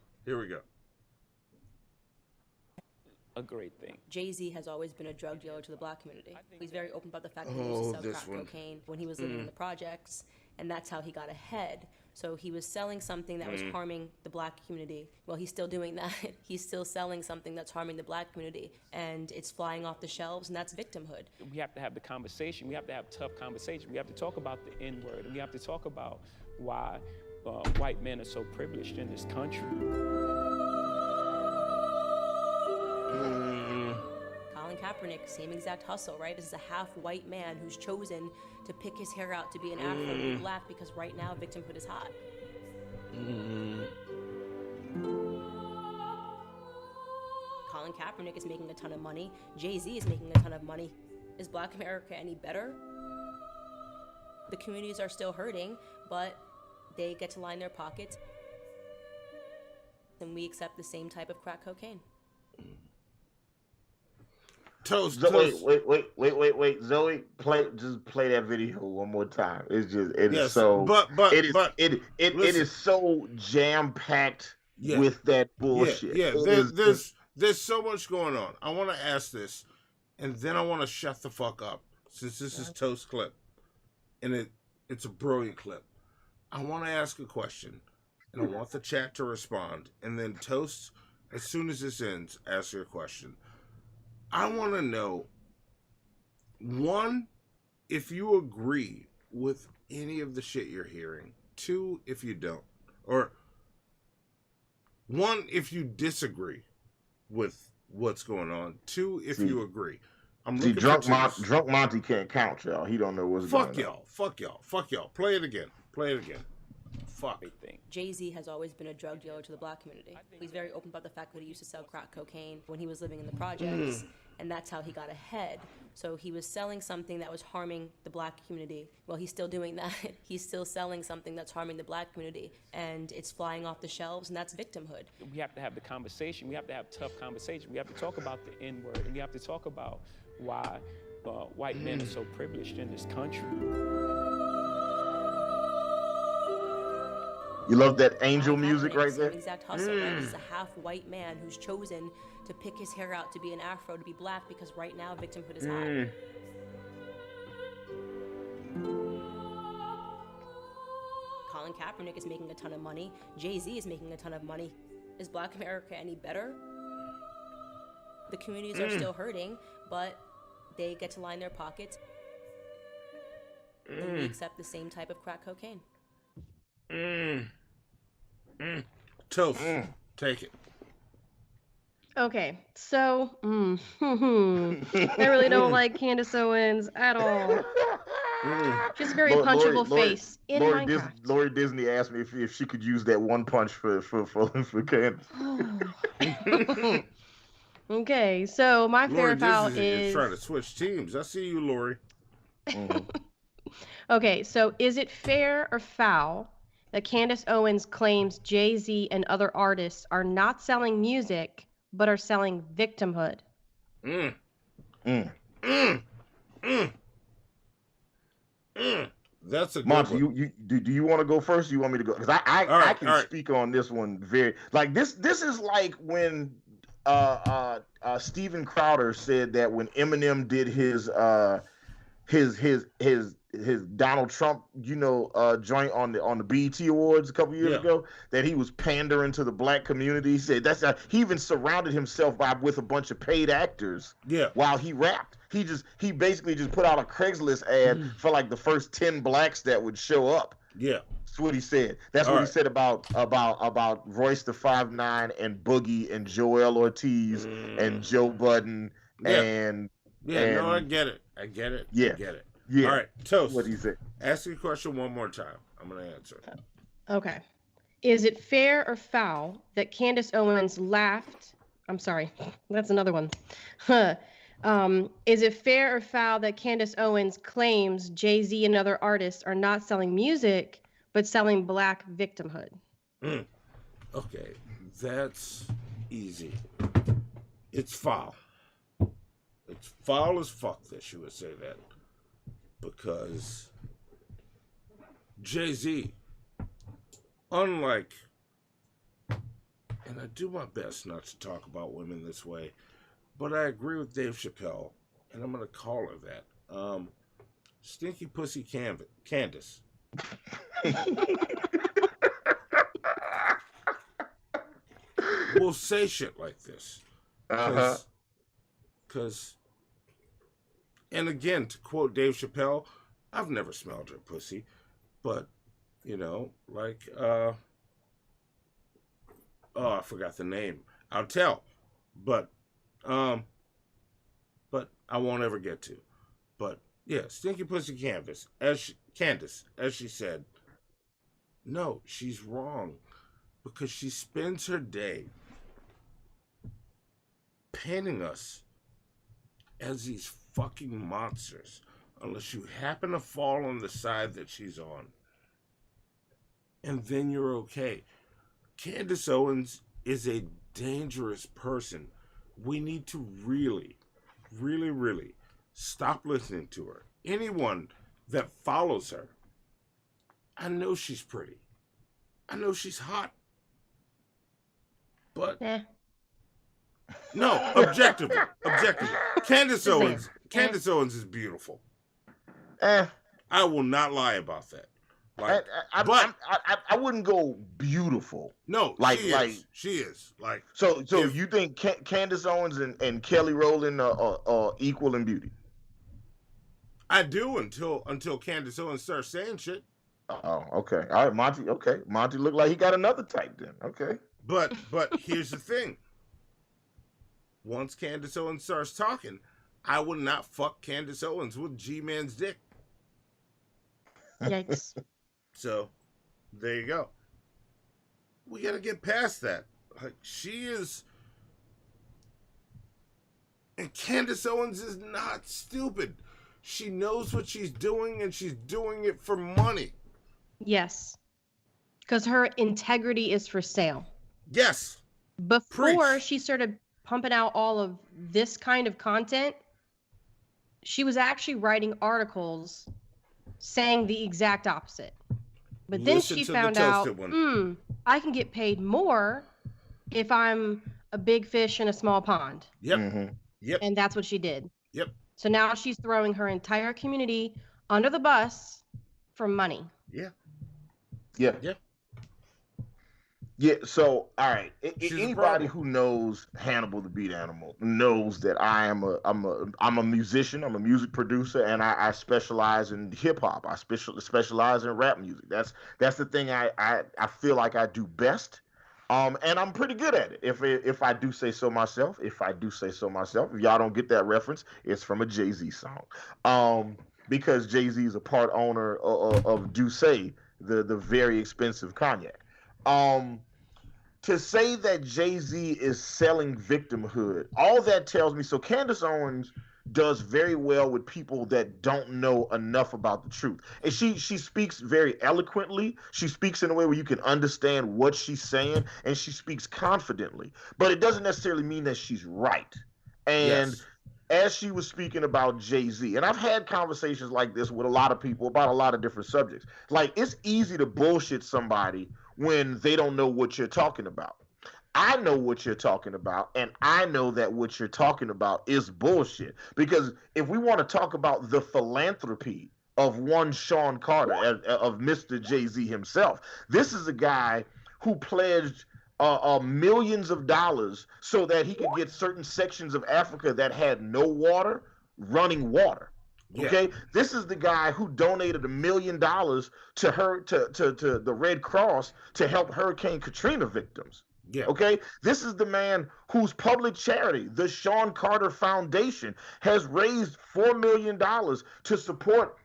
A great thing. Jay-Z has always been a drug dealer to the black community. He's very open about the fact that he used to sell crack cocaine when he was living in the projects, and that's how he got ahead. So he was selling something that was harming the black community. Well, he's still doing that. He's still selling something that's harming the black community, and it's flying off the shelves, and that's victimhood. We have to have the conversation. We have to have tough conversation. We have to talk about the N-word, and we have to talk about why white men are so privileged in this country. Colin Kaepernick, same exact hustle, right? This is a half-white man who's chosen to pick his hair out to be an Afro and be black because right now victimhood is hot. Colin Kaepernick is making a ton of money. Jay-Z is making a ton of money. Is Black America any better? The communities are still hurting, but they get to line their pockets. And we accept the same type of crack cocaine. Toast. Wait. Zoe, play that video one more time. It is so jam packed with that bullshit. There's so much going on. I want to ask this, and then I want to shut the fuck up since this is Toast clip, and it's a brilliant clip. I want to ask a question, and I want the chat to respond, and then Toast, as soon as this ends, ask your question. I want to know, one, if you agree with any of the shit you're hearing. Two, if you don't. Or, one, if you disagree with what's going on. Two, if you agree. Drunk Monty can't count, y'all. He don't know what's going on. Fuck y'all. Play it again. Fuck. Jay-Z has always been a drug dealer to the black community. He's very open about the fact that he used to sell crack cocaine when he was living in the projects, and that's how he got ahead. So he was selling something that was harming the black community. Well, he's still doing that. He's still selling something that's harming the black community, and it's flying off the shelves, and that's victimhood. We have to have the conversation. We have to have tough conversation. We have to talk about the N-word, and we have to talk about why white men are so privileged in this country. You love that angel music right Same there? exact hustle, right? This is a half white man who's chosen to pick his hair out to be an afro, to be black, because right now victimhood is high. Colin Kaepernick is making a ton of money. Jay-Z is making a ton of money. Is Black America any better? The communities are still hurting, but they get to line their pockets. And we accept the same type of crack cocaine. Toast. Take it. Okay, so I really don't like Candace Owens at all. She's a very punchable face in Minecraft. Lori Disney asked me if she could use that one punch for Candace. Okay, so my fair foul is trying to switch teams. I see you, Lori. Okay, so is it fair or foul that Candace Owens claims Jay-Z and other artists are not selling music, but are selling victimhood? That's a good Monty, one. do you want to go first? Or you want me to go? Because I can speak on this one very like this. This is like when Steven Crowder said that when Eminem did his Donald Trump, joint on the BET Awards a couple years ago, that he was pandering to the black community. He said he even surrounded himself with a bunch of paid actors. While he rapped, he basically just put out a Craigslist ad for like the first 10 blacks that would show up. That's what he said. That's what he said about Royce the 5'9" and Boogie and Joel Ortiz and Joe Budden and no, I get it. I get it. Yeah. I get it. Yeah. All right, Toast. What do you say? Ask your question one more time. I'm going to answer. Okay. Is it fair or foul that Candace Owens laughed? I'm sorry. That's another one. Is it fair or foul that Candace Owens claims Jay-Z and other artists are not selling music, but selling black victimhood? Okay, that's easy. It's foul. It's foul as fuck that she would say that. Because Jay-Z, unlike, and I do my best not to talk about women this way, but I agree with Dave Chappelle, and I'm going to call her that. Stinky Pussy Candace. Will say shit like this. Because, and again, to quote Dave Chappelle, I've never smelled her pussy, but, I forgot the name. I'll tell, but I won't ever get to. But yeah, Stinky Pussy Candace, as she said, no, she's wrong, because she spends her day painting us as these fucking monsters, unless you happen to fall on the side that she's on. And then you're okay. Candace Owens is a dangerous person. We need to really, really, really stop listening to her. Anyone that follows her, I know she's pretty. I know she's hot. But no, objectively. Candace Owens is beautiful. I will not lie about that. Like, I wouldn't go beautiful. No, she is. Like, so you think Candace Owens and Kelly Rowland are equal in beauty? I do until Candace Owens starts saying shit. Oh, okay. All right, Monty. Okay, Monty looked like he got another type then. Okay. But here's the thing. Once Candace Owens starts talking, I would not fuck Candace Owens with G-Man's dick. Yikes. So, there you go. We gotta get past that. Like, she is... And Candace Owens is not stupid. She knows what she's doing, and she's doing it for money. Yes. Because her integrity is for sale. Yes. Before she started pumping out all of this kind of content, she was actually writing articles saying the exact opposite. But then Listen she to the found out, toasted one. I can get paid more if I'm a big fish in a small pond. Yep. Yep. And that's what she did. Yep. So now she's throwing her entire community under the bus for money. Yeah. Yeah. Yeah. Yeah, so all right. She's a Anybody problem. who knows Hannibal the Beat Animal knows that I'm a musician, I'm a music producer, and I specialize in hip hop. I specialize in rap music. That's the thing I feel like I do best. And I'm pretty good at it. If I do say so myself. If y'all don't get that reference, it's from a Jay-Z song. Because Jay-Z is a part owner of Douce, the very expensive cognac. To say that Jay-Z is selling victimhood, all that tells me, so Candace Owens does very well with people that don't know enough about the truth. And she speaks very eloquently. She speaks in a way where you can understand what she's saying, and she speaks confidently. But it doesn't necessarily mean that she's right. And as she was speaking about Jay-Z, and I've had conversations like this with a lot of people about a lot of different subjects. Like, it's easy to bullshit somebody when they don't know what you're talking about. I know what you're talking about, and I know that what you're talking about is bullshit. Because if we want to talk about the philanthropy of one Sean Carter, of Mr. Jay-Z himself, this is a guy who pledged millions of dollars so that he could get certain sections of Africa that had no water, running water. Okay, this is the guy who donated $1 million to the Red Cross to help Hurricane Katrina victims. Yeah. Okay, this is the man whose public charity, the Sean Carter Foundation, has raised $4 million to support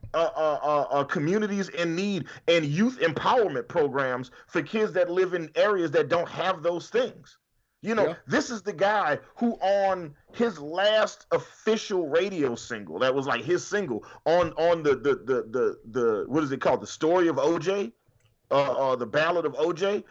communities in need and youth empowerment programs for kids that live in areas that don't have those things. You know, this is the guy who on his last official radio single, that was like his single on the what is it called? The Story of OJ, the Ballad of OJ.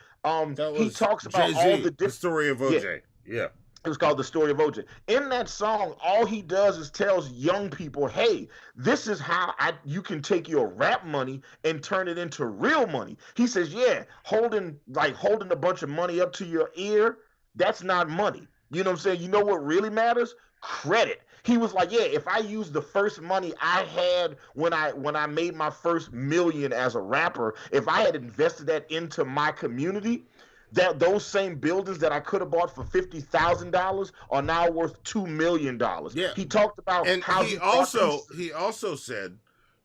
He talks about Jay-Z, all the Story of OJ. Yeah. It was called The Story of OJ. In that song, all he does is tells young people, hey, this is how you can take your rap money and turn it into real money. He says, yeah, holding a bunch of money up to your ear, that's not money. You know what I'm saying? You know what really matters? Credit. He was like, yeah, if I use the first money I had when I made my first million as a rapper, if I had invested that into my community, that those same buildings that I could have bought for $50,000 are now worth $2 million. Yeah. He talked about how he also said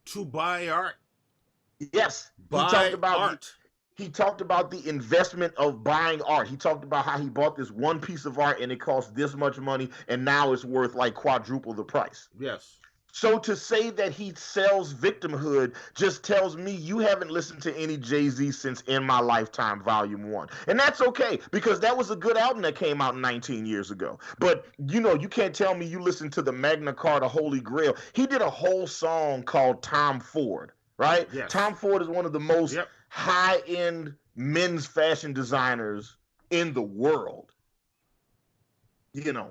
to buy art. Yes. He talked about the investment of buying art. He talked about how he bought this one piece of art and it cost this much money and now it's worth like quadruple the price. Yes. So to say that he sells victimhood just tells me you haven't listened to any Jay-Z since In My Lifetime Volume 1. And that's okay, because that was a good album that came out 19 years ago. But, you know, you can't tell me you listened to the Magna Carta Holy Grail. He did a whole song called Tom Ford, right? Yes. Tom Ford is one of the most high-end men's fashion designers in the world. You know,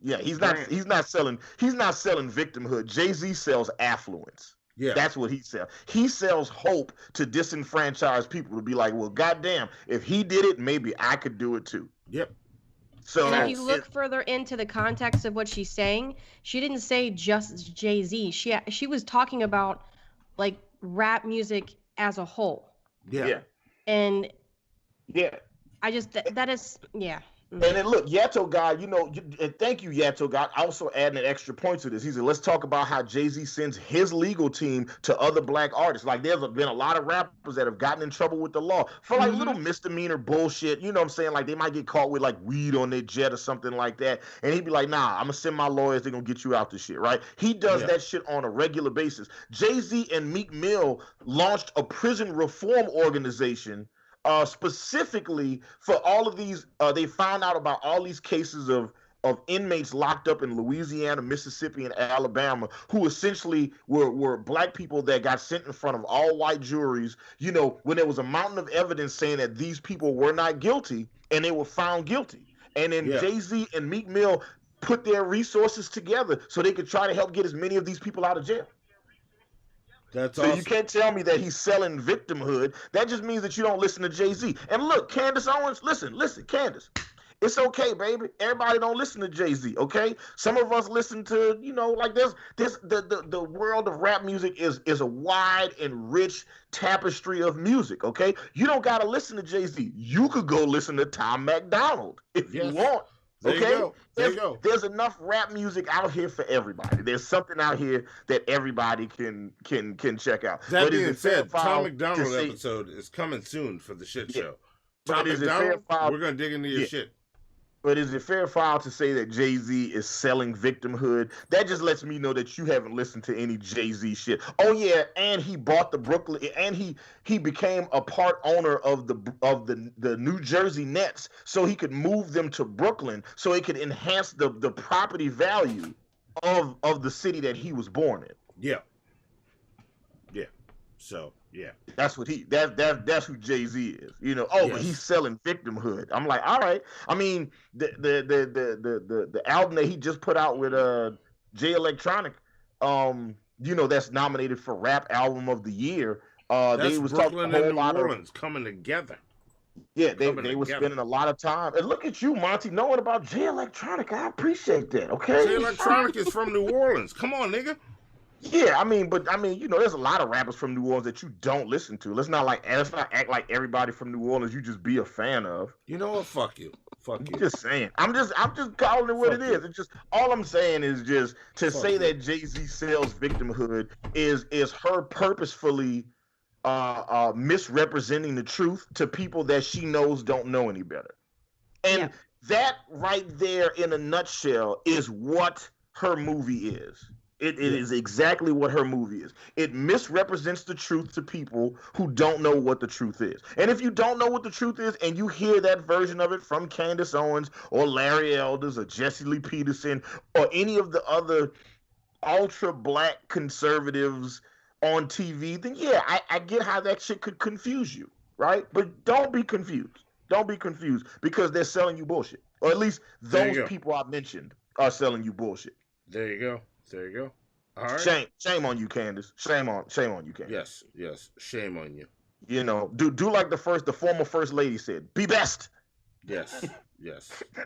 yeah, he's not selling victimhood. Jay-Z sells affluence. Yeah, that's what he sells. He sells hope to disenfranchised people to be like, well, goddamn, if he did it, maybe I could do it too. Yep. So and if you look further into the context of what she's saying, she didn't say just Jay-Z. She was talking about like rap music as a whole. Yeah. And yeah, I just that is And then look, Yato God, you know, and thank you, Yato God, also adding an extra point to this. He said, let's talk about how Jay-Z sends his legal team to other black artists. Like, there's been a lot of rappers that have gotten in trouble with the law for like little misdemeanor bullshit. You know what I'm saying? Like, they might get caught with like weed on their jet or something like that. And he'd be like, nah, I'm gonna send my lawyers, they're gonna get you out this shit, right? He does that shit on a regular basis. Jay-Z and Meek Mill launched a prison reform organization specifically for all of these. They found out about all these cases of inmates locked up in Louisiana, Mississippi, and Alabama who essentially were black people that got sent in front of all white juries, you know, when there was a mountain of evidence saying that these people were not guilty, and they were found guilty. And then Jay-Z and Meek Mill put their resources together so they could try to help get as many of these people out of jail. That's so awesome. you can't tell me that he's selling victimhood. That just means that you don't listen to Jay-Z. And look, Candace Owens, listen, Candace. It's okay, baby. Everybody don't listen to Jay-Z, okay? Some of us listen to, like the world of rap music is a wide and rich tapestry of music, okay? You don't gotta listen to Jay-Z. You could go listen to Tom MacDonald if you want. There Okay, you go. There you go. There's enough rap music out here for everybody. There's something out here that everybody can check out. That being said, Tom MacDonald episode is coming soon for the shit show. Tom MacDonald, we're gonna dig into your shit. But is it fair foul to say that Jay-Z is selling victimhood? That just lets me know that you haven't listened to any Jay-Z shit. Oh yeah, and he bought the Brooklyn, and he became a part owner of the New Jersey Nets, so he could move them to Brooklyn, so it could enhance the property value of the city that he was born in. Yeah. Yeah. So yeah, that's what that's who Jay-Z is. But he's selling victimhood. I'm like, all right. I mean, the album that he just put out with Jay Electronic, that's nominated for Rap Album of the Year. That's they was Brooklyn talking a whole and New lot Orleans coming together. Yeah, they were spending a lot of time. And look at you, Monty, knowing about Jay Electronic. I appreciate that. Okay, Jay Electronic is from New Orleans. Come on, nigga. Yeah, I mean, there's a lot of rappers from New Orleans that you don't listen to. Let's not act like everybody from New Orleans you just be a fan of. You know what? Fuck you. Fuck you. Just saying. I'm just calling it what it is. It's just all I'm saying is just to say that Jay-Z sells victimhood is her purposefully misrepresenting the truth to people that she knows don't know any better. And that right there in a nutshell is what her movie is. It is exactly what her movie is. It misrepresents the truth to people who don't know what the truth is. And if you don't know what the truth is and you hear that version of it from Candace Owens or Larry Elders or Jesse Lee Peterson or any of the other ultra-black conservatives on TV, then yeah, I get how that shit could confuse you, right? But don't be confused. Don't be confused because they're selling you bullshit. Or at least those people I mentioned are selling you bullshit. There you go. There you go. All right. Shame on you, Candace. Shame on you, Candace. Yes. Shame on you. Do like the former first lady said. Be best. Yes.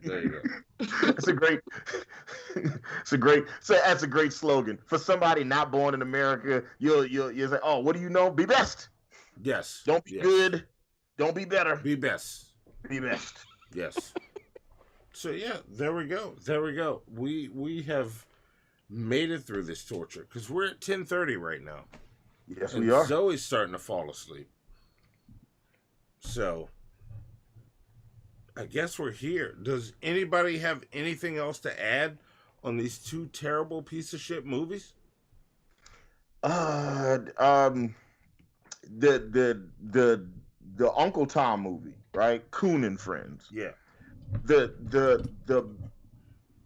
There you go. That's a great slogan for somebody not born in America. You'll say, oh, what do you know? Be best. Yes. Don't be good. Don't be better. Be best. Be best. Yes. So yeah, there we go. We have made it through this torture because we're at 10:30 right now. Yes, we are. Zoe's starting to fall asleep. So I guess we're here. Does anybody have anything else to add on these two terrible piece of shit movies? The Uncle Tom movie, right? Coon and Friends. Yeah. The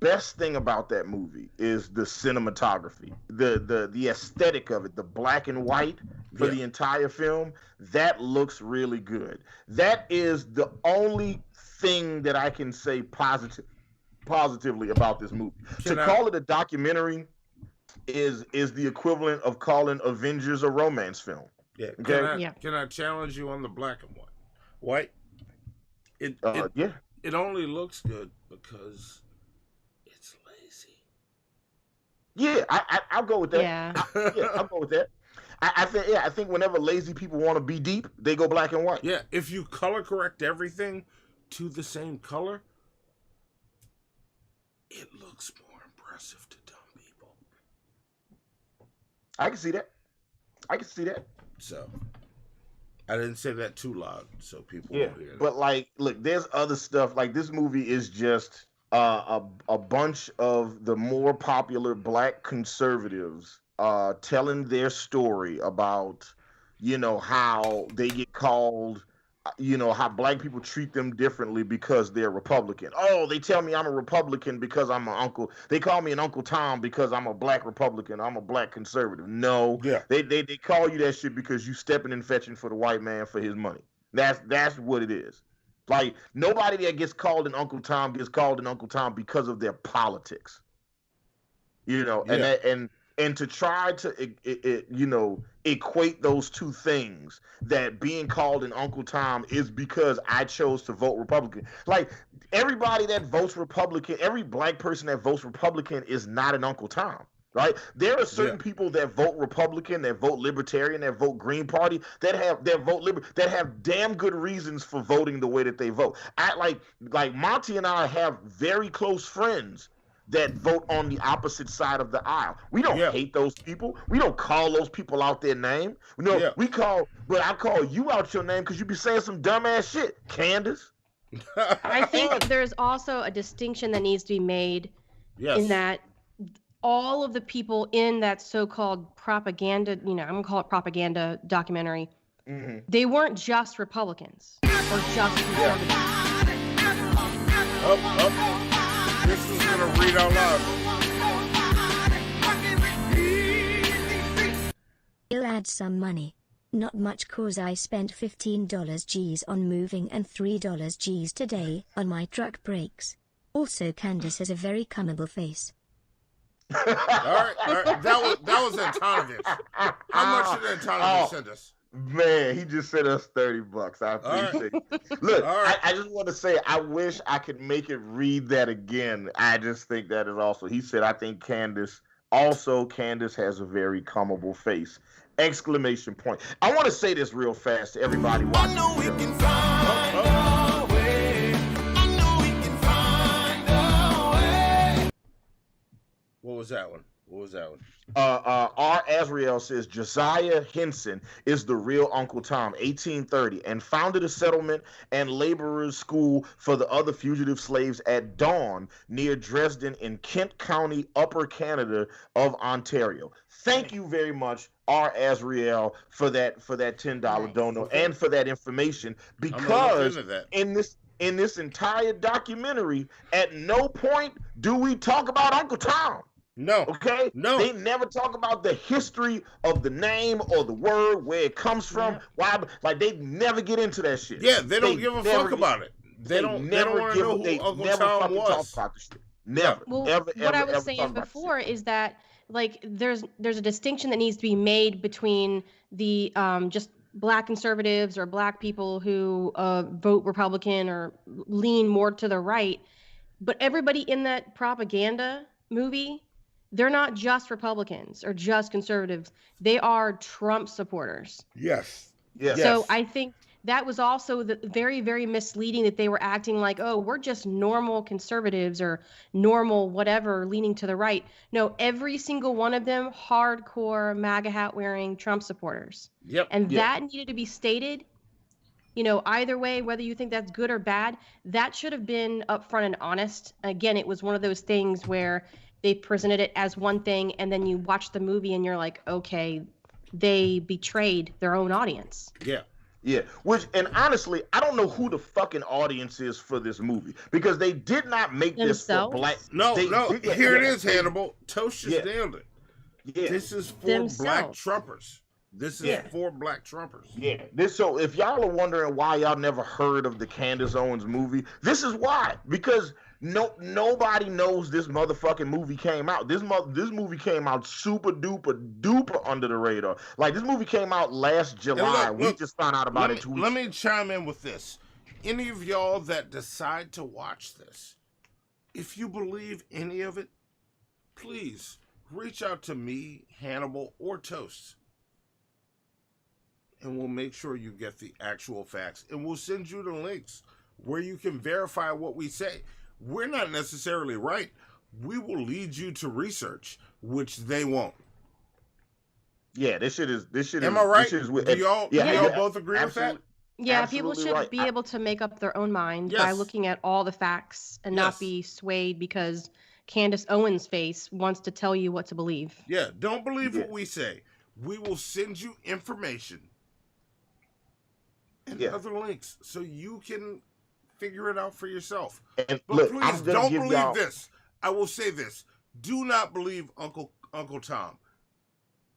best thing about that movie is the cinematography, the aesthetic of it, the black and white for the entire film. That looks really good. That is the only thing that I can say positively about this movie. Call it a documentary is the equivalent of calling Avengers a romance film. Yeah. Okay. Can I challenge you on the black and white? It only looks good because it's lazy. Yeah, I'll go with that. Yeah. I'll go with that. I think whenever lazy people want to be deep, they go black and white. Yeah, if you color correct everything to the same color, it looks more impressive to dumb people. I can see that. So, I didn't say that too loud, so people won't hear that. But look, there's other stuff. Like this movie is just a bunch of the more popular black conservatives telling their story about, how they get called, how black people treat them differently because they're Republican. Oh, they tell me I'm a Republican because I'm an uncle. They call me an Uncle Tom because I'm a black Republican. I'm a black conservative. No, they call you that shit because you stepping and fetching for the white man for his money. That's what it is. Like nobody that gets called an Uncle Tom gets called an Uncle Tom because of their politics. And and to try to equate those two things, that being called an Uncle Tom is because I chose to vote Republican. Like, everybody that votes Republican, every black person that votes Republican is not an Uncle Tom. Right? There are certain people that vote Republican, that vote Libertarian, that vote Green Party, that have damn good reasons for voting the way that they vote. Like Monty and I have very close friends that vote on the opposite side of the aisle. We don't hate those people. We don't call those people out their name. But I call you out your name because you be saying some dumbass shit, Candace. I think there's also a distinction that needs to be made in that all of the people in that so-called propaganda, I'm gonna call it propaganda documentary, they weren't just Republicans or just conservatives. This is gonna read out loud. You'll add some money. Not much, cause I spent $15 G's on moving and $3 G's today on my truck brakes. Also, Candace has a very cummable face. All right. That was Antonovich. How much did Antonovich send us? Man, he just sent us $30. I appreciate it. Look, I just want to say, I wish I could make it read that again. I just think that is also. He said, I think Candace has a very cummable face. Exclamation point. I want to say this real fast to everybody watching. I know we can find a way. I know we can find a way. What was that one? R. Azrael says Josiah Henson is the real Uncle Tom, 1830, and founded a settlement and laborers' school for the other fugitive slaves at Dawn near Dresden in Kent County, Upper Canada of Ontario. Thank you very much, R. Azrael, for that $10 dono and for that information, because in this entire documentary, at no point do we talk about Uncle Tom. No. Okay? No. They never talk about the history of the name or the word, where it comes from. Why? Like, they never get into that shit. Yeah, they don't give a fuck about it. They don't want to know who Uncle Tom was. Talk about the shit. Never. Well, what I was saying before is that, like, there's a distinction that needs to be made between the just black conservatives or black people who vote Republican or lean more to the right. But everybody in that propaganda movie, they're not just Republicans or just conservatives. They are Trump supporters. Yes. So I think that was also very, very misleading, that they were acting like, oh, we're just normal conservatives or normal whatever leaning to the right. No, every single one of them, hardcore MAGA hat wearing Trump supporters. Yep. And that needed to be stated. Either way, whether you think that's good or bad, that should have been upfront and honest. Again, it was one of those things where they presented it as one thing, and then you watch the movie and you're like, okay, they betrayed their own audience. Yeah. And honestly, I don't know who the fucking audience is for this movie, because they did not make this for black. Here it is, Hannibal. Toast just nailed it. Yeah. This is for black Trumpers. This is for black Trumpers. Yeah. So if y'all are wondering why y'all never heard of the Candace Owens movie, this is why. Because nobody knows this motherfucking movie came out. This movie came out super duper under the radar. Like, this movie came out last July. We just found out about it 2 weeks. Let me chime in with this. Any of y'all that decide to watch this, if you believe any of it, please reach out to me, Hannibal, or Toast, and we'll make sure you get the actual facts, and we'll send you the links where you can verify what we say. We're not necessarily right. We will lead you to research, which they won't. Yeah, this shit is. Am I right? Do y'all both agree with that? Yeah, people should be able to make up their own mind by looking at all the facts and not be swayed because Candace Owens' face wants to tell you what to believe. Yeah, don't believe what we say. We will send you information and other links so you can figure it out for yourself. And but look, please don't believe this. I will say this. Do not believe Uncle Tom.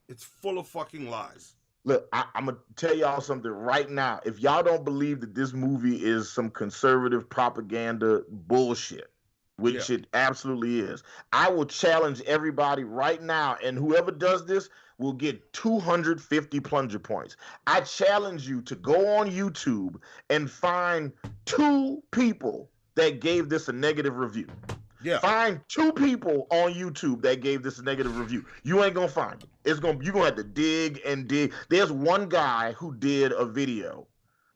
It's full of fucking lies. Look, I'm going to tell y'all something right now. If y'all don't believe that this movie is some conservative propaganda bullshit, which it absolutely is. I will challenge everybody right now, and whoever does this will get 250 plunger points. I challenge you to go on YouTube and find 2 people that gave this a negative review. Yeah. Find 2 people on YouTube that gave this a negative review. You ain't gonna find it. You're gonna have to dig and dig. There's one guy who did a video,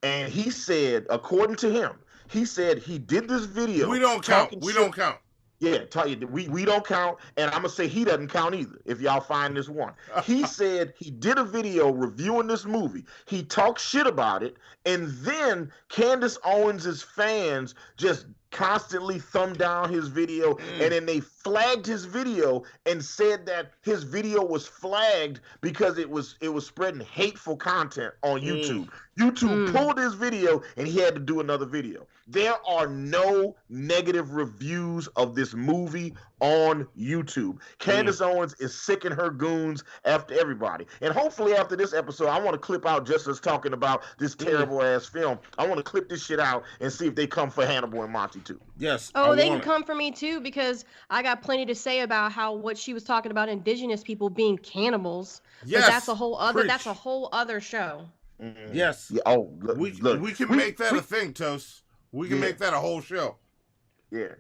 and he said, according to him, he said he did this video. We don't count. We don't count. Yeah, tell you we don't count, and I'm gonna say he doesn't count either. If y'all find this one, he said he did a video reviewing this movie. He talked shit about it, and then Candace Owens' fans just constantly thumbed down his video, and then they flagged his video and said that his video was flagged because it was spreading hateful content on YouTube. YouTube pulled his video, and he had to do another video. There are no negative reviews of this movie on YouTube. Candace Owens is sick in her goons after everybody. And hopefully after this episode, I want to clip out just us talking about this terrible ass film. I want to clip this shit out and see if they come for Hannibal and Monty too. Yes. Oh, they can come for me too, because I got plenty to say about what she was talking about indigenous people being cannibals. Yes. But that's a whole other. Preach. That's a whole other show. Yes. Yeah, oh, we can make that a thing, Toast. We can make that a whole show. Yeah.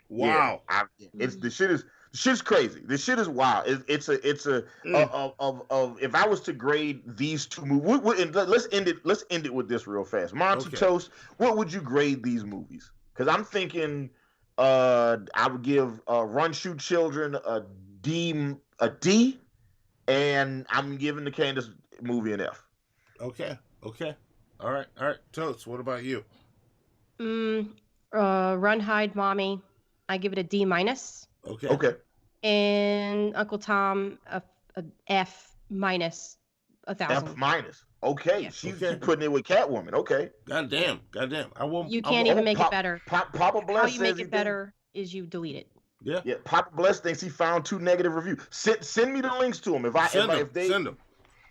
Wow. Yeah, it's the shit's crazy. This shit is wild. If I was to grade these 2 movies, let's end it with this real fast. Monty Toast, what would you grade these movies? Because I'm thinking I would give Run Shoot Children a D, and I'm giving the Candace movie an F. Okay. All right. Toast, what about you? Run, Hide, Mommy. I give it a D-. Okay. And Uncle Tom a F-, 1,000. F-. Okay. Yeah. She's putting it with Catwoman. Okay. Goddamn. I won't. You can't even make it better. Papa Bless. How you make it better is you delete it. Yeah. Papa Bless thinks he found 2 negative reviews. Send me the links to them. If they send them.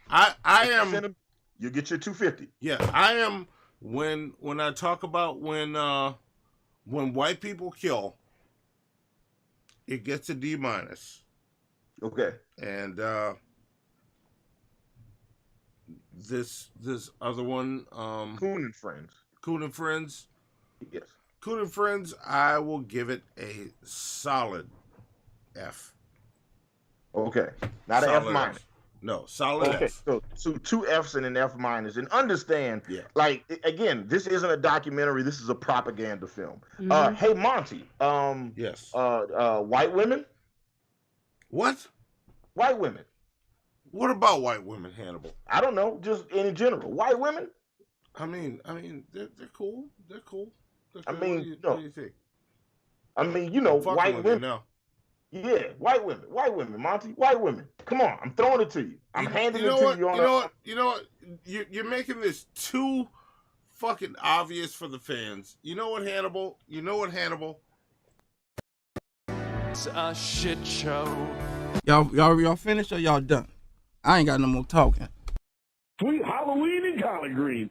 I am. Send them, you get your 250. Yeah, I am. When I talk about when white people kill, it gets a D-. Okay. And this other one, Coon and Friends. Yes. Coon and Friends, I will give it a solid F. Okay. Not an F-. No, solid F. So 2 Fs and an F-. And understand, like, again, this isn't a documentary. This is a propaganda film. Hey, Monty. Yes. White women? What? White women. What about white women, Hannibal? I don't know. Just in general. White women? I mean, they're cool. They're cool. I mean, what do you think? I mean, white women. Yeah, white women, Monty, white women. Come on, I'm throwing it to you. I'm handing it to you. You know what? You're making this too fucking obvious for the fans. You know what, Hannibal? It's a shit show. Y'all finished or y'all done? I ain't got no more talking. Sweet Halloween in Collard Green.